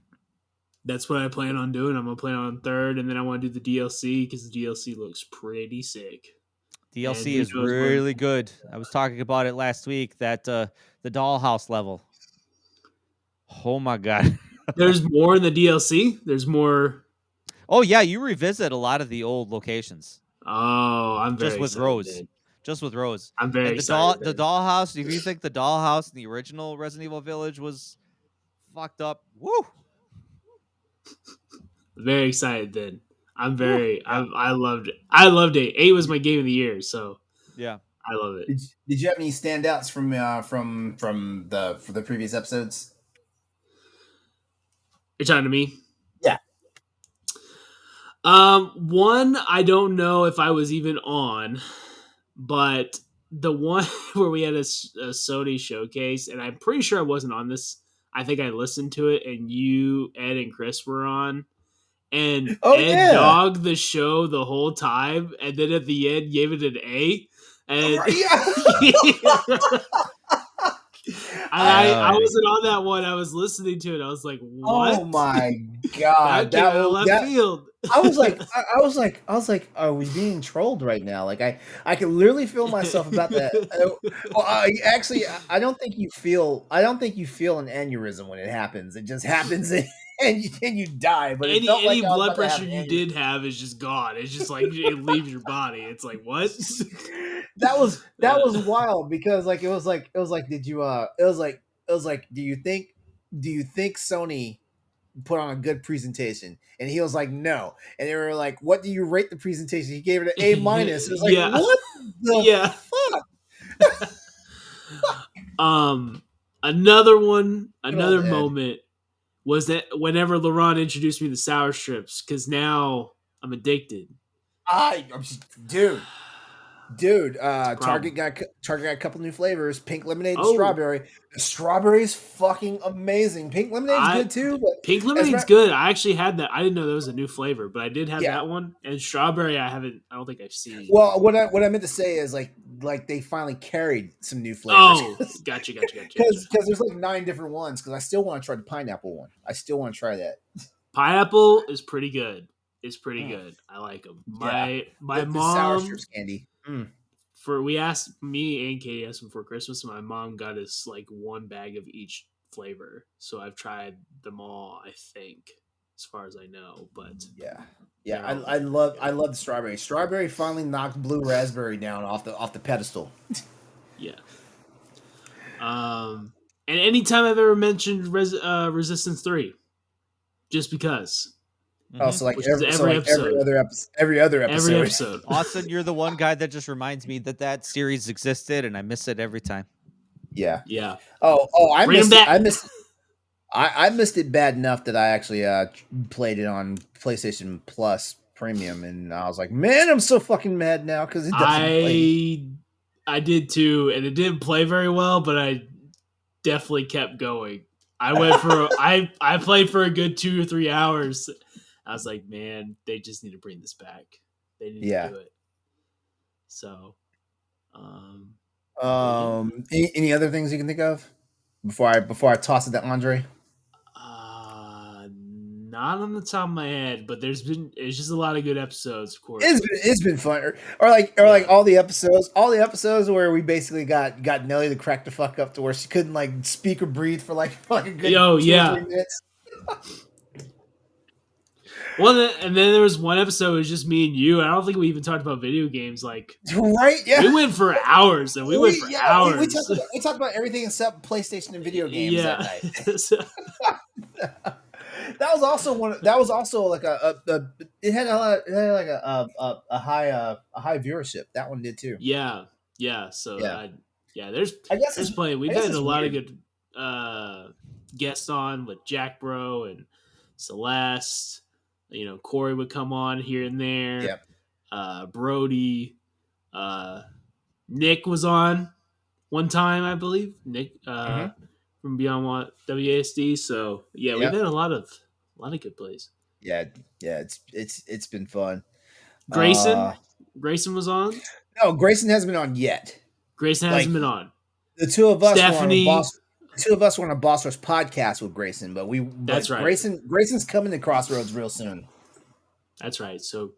That's what I plan on doing. I'm gonna play it on third, and then I want to do the DLC because the DLC looks pretty sick.
DLC is really good. I was talking about it last week. That the dollhouse level. Oh my god!
There's more in the DLC. There's more.
Oh yeah, you revisit a lot of the old locations.
Oh, I'm very
just with
excited,
Rose.
dude.
Just with Rose.
I'm very
and
excited.
The dollhouse. If you think the dollhouse in the original Resident Evil Village was fucked up, woo!
Very excited. Then I'm very.
Yeah.
I loved it. I loved it. 8 was my game of the year, so
yeah,
I love it.
Did you have any standouts from the previous episodes?
You're talking to me?
Yeah.
One I don't know if I was even on, but the one where we had a Sony showcase, and I'm pretty sure I wasn't on this. I think I listened to it, and you, Ed, and Chris were on, and Ed dogged the show the whole time, and then at the end gave it an A. And I wasn't on that one. I was listening to it. I was like, "What?
Oh my god,
that came out of left field."
I was like, are we being trolled right now? Like I can literally feel myself about that. Actually, I don't think you feel an aneurysm when it happens. It just happens and you die. But
any blood pressure you did have is just gone. It's just like it leaves your body. It's like what?
That was wild because like it was like do you think Sony put on a good presentation? And he was like, no. And they were like, what do you rate the presentation? He gave it an A-. It was like, what the fuck?
Another moment was that whenever LeRon introduced me to sour strips, because now I'm addicted.
Dude, Target got a couple new flavors: pink lemonade and strawberry. The strawberry's fucking amazing. Pink lemonade's good too. But
pink lemonade's good. I actually had that. I didn't know there was a new flavor, but I did have that one. And strawberry, I don't think I've seen.
Well, what I meant to say is like they finally carried some new flavors.
Oh, gotcha.
Because there's like 9 different ones. Because I still want to try the pineapple one. I still want to try that.
Pineapple is pretty good. It's pretty good. I like them. My mom.
The sour strips candy.
We asked me and Katie asked him for Christmas, and my mom got us like 1 bag of each flavor. So I've tried them all, I think, as far as I know. But
I love the strawberry. Strawberry finally knocked blue raspberry down off the pedestal.
Yeah. And anytime I've ever mentioned Resistance 3, just because.
Oh, so like
every
other episode.
Austin, you're the one guy that just reminds me that series existed, and I miss it every time.
Yeah.
Oh,
I missed it. I missed it bad enough that I actually played it on PlayStation Plus Premium, and I was like, man, I'm so fucking mad now because it doesn't play.
I did too, and it didn't play very well, but I definitely kept going. I went for I played for a good 2 or 3 hours. I was like, man, they just need to bring this back. They need to do it. So,
any other things you can think of before I toss it to Andre?
Not on the top of my head, but it's just a lot of good episodes, of course.
It's been fun, or like all the episodes where we basically got Nelly to crack the fuck up to where she couldn't like speak or breathe for like a good 2 or 3 minutes.
Well, and then there was one episode. It was just me and you. I don't think we even talked about video games. Like,
right? Yeah,
we went for hours, and we went for hours.
We talked about everything except PlayStation and video games that night. That was also like it had a high viewership. That one did too.
Yeah. So there's
I guess
there's plenty. We've had a lot of good guests on with Jack Bro and Celeste. You know, Corey would come on here and there.
Yep.
Brody, Nick was on one time, I believe. Nick from Beyond WASD. So yeah, we've had a lot of good plays.
Yeah, it's been fun.
Grayson was on.
No, Grayson hasn't been on yet.
Grayson hasn't been on.
The two of us
Stephanie.
were on a Boss Rush podcast with Grayson,
That's right.
Grayson's coming to Crossroads real soon.
That's right. So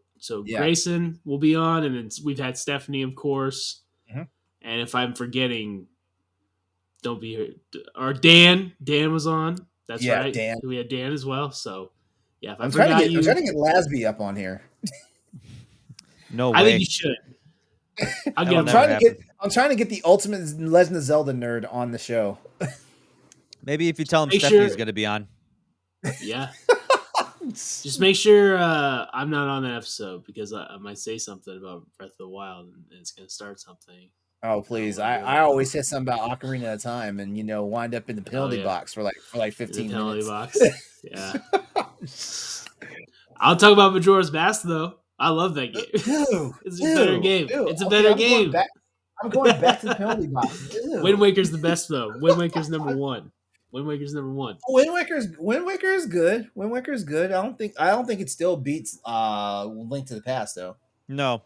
Grayson will be on, and then we've had Stephanie, of course.
Mm-hmm.
And if I'm forgetting, don't be here. Or Dan was on. That's right.
Dan.
We had Dan as well. So yeah, if
I'm trying to get Lasby up on here.
No way.
I think you should.
I'm trying to get the ultimate Legend of Zelda nerd on the show.
Maybe if you tell him Stephanie's going to be on.
Yeah. Just make sure I'm not on that episode because I might say something about Breath of the Wild and it's going to start something.
Oh, please. I always say something about Ocarina at a time and, wind up in the penalty box for like 15 minutes.
Box. Yeah. I'll talk about Majora's Mask, though. I love that game. It's a better game. It's a better game.
I'm going back to the penalty box.
Wind Waker's the best, though. Wind Waker's number one. Wind Waker's good. Wind Waker's good. I don't think it still beats Link to the Past, though.
No.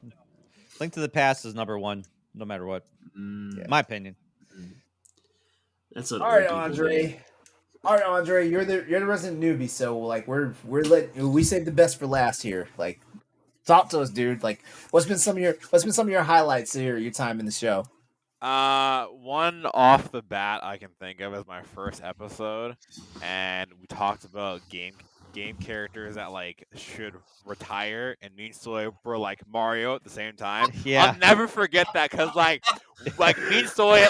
Link to the Past is number one, no matter what. My opinion.
That's what.
All right, Andre. You're the resident newbie, so we saved the best for last here. Like, talk to us, dude. Like, what's been some of your highlights here, your time in the show?
One off the bat I can think of as my first episode, and we talked about game characters that should retire, and me and Stoy were like Mario at the same time.
Yeah,
I'll never forget that because me and Stoy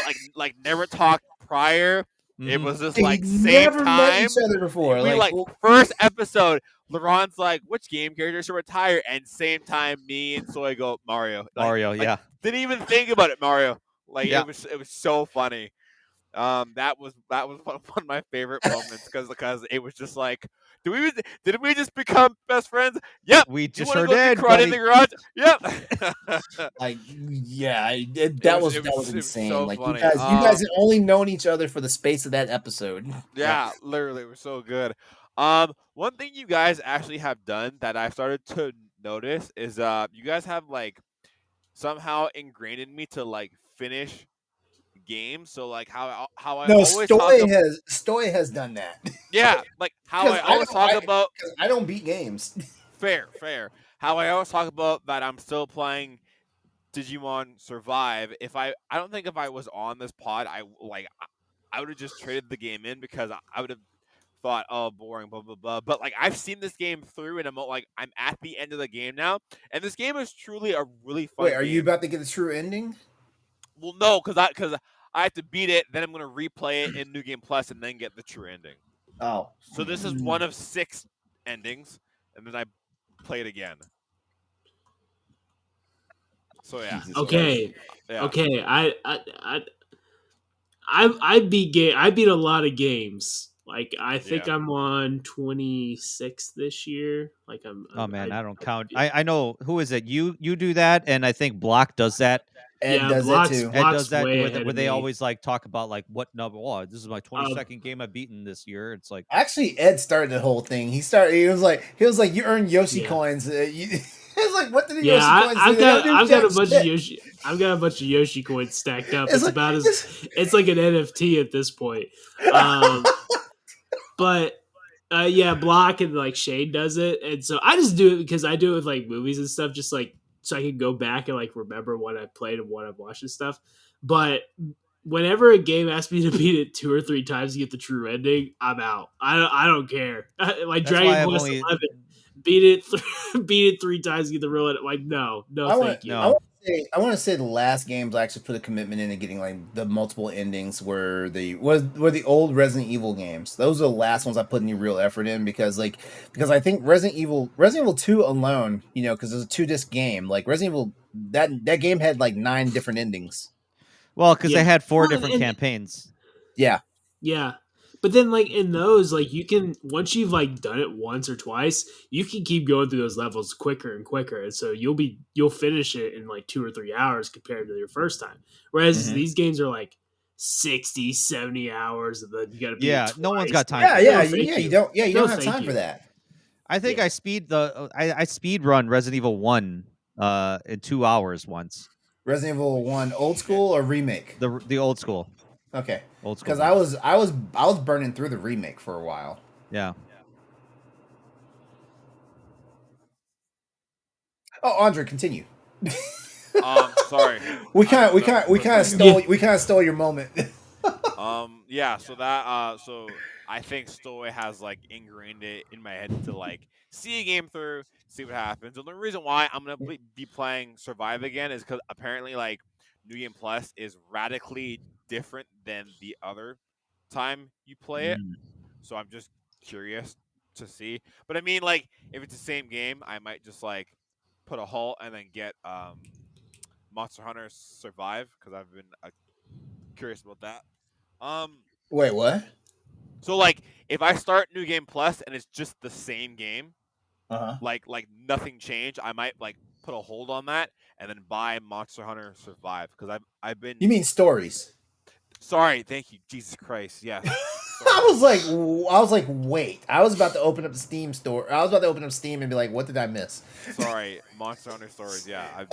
never talked prior. Mm-hmm. It was just same
never
time.
Met each other before.
First episode, LeRon's like, which game character should retire? And same time, me and Stoy go Mario.
Yeah.
Didn't even think about it, Mario. It was so funny. That was one of my favorite moments because it was just like, did we just become best friends? Yep.
We just sure did.
Karate in the garage. Yep.
That was insane.
So
you
funny.
guys had only known each other for the space of that episode.
Yeah, literally, it was so good. One thing you guys actually have done that I started to notice is you guys have somehow ingrained in me to finish games. So how I always
Stoy has done that.
Yeah, how I always talk about.
I don't beat games.
Fair. How I always talk about that I'm still playing Digimon Survive. I don't think if I was on this pod, I would have just traded the game in because I would have thought, oh, boring, blah blah blah. But I've seen this game through, and I'm at the end of the game now, and this game is truly a really fun.
Wait, are you about to get the true ending?
Well, no, because I have to beat it, then I'm going to replay it in New Game Plus, and then get the true ending.
Oh,
so this is one of 6 endings, and then I play it again. So yeah.
Okay. I beat a lot of games. I think I'm on 26 this year.
I don't count. I know who is it? You do that, and I think Block does that.
Ed does that too.
Ed does that where they always talk about what number. Oh, this is my 22nd game I've beaten this year. It's
actually Ed started the whole thing. He was like you earn Yoshi coins. It's like, what did the Yoshi coins do?
I've got a bunch of Yoshi. I've got a bunch of Yoshi coins stacked up. It's like an NFT at this point. But Block and Shade does it, and so I just do it because I do it with movies and stuff, just so I can go back and remember what I played and what I've watched and stuff. But whenever a game asks me to beat it 2 or 3 times to get the true ending, I'm out. I don't care. Dragon Quest 11, beat it 3 times to get the real ending. No, thank you.
I want to say the last games I actually put a commitment into getting the multiple endings were the old Resident Evil games. Those are the last ones I put any real effort in because I think Resident Evil 2 alone, because it's a 2-disc game. Resident Evil that game had 9 different endings.
Well, because they had 4 different campaigns.
Yeah.
Yeah. But then, like in those, like you can once you've like done it once or twice, you can keep going through those levels quicker and quicker, and so you'll finish it in like 2 or 3 hours compared to your first time. Whereas
Mhm.
these games are like 60, 70 hours, and then you got to beat
Yeah,
it
no one's
twice.
got time
Yeah,
for
yeah,
that.
you don't. Yeah, you
No,
don't have
thank
time for
you.
that.
I think
Yeah.
I speed run Resident Evil 1 in 2 hours once.
Resident Evil 1 old
Shit.
school or remake?
The old school.
Okay.
Old school.
Because I was burning through the remake for a while.
Yeah.
Oh, Andre, continue.
Sorry.
We
I
kind
messed up for a
of
second.
stole your moment.
Yeah, so that so I think Stoy has like ingrained it in my head to like see a game through, see what happens. And the reason why I'm gonna be playing Survive again is because apparently like New Game Plus is radically different than the other time you play it.
Mm.
So I'm just curious to see. But I mean, like if it's the same game, I might just like put a halt and then get Monster Hunter Survive because I've been curious about that. Um,
Wait, what?
so like if I start New Game Plus and it's just the same game,
Uh-huh.
like nothing changed, I might like put a hold on that and then buy Monster Hunter Survive because I've been
You mean stories?
sorry, thank you, Jesus Christ, yes.
I was like, wait. I was about to open up the Steam store. I was about to open up Steam and be like, what did I miss?
Sorry, Monster Hunter Stories. Yeah, I've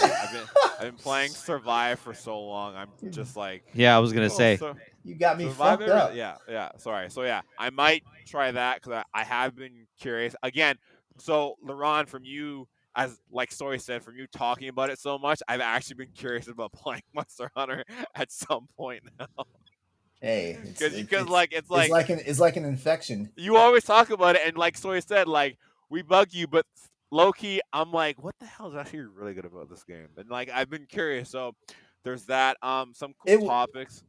been playing Survive for so long. I'm just like,
Yeah, I was gonna
oh,
say.
so
You got me
Survive
fucked
everything.
up.
Yeah. Sorry. So yeah, I might try that because I have been curious again. So LeRon, from you, as like Story said, from you talking about it so much, I've actually been curious about playing Monster Hunter at some point now.
Hey,
Because like
it's like an infection.
you always talk about it, and like Story said, like we bug you, but low key, I'm like, what the hell is actually really good about this game? And like I've been curious, so there's that. Some cool
It
topics.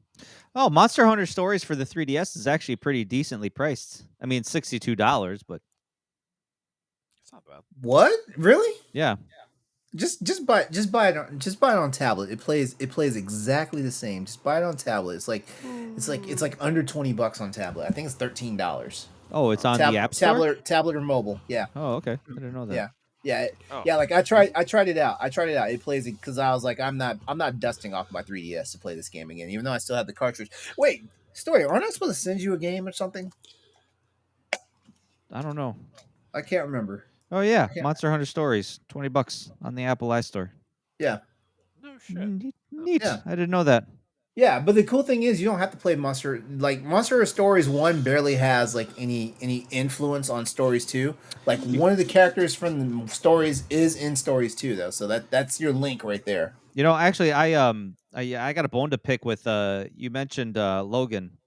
Oh, Monster Hunter Stories for the 3DS is actually pretty decently priced. I mean, $62, but
It's not bad.
what? Really?
yeah.
Just buy it on tablet. It plays exactly the same. Just buy it on tablet. It's like under $20 on tablet. I think it's $13.
Oh, it's on the App Store?
Tablet or mobile. Yeah.
Oh, okay. I didn't know that.
Yeah. Yeah.
Oh,
Yeah, like I tried it out. It plays it because I was like, I'm not dusting off my 3DS to play this game again, even though I still have the cartridge. Wait, Story, aren't I supposed to send you a game or something?
I don't know.
I can't remember.
Oh yeah,
Yeah.
Monster Hunter Stories, $20 on the Apple iStore.
Yeah.
no shit.
Neat.
Yeah.
I didn't know that.
Yeah, but the cool thing is you don't have to play Monster Hunter Stories 1 barely has like any influence on Stories 2. Like one of the characters from the Stories is in Stories 2 though. So that's your link right there.
You know, actually, I got a bone to pick with. You mentioned Logan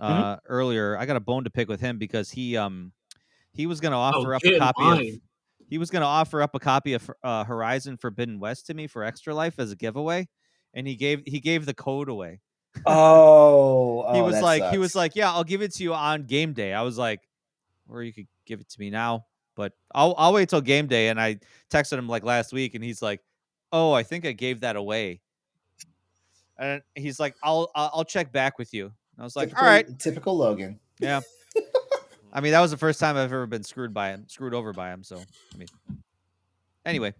earlier. I got a bone to pick with him because he was going to
Oh,
offer up a
get in
copy of.
line.
He was going to offer up a copy of Horizon Forbidden West to me for Extra Life as a giveaway, and he gave the code away. He was like, yeah, I'll give it to you on game day. I was like, or you could give it to me now, but I'll wait till game day. And I texted him like last week, and he's like, oh, I think I gave that away. And he's like, I'll check back with you. And I was like, all right,
Typical Logan.
yeah. I mean, that was the first time I've ever been screwed over by him. So, I mean, anyway.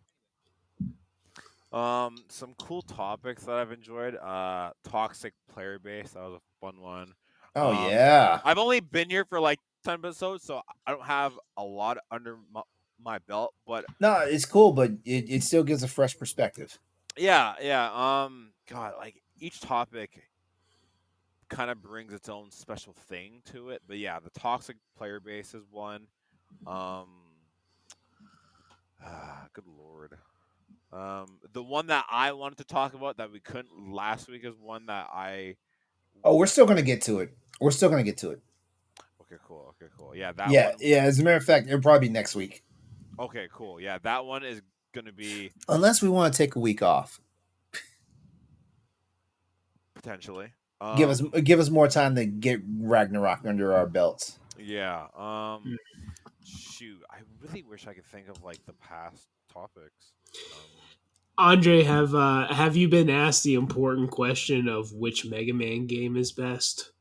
Some cool topics that I've enjoyed. Toxic player base. That was a fun one.
Oh yeah.
I've only been here for like 10 episodes, so I don't have a lot under my belt. But
No, it's cool, but it still gives a fresh perspective.
yeah. God, like each topic kind of brings its own special thing to it. But yeah, the toxic player base is one. Good lord. The one that I wanted to talk about that we couldn't last week is one that I.
Oh, we're still gonna get to it.
Okay, cool. Yeah, that
Yeah,
one.
yeah. As a matter of fact, it'll probably be next week.
Okay, cool. Yeah, that one is gonna be
Unless we want to take a week off.
potentially.
Give us more time to get Ragnarok under our belts.
Yeah. Shoot, I really wish I could think of like the past topics.
Andre, have you been asked the important question of which Mega Man game is best?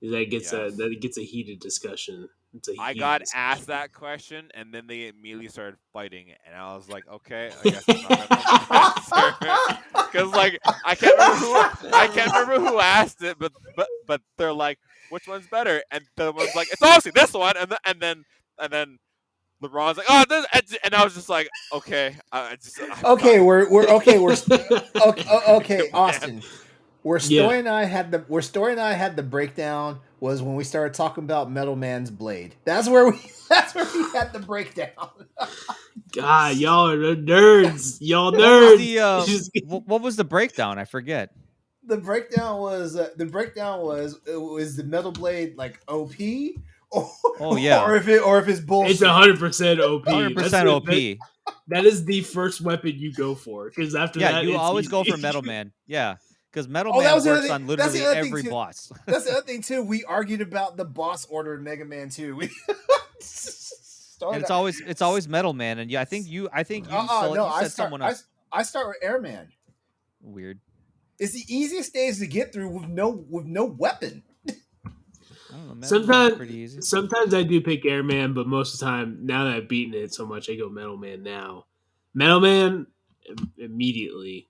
That gets
Yes.
a heated discussion. It's a
I
heated
got
discussion.
asked that question, and then they immediately started fighting, and I was like, okay, I guess I'm not gonna know the answer. Because like I can't remember who asked it, but they're like, which one's better? And the one's like, it's obviously this one, and then LeBron's like, oh, this, and I was just like, okay, I'm
Okay,
done.
we're okay. Okay,
Man.
Austin. Where
Yeah.
Stoy and I had the breakdown was when we started talking about Metal Man's blade. That's where we had the breakdown.
God, y'all are the nerds. Y'all
What was
nerds.
the what was the breakdown? I forget.
The breakdown was it was the Metal Blade like OP or,
Oh, yeah.
or if it's bullshit.
It's 100% OP.
100% OP.
That is the first weapon you go for, because after
Yeah,
that,
you
it's
always go
easy.
for Metal Man. Yeah, because Metal
Oh, that
Man
was the other
works
thing-
on
that's the
literally
other thing,
every
too.
boss.
That's the other thing too. We argued about the boss order in Mega Man 2.
And it's always Metal Man. And yeah, I think you
no,
said someone else.
I start with Airman.
Weird.
It's the easiest stage to get through with no weapon.
I don't know. Metal Man's pretty easy.
Sometimes I do pick Airman, but most of the time, now that I've beaten it so much, I go Metal Man now. Metal Man immediately.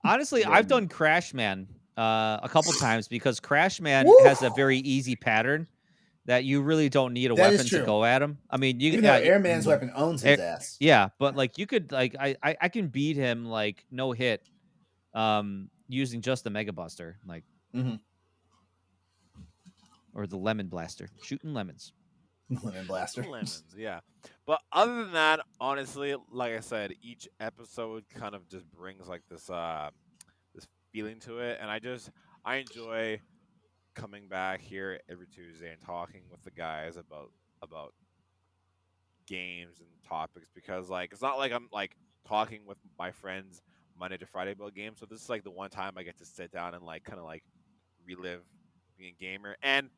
Honestly,
then-
I've done Crash Man a couple times because Crash Man
Woo!
has a very easy pattern that you really don't need a
That is
weapon to
true.
go at him. I mean, you
Even though Airman's weapon owns his ass.
Yeah, but like you could like I can beat him like no hit using just the Mega Buster, like
Mhm.
or the Lemon Blaster, shooting lemons.
Lemon Blaster.
Lemons, yeah. But other than that, honestly, like I said, each episode kind of just brings like this this feeling to it, and I enjoy coming back here every Tuesday and talking with the guys about games and topics, because like it's not like I'm like talking with my friends Monday to Friday about games. So this is like the one time I get to sit down and like kind of like relive being a gamer. And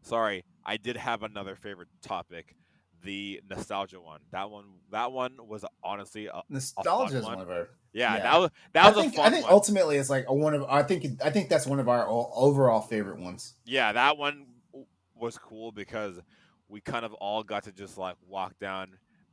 sorry, I did have another favorite topic, the nostalgia one. That one was honestly a
Nostalgia
fun
is
one.
one of our.
Yeah,
Yeah.
that was a fun
I think
one.
ultimately it's like one of. I think that's one of our overall favorite ones.
Yeah, that one was cool because we kind of all got to just like walk down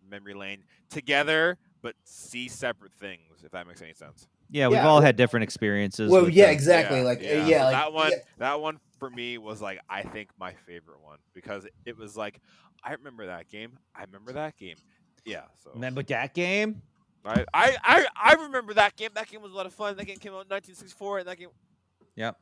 memory lane together, but see separate things. If that makes any sense.
Yeah, we've
Yeah,
all
well-
had different experiences.
Well,
with
yeah,
the-
exactly. Like, yeah,
So
like
that one for me was like I think my favorite one because it was like I remember that game. I remember that game. Yeah. So
Remember that game?
I remember that game. That game was a lot of fun. That game came out in 1964, and that game.
Yep.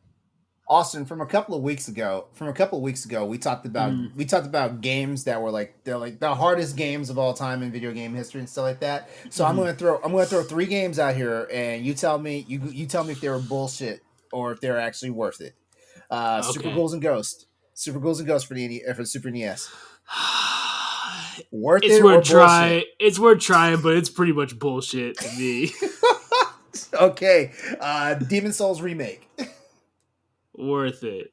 Austin, from a couple of weeks ago, we talked about games that were they're like the hardest games of all time in video game history and stuff like that. So I'm gonna throw 3 games out here, and you tell me if they were bullshit or if they're actually worth it. Super
Okay.
Ghouls and Ghosts for the Super NES. Worth
It's
it or
worth trying.
bullshit?
It's worth trying, but it's pretty much bullshit to me.
Okay, Demon Souls remake.
Worth it.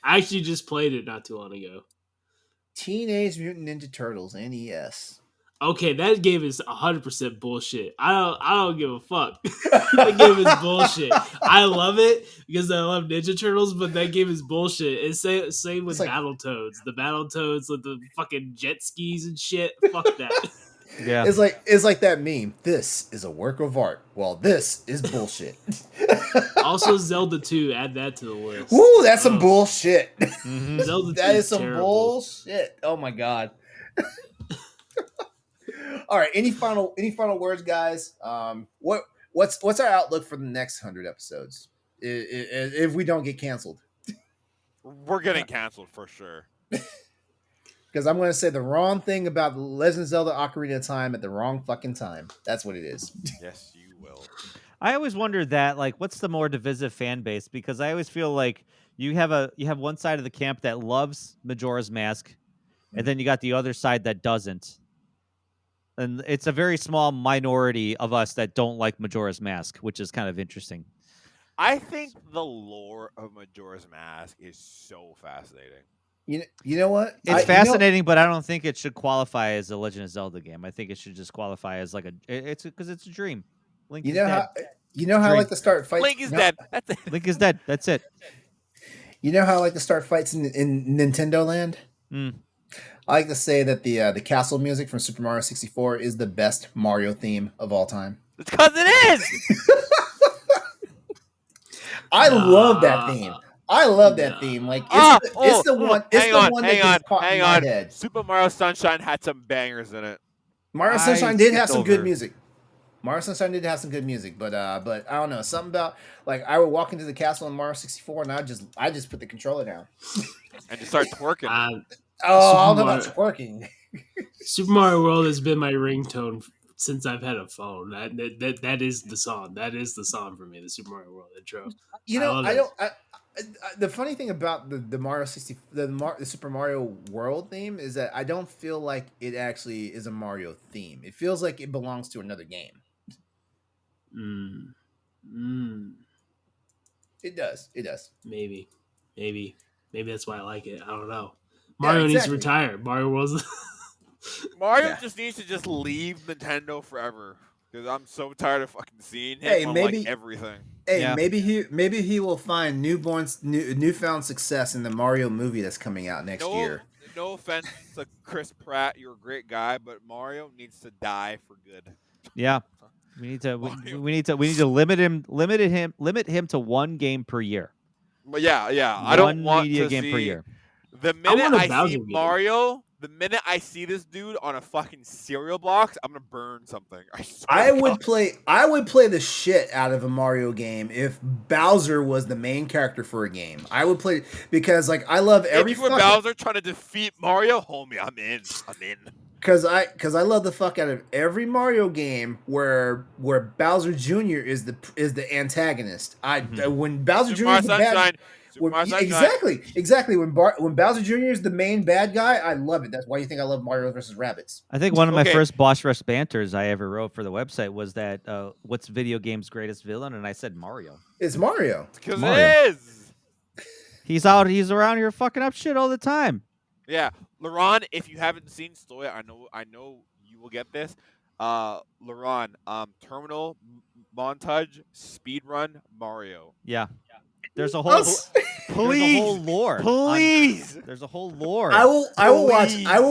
I actually just played it not too long ago.
Teenage Mutant Ninja Turtles NES.
Okay, that game is 100% bullshit. I don't give a fuck. That game is bullshit. I love it because I love Ninja Turtles, but that game is bullshit. And same with
It's like-
Battletoads. The Battletoads with the fucking jet skis and shit. Fuck that.
Yeah.
It's like that meme. This is a work of art. Well, this is bullshit.
Also, Zelda 2. Add that to the list.
Ooh, that's some
Oh,
bullshit.
Mhm.
Zelda 2
That is some
terrible.
bullshit. Oh my god. All right. Any final words, guys? What's our outlook for the next 100 episodes? If we don't get canceled,
We're getting canceled for sure.
because I'm going to say the wrong thing about Legend of Zelda: Ocarina of Time at the wrong fucking time. That's what it is.
Yes, you will.
I always wonder that, like, what's the more divisive fan base? Because I always feel like you have one side of the camp that loves Majora's Mask, and then you got the other side that doesn't. And it's a very small minority of us that don't like Majora's Mask, which is kind of interesting.
I think the lore of Majora's Mask is so fascinating.
You know what?
It's fascinating, but I don't think it should qualify as a Legend of Zelda game. I think it should just qualify as like it's because it's a dream. Link
You
is
know
dead.
You know how I like to start fights.
Link is dead. That's it.
Link is dead. That's it.
You know how I like to start fights in Nintendo Land. I like to say that the castle music from Super Mario 64 is the best Mario theme of all time.
It's because it is.
I love that theme. I love that theme. Like it's the one that gets caught in my head.
Super Mario Sunshine had some bangers in it.
Mario Sunshine did have some good music. Mario Sunshine did have some good music, but I don't know, something about like I would walk into the castle in Mario 64 and I just put the controller down
and just start twerking.
I don't know about twerking.
Super Mario World has been my ringtone since I've had a phone. That is the song. That is the song for me. The Super Mario World intro.
You know, the funny thing about the Mario 60 the Super Mario World theme is that I don't feel like it actually is a Mario theme. It feels like it belongs to another game. It does.
Maybe that's why I like it. I don't know. Mario needs to retire. Mario World's
just needs to just leave Nintendo forever because I'm so tired of fucking seeing him on like everything.
Hey, maybe he will find newfound success in the Mario movie that's coming out next year.
No offense to Chris Pratt, you're a great guy, but Mario needs to die for good.
Yeah. We need to limit him to one game per year.
But yeah, I don't want
media
to
game
see
per year.
The minute I see Mario, the minute I see this dude on a fucking cereal box, I'm gonna burn something.
I would play the shit out of a Mario game if Bowser was the main character for a game. I would play because like I love every.
If you were Bowser trying to defeat Mario, homie, I'm in.
Because I love the fuck out of every Mario game where Bowser Jr. is the antagonist. When Bowser Jr. is the bad. Exactly. When Bowser Jr. is the main bad guy, I love it. That's why you think I love Mario vs. Rabbids.
I think one of my first Boss Rush banters I ever wrote for the website was that what's video game's greatest villain? And I said Mario.
It's Mario.
Because it is.
He's around here fucking up shit all the time.
Yeah. LeRon, if you haven't seen Stoy, I know you will get this. LeRon, terminal montage speedrun Mario.
Yeah. There's a whole lore.
Please.
There's a whole lore.
I will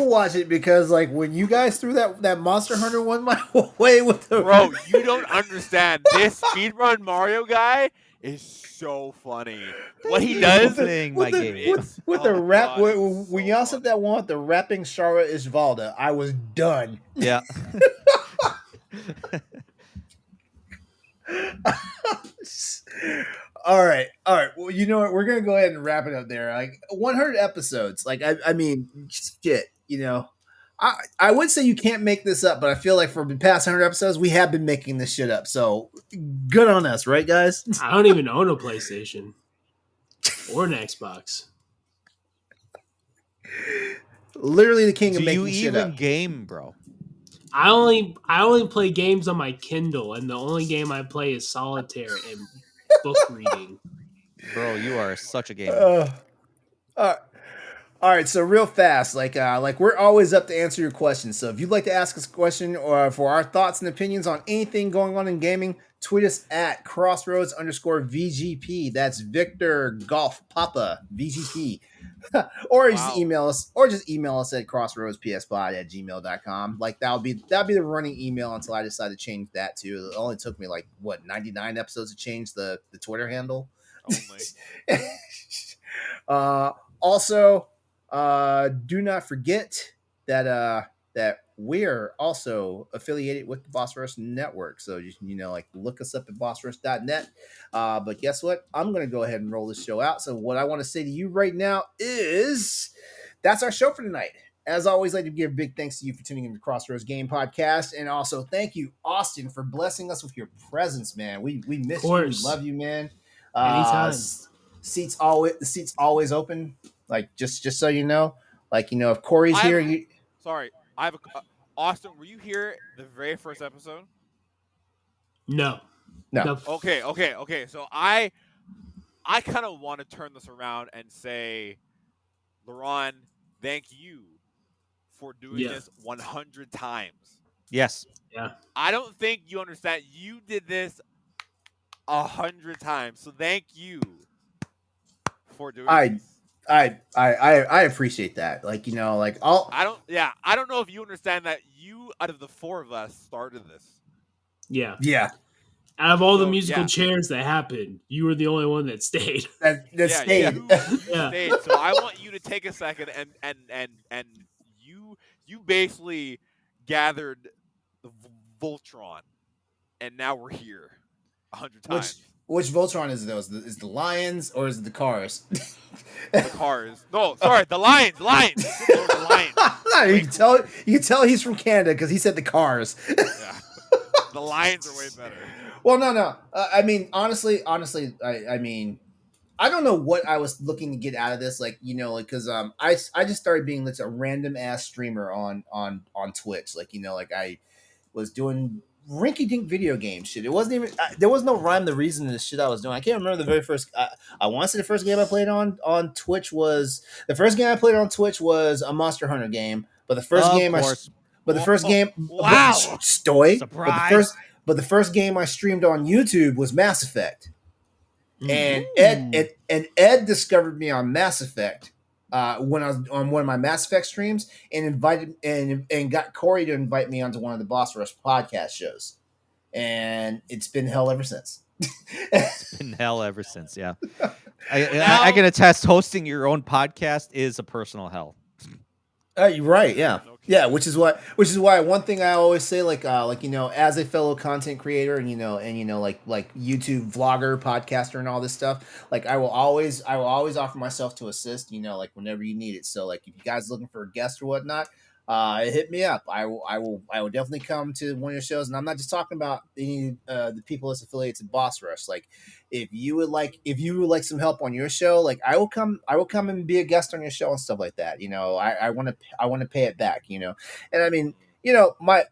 watch it because like when you guys threw that Monster Hunter one my way with the
Bro, you don't understand. This speedrun Mario guy is so funny. What he does
with the rap when y'all said that one with the rapping Shara Ishvalda, I was done.
Yeah.
All right. Well, you know what? We're gonna go ahead and wrap it up there. Like 100 episodes. Like I mean, shit. You know, I would say you can't make this up, but I feel like for the past 100 episodes, we have been making this shit up. So good on us, right, guys?
I don't even own a PlayStation or an Xbox.
Literally the king of making shit up.
Do you even game, bro?
I only play games on my Kindle, and the only game I play is solitaire and book reading.
Bro, you are such a gamer.
All right, so real fast, like we're always up to answer your questions. So if you'd like to ask us a question or for our thoughts and opinions on anything going on in gaming, tweet us at crossroads_VGP. That's Victor Golf Papa VGP. or just email us at crossroadspspod@gmail.com. Like that'll be the running email until I decide to change that too. It only took me like 99 episodes to change the Twitter handle. Also, do not forget that we're also affiliated with the Boss Rush Network. So like look us up at bossrush.net. But guess what? I'm gonna go ahead and roll this show out. So what I want to say to you right now is that's our show for tonight. As always, I'd like to give big thanks to you for tuning in to Crossroads Game Podcast, and also thank you, Austin, for blessing us with your presence, man. We miss you, we love you, man.
Anytime.
The seat's always open. Like just so you know, like if Corey's here,
Sorry, I have Austin. Were you here the very first episode?
No.
Okay. So I kind of want to turn this around and say, LeRon, thank you for doing this 100 times.
Yes.
Yeah.
I don't think you understand. You did this 100 times. So thank you for doing
I
this.
I appreciate that. Like, you know, like all
I don't know if you understand that you, out of the 4 of us, started this.
Yeah.
yeah.
Out of all the
So,
musical
yeah.
chairs that happened, you were the only one that stayed.
That
Yeah,
stayed.
you
Yeah.
stayed. So I want you to take a second and you basically gathered the Voltron, and now we're here 100
which
times.
which Voltron is those? Is the Lions or is it the Cars?
The cars. No, sorry, the Lions. Lions. Good Lord, the Lions.
you can tell he's from Canada because he said the Cars.
Yeah. The Lions are way better.
Well, no. I mean, honestly, I mean, I don't know what I was looking to get out of this, like, you know, like, because I just started being like a random ass streamer on Twitch, like, you know, like I was doing rinky dink video game shit. It wasn't even there was no rhyme the reason to the shit I was doing. I can't remember the very first. I want to say the first game I played on Twitch was a Monster Hunter game, but the first
Of
game
course.
but the first game
Wow.
Stoy,
Surprise.
but the first game I streamed on YouTube was Mass Effect. And Ed discovered me on Mass Effect when I was on one of my Mass Effect streams and invited and got Corey to invite me onto one of the Boss Rush podcast shows. And it's been hell ever since.
It's been hell ever since. Yeah. I can attest hosting your own podcast is a personal hell.
You're right, yeah.
Okay.
Yeah, which is why one thing I always say, like you know, as a fellow content creator and you know like YouTube vlogger, podcaster, and all this stuff, like I will always offer myself to assist, you know, like whenever you need it. So like if you guys looking for a guest or whatnot, hit me up. I will definitely come to one of your shows, and I'm not just talking about any the people that's affiliated to Boss Rush. Like if you would like some help on your show, like I will come and be a guest on your show and stuff like that. You know, I want to pay it back, you know. And I mean, you know, my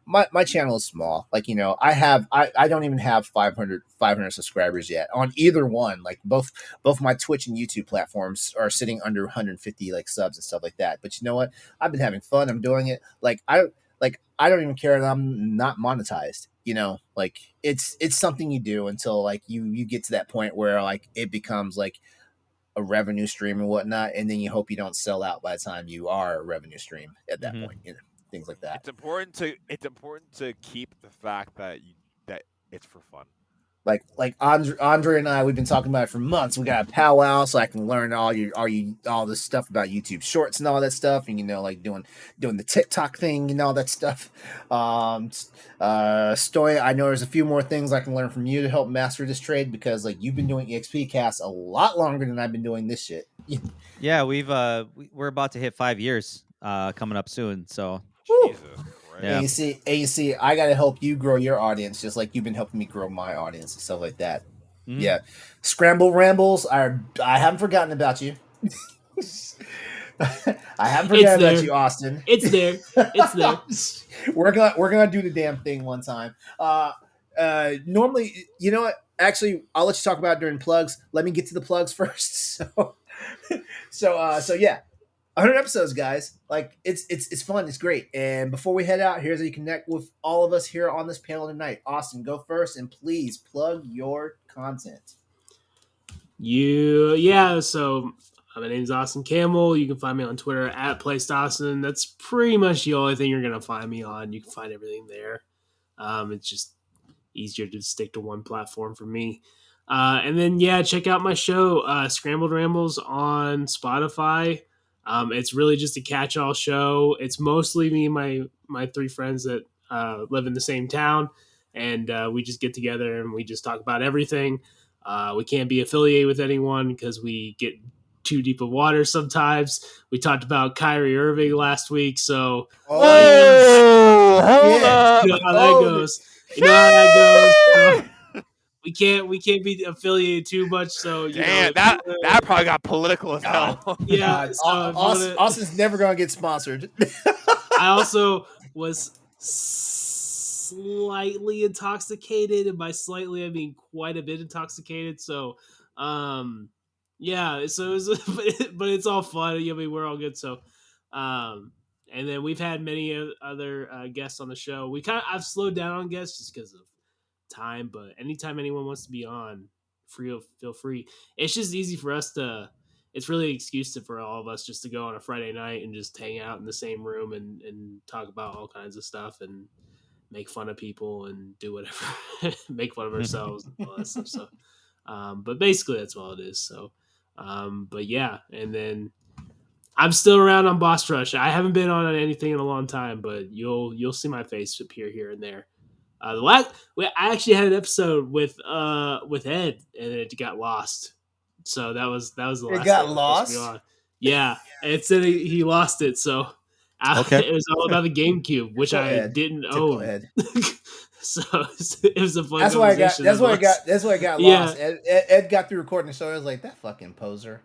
channel is small. Like, you know, I don't even have 500 subscribers yet on either one. Like both my Twitch and YouTube platforms are sitting under 150 like subs and stuff like that. But you know what? I've been having fun. I'm doing it. Like I don't even care that I'm not monetized. You know, like it's something you do until like you get to that point where like it becomes like a revenue stream and whatnot, and then you hope you don't sell out by the time you are a revenue stream at that point. You know, things like that.
It's important to keep the fact that it's for fun.
Like Andre and I, we've been talking about it for months. We got a powwow so I can learn all this stuff about YouTube Shorts and all that stuff, and you know, like doing the TikTok thing and all that stuff. Stoy, I know there's a few more things I can learn from you to help master this trade because like you've been doing EXP casts a lot longer than I've been doing this shit.
Yeah, we're about to hit 5 years coming up soon. So
Jesus Christ.
Yeah.
And you see, I got to help you grow your audience just like you've been helping me grow my audience and stuff like that.
Mhm.
Yeah, Scramble Rambles. I haven't forgotten about you. I haven't forgotten about you, Austin.
It's there. It's there.
We're gonna do the damn thing one time. Normally, you know what? Actually, I'll let you talk about it during plugs. Let me get to the plugs first. So yeah. 100 episodes, guys. Like it's fun. It's great. And before we head out, here's how you connect with all of us here on this panel tonight. Austin, go first, and please plug your content.
So my name is Austin Campbell. You can find me on Twitter at PlayStation. That's pretty much the only thing you're gonna find me on. You can find everything there. It's just easier to stick to one platform for me. And then check out my show, Scrambled Rambles on Spotify. It's really just a catch-all show. It's mostly me and my 3 friends that live in the same town, and we just get together and we just talk about everything. We can't be affiliated with anyone because we get too deep of water sometimes. We talked about Kyrie Irving last week, so
hold up.
you know how that goes. You know how that goes. So we can't be affiliated too much. So
Damn, that probably got political as hell.
Yeah, so
Austin's never gonna get sponsored.
I also was slightly intoxicated, and by slightly I mean quite a bit intoxicated. So, so it was, but it's all fun. I mean, we're all good. So, and then we've had many other guests on the show. I've slowed down on guests just because of time, but anytime anyone wants to be on, feel free. It's just easy for us to. It's really an excuse for all of us just to go on a Friday night and just hang out in the same room and talk about all kinds of stuff and make fun of people and do whatever, make fun of ourselves and all that stuff. So, but basically that's all it is. So, but yeah, and then I'm still around on Boss Rush. I haven't been on anything in a long time, but you'll see my face appear here and there. I actually had an episode with Ed, and it got lost. So that was the last.
It got
thing I was supposed to be
lost?
on. Yeah, it said he lost it. So
Okay.
it was all about the GameCube, which
Typical
I
Ed.
didn't
Typical
own.
Ed.
So it was a fun.
That's why I got.
conversation
That's why I got.
nonetheless.
That's why I got
Yeah.
lost. Ed got through recording the show. I was like, that fucking poser.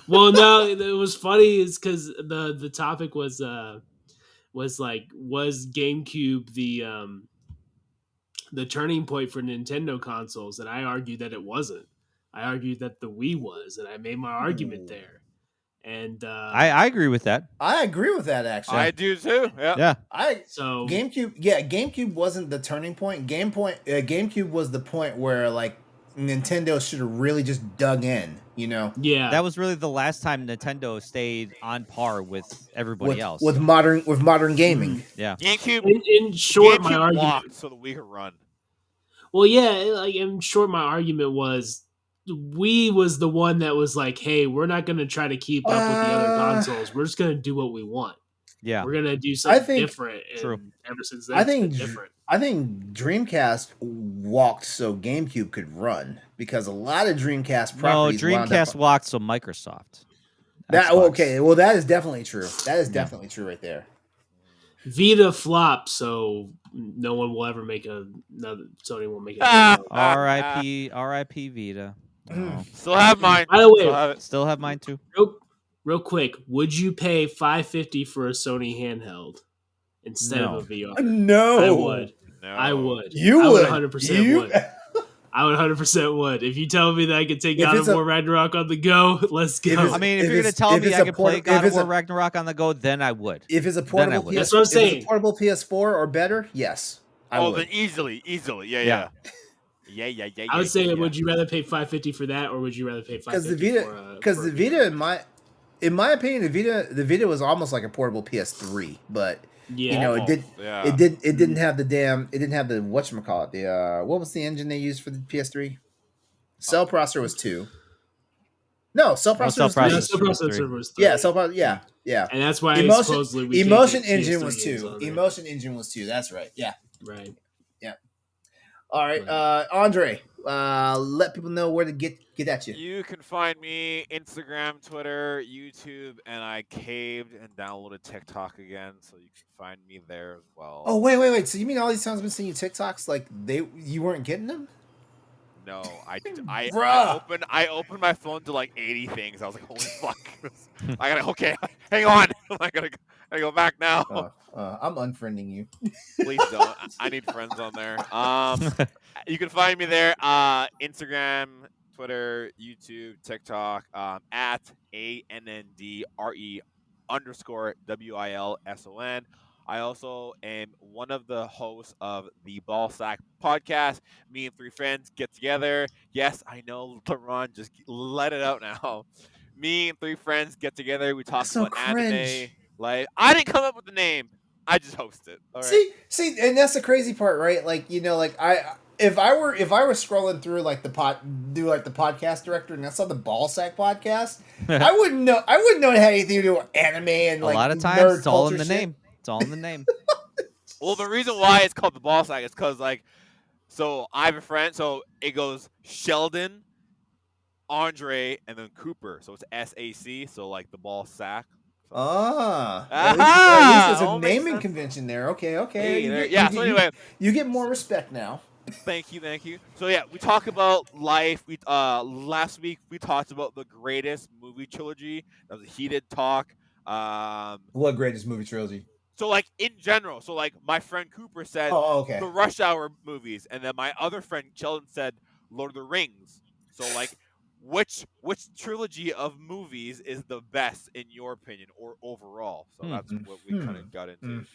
Well, no, it was funny is because the topic was GameCube the turning point for Nintendo consoles, and I argued that it wasn't. I argued that the Wii was, and I made my argument there. And
I agree with that.
I agree with that actually.
I do too. Yeah.
Yeah.
so
GameCube. Yeah, GameCube wasn't the turning point. GameCube was the point where like Nintendo should have really just dug in. You know.
yeah,
That was really the last time Nintendo stayed on par with everybody else.
with modern gaming.
Yeah.
GameCube.
in short, my
GameCube
argument.
walked so that we could run.
Well, yeah, like in short, my argument was Wii was the one that was like, hey, we're not going to try to keep up with the other consoles. We're just going to do what we want.
Yeah.
We're going to do something different. And
True.
ever since then,
I
it's
think
been different.
I think Dreamcast walked so GameCube could run because a lot of Dreamcast
No,
properties wound
Dreamcast
up.
walked, so Microsoft.
That
Xbox.
okay? Well, that is definitely true. That is definitely true right there.
Vita flopped, so no one will ever make another. Sony won't make it.
R.I.P. Vita. Oh.
Still have mine.
By the way,
Still have it.
Still have mine too.
real quick, would you pay $550 for a Sony handheld instead
No.
of a VR?
No,
I would.
No.
I would.
You
I
would.
100% would. I would 100% would. If you tell me that I could take
If
God
it's
of
a-
War Ragnarok on the go, let's
If
go.
it's-
I mean, if
If
you're going to
it's-
tell
if
me
it's
I
a
could
port-
play
if
God of
it's
War
a-
Ragnarok on the go, then I would.
If it's a
Then I
portable
would.
PS,
That's what I'm
if it's
saying.
a portable PS4 or better, yes, I
Oh,
would.
then easily. Yeah.
Yeah.
Yeah.
I would say,
yeah.
would you rather pay $550 for that, or would you rather pay
Because the
$550
Vita, because the Vita, in my opinion, the Vita was almost like a portable PS3, but
Yeah.
you know, it did.
Yeah.
It didn't have the damn. It didn't have the whatchamacallit. The what was the engine they used for the PS3? Cell processor was 2. No, cell processor was 3.
processor.
Yeah, Super Processor was 3.
Yeah, cell processor. Yeah.
And that's why
Emotion,
supposedly we
emotion
can't get
engine
PS3
was
games
2.
on there.
Emotion engine was 2. That's right. Yeah.
Right.
All right, Andre. Let people know where to get at you.
You can find me Instagram, Twitter, YouTube, and I caved and downloaded TikTok again, so you can find me there as well.
Oh wait. So you mean all these times I've been seeing you TikToks like you weren't getting them?
No, I
Bruh.
opened my phone to like 80 things. I was like, holy fuck! Hang on. I gotta go back now.
I'm unfriending you.
Please don't. I need friends on there. You can find me there. Instagram, Twitter, YouTube, TikTok. At ANNDRE_WILSON. I also am one of the hosts of the Ball Sack podcast. Me and 3 friends get together. Yes, I know, LeRon, just let it out now. Me and 3 friends get together. We talk
That's so
about anime.
cringe.
Like, I didn't come up with the name. I just host it. All right.
See, and that's the crazy part, right? Like, you know, like if I were scrolling through like the podcast director and I saw the Ball Sack podcast, I wouldn't know it had anything to do with anime and like
a lot of times
nerd
it's all in
culture
the
shit.
name. It's all in the name.
Well, the reason why it's called the Ball Sack is because, like, so I have a friend, so it goes Sheldon, Andre, and then Cooper. So it's SAC, so like the Ball Sack. So,
At least there's a
all makes
naming
sense.
convention there. Okay.
Hey,
You
there-
get-
yeah,
you
so
get-
anyway.
you get more respect now.
Thank you. So yeah, we talk about life. We last week we talked about the greatest movie trilogy. That was a heated talk.
What greatest movie trilogy?
So like in general, so like my friend Cooper said
Oh, okay.
the Rush Hour movies, and then my other friend Sheldon said Lord of the Rings. So like which trilogy of movies is the best in your opinion or overall? So that's what we kind of got into.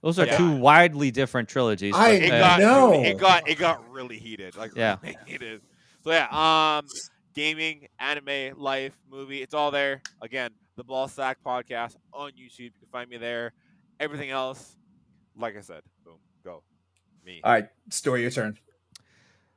Those are
Yeah.
two widely different trilogies.
I
but,
know.
It got really heated. Like
Yeah.
really heated. So yeah, gaming, anime, life, movie, it's all there. Again, the Ball Sack podcast on YouTube. You can find me there. Everything else, like I said, boom, go. Me.
All right, Story, your turn.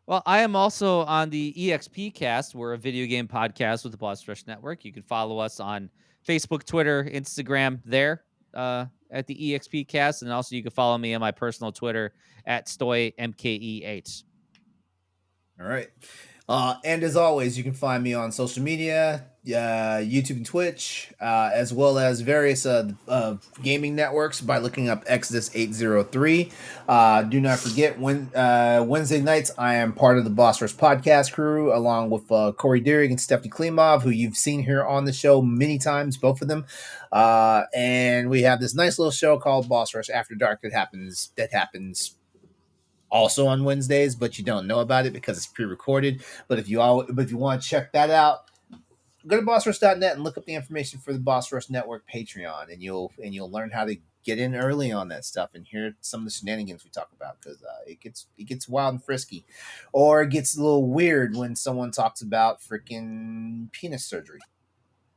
Well, I am also on the EXP Cast. We're a video game podcast with the Boss Rush Network. You can follow us on Facebook, Twitter, Instagram there at the EXP Cast. And also you can follow me on my personal Twitter at StoyMKE8.
All right. And as always, you can find me on social media, YouTube and Twitch, as well as various gaming networks by looking up Exodus 803. Do not forget, Wednesday nights, I am part of the Boss Rush podcast crew, along with Corey Deering and Stephanie Klimov, who you've seen here on the show many times, both of them. And we have this nice little show called Boss Rush After Dark that happens also on Wednesdays, but you don't know about it because it's pre-recorded. But if you want to check that out, go to bossrush.net and look up the information for the Boss Rush Network Patreon, and you'll learn how to get in early on that stuff and hear some of the shenanigans we talk about, because it gets wild and frisky, or it gets a little weird when someone talks about freaking penis surgery.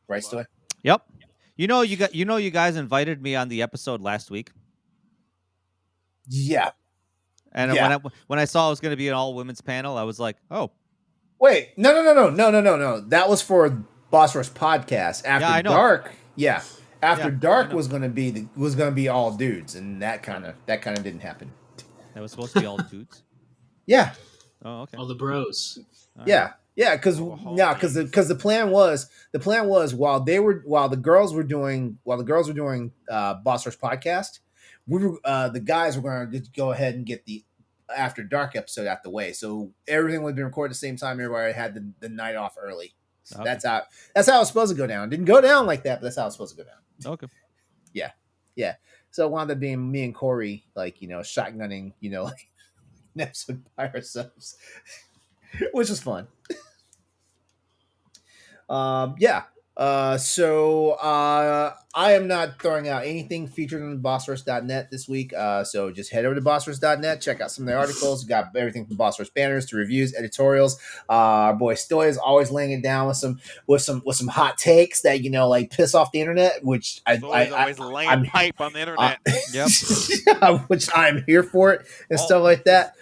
Right, Stoy?
Yep. You guys invited me on the episode last week.
Yeah.
And when I saw it was going to be an all women's panel, I was like, "Oh,
wait, no! That was for Boss Rush podcast. After Dark, After Dark was going to be all dudes, and that kind of didn't happen.
That was supposed to be all dudes.
Yeah.
Oh, okay.
All the bros.
Yeah, because the plan was while the girls were doing Boss Rush podcast, the guys were going to go ahead and get the After Dark episode out the way, so everything would have been recorded at the same time. Everybody had the night off early. So that's how it was supposed to go down. Didn't go down like that, but that's how it's supposed to go down.
Okay.
Yeah. So it wound up being me and Corey, shotgunning, an episode by ourselves, which was fun. So I am not throwing out anything featured on bossrush.net this week. So just head over to bossrush.net, check out some of the articles. We got everything from Boss Rush banners to reviews, editorials. Our boy Stoy is always laying it down with some hot takes that piss off the internet, which
always laying pipe on the internet.
Yep.
Which I'm here for it and stuff like that.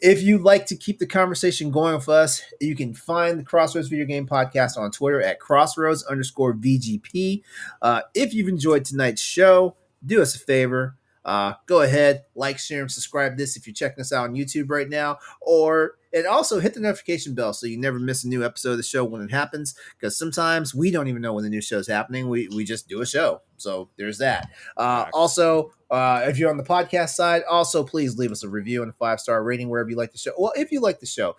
If you'd like to keep the conversation going with us, you can find the Crossroads Video Game Podcast on Twitter at Crossroads_VGP. If you've enjoyed tonight's show, do us a favor. Go ahead, like, share, and subscribe this if you're checking us out on YouTube right now. And also hit the notification bell so you never miss a new episode of the show when it happens, because sometimes we don't even know when the new show's happening. We just do a show. So there's that. Also, if you're on the podcast side, also please leave us a review and a 5-star rating wherever you like the show. Well, if you like the show,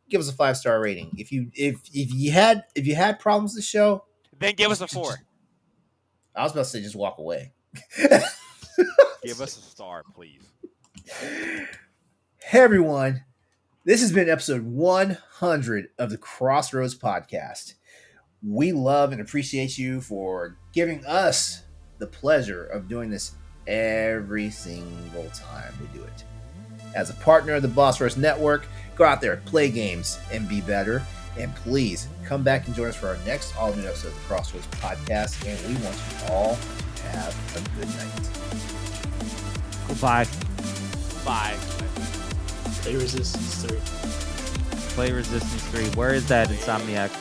give us a 5-star rating. If you had problems with the show,
then give us a 4.
I was about to say just walk away.
Give us a star, please.
Hey everyone, this has been episode 100 of the Crossroads Podcast. We love and appreciate you for giving us the pleasure of doing this every single time we do it. As a partner of the Boss Rush Network, go out there, play games, and be better. And please come back and join us for our next all-new episode of the Crossroads Podcast. And we want you all to have a good night.
Goodbye.
Bye.
Play Resistance 3.
Play Resistance 3. Where is that, Insomniac?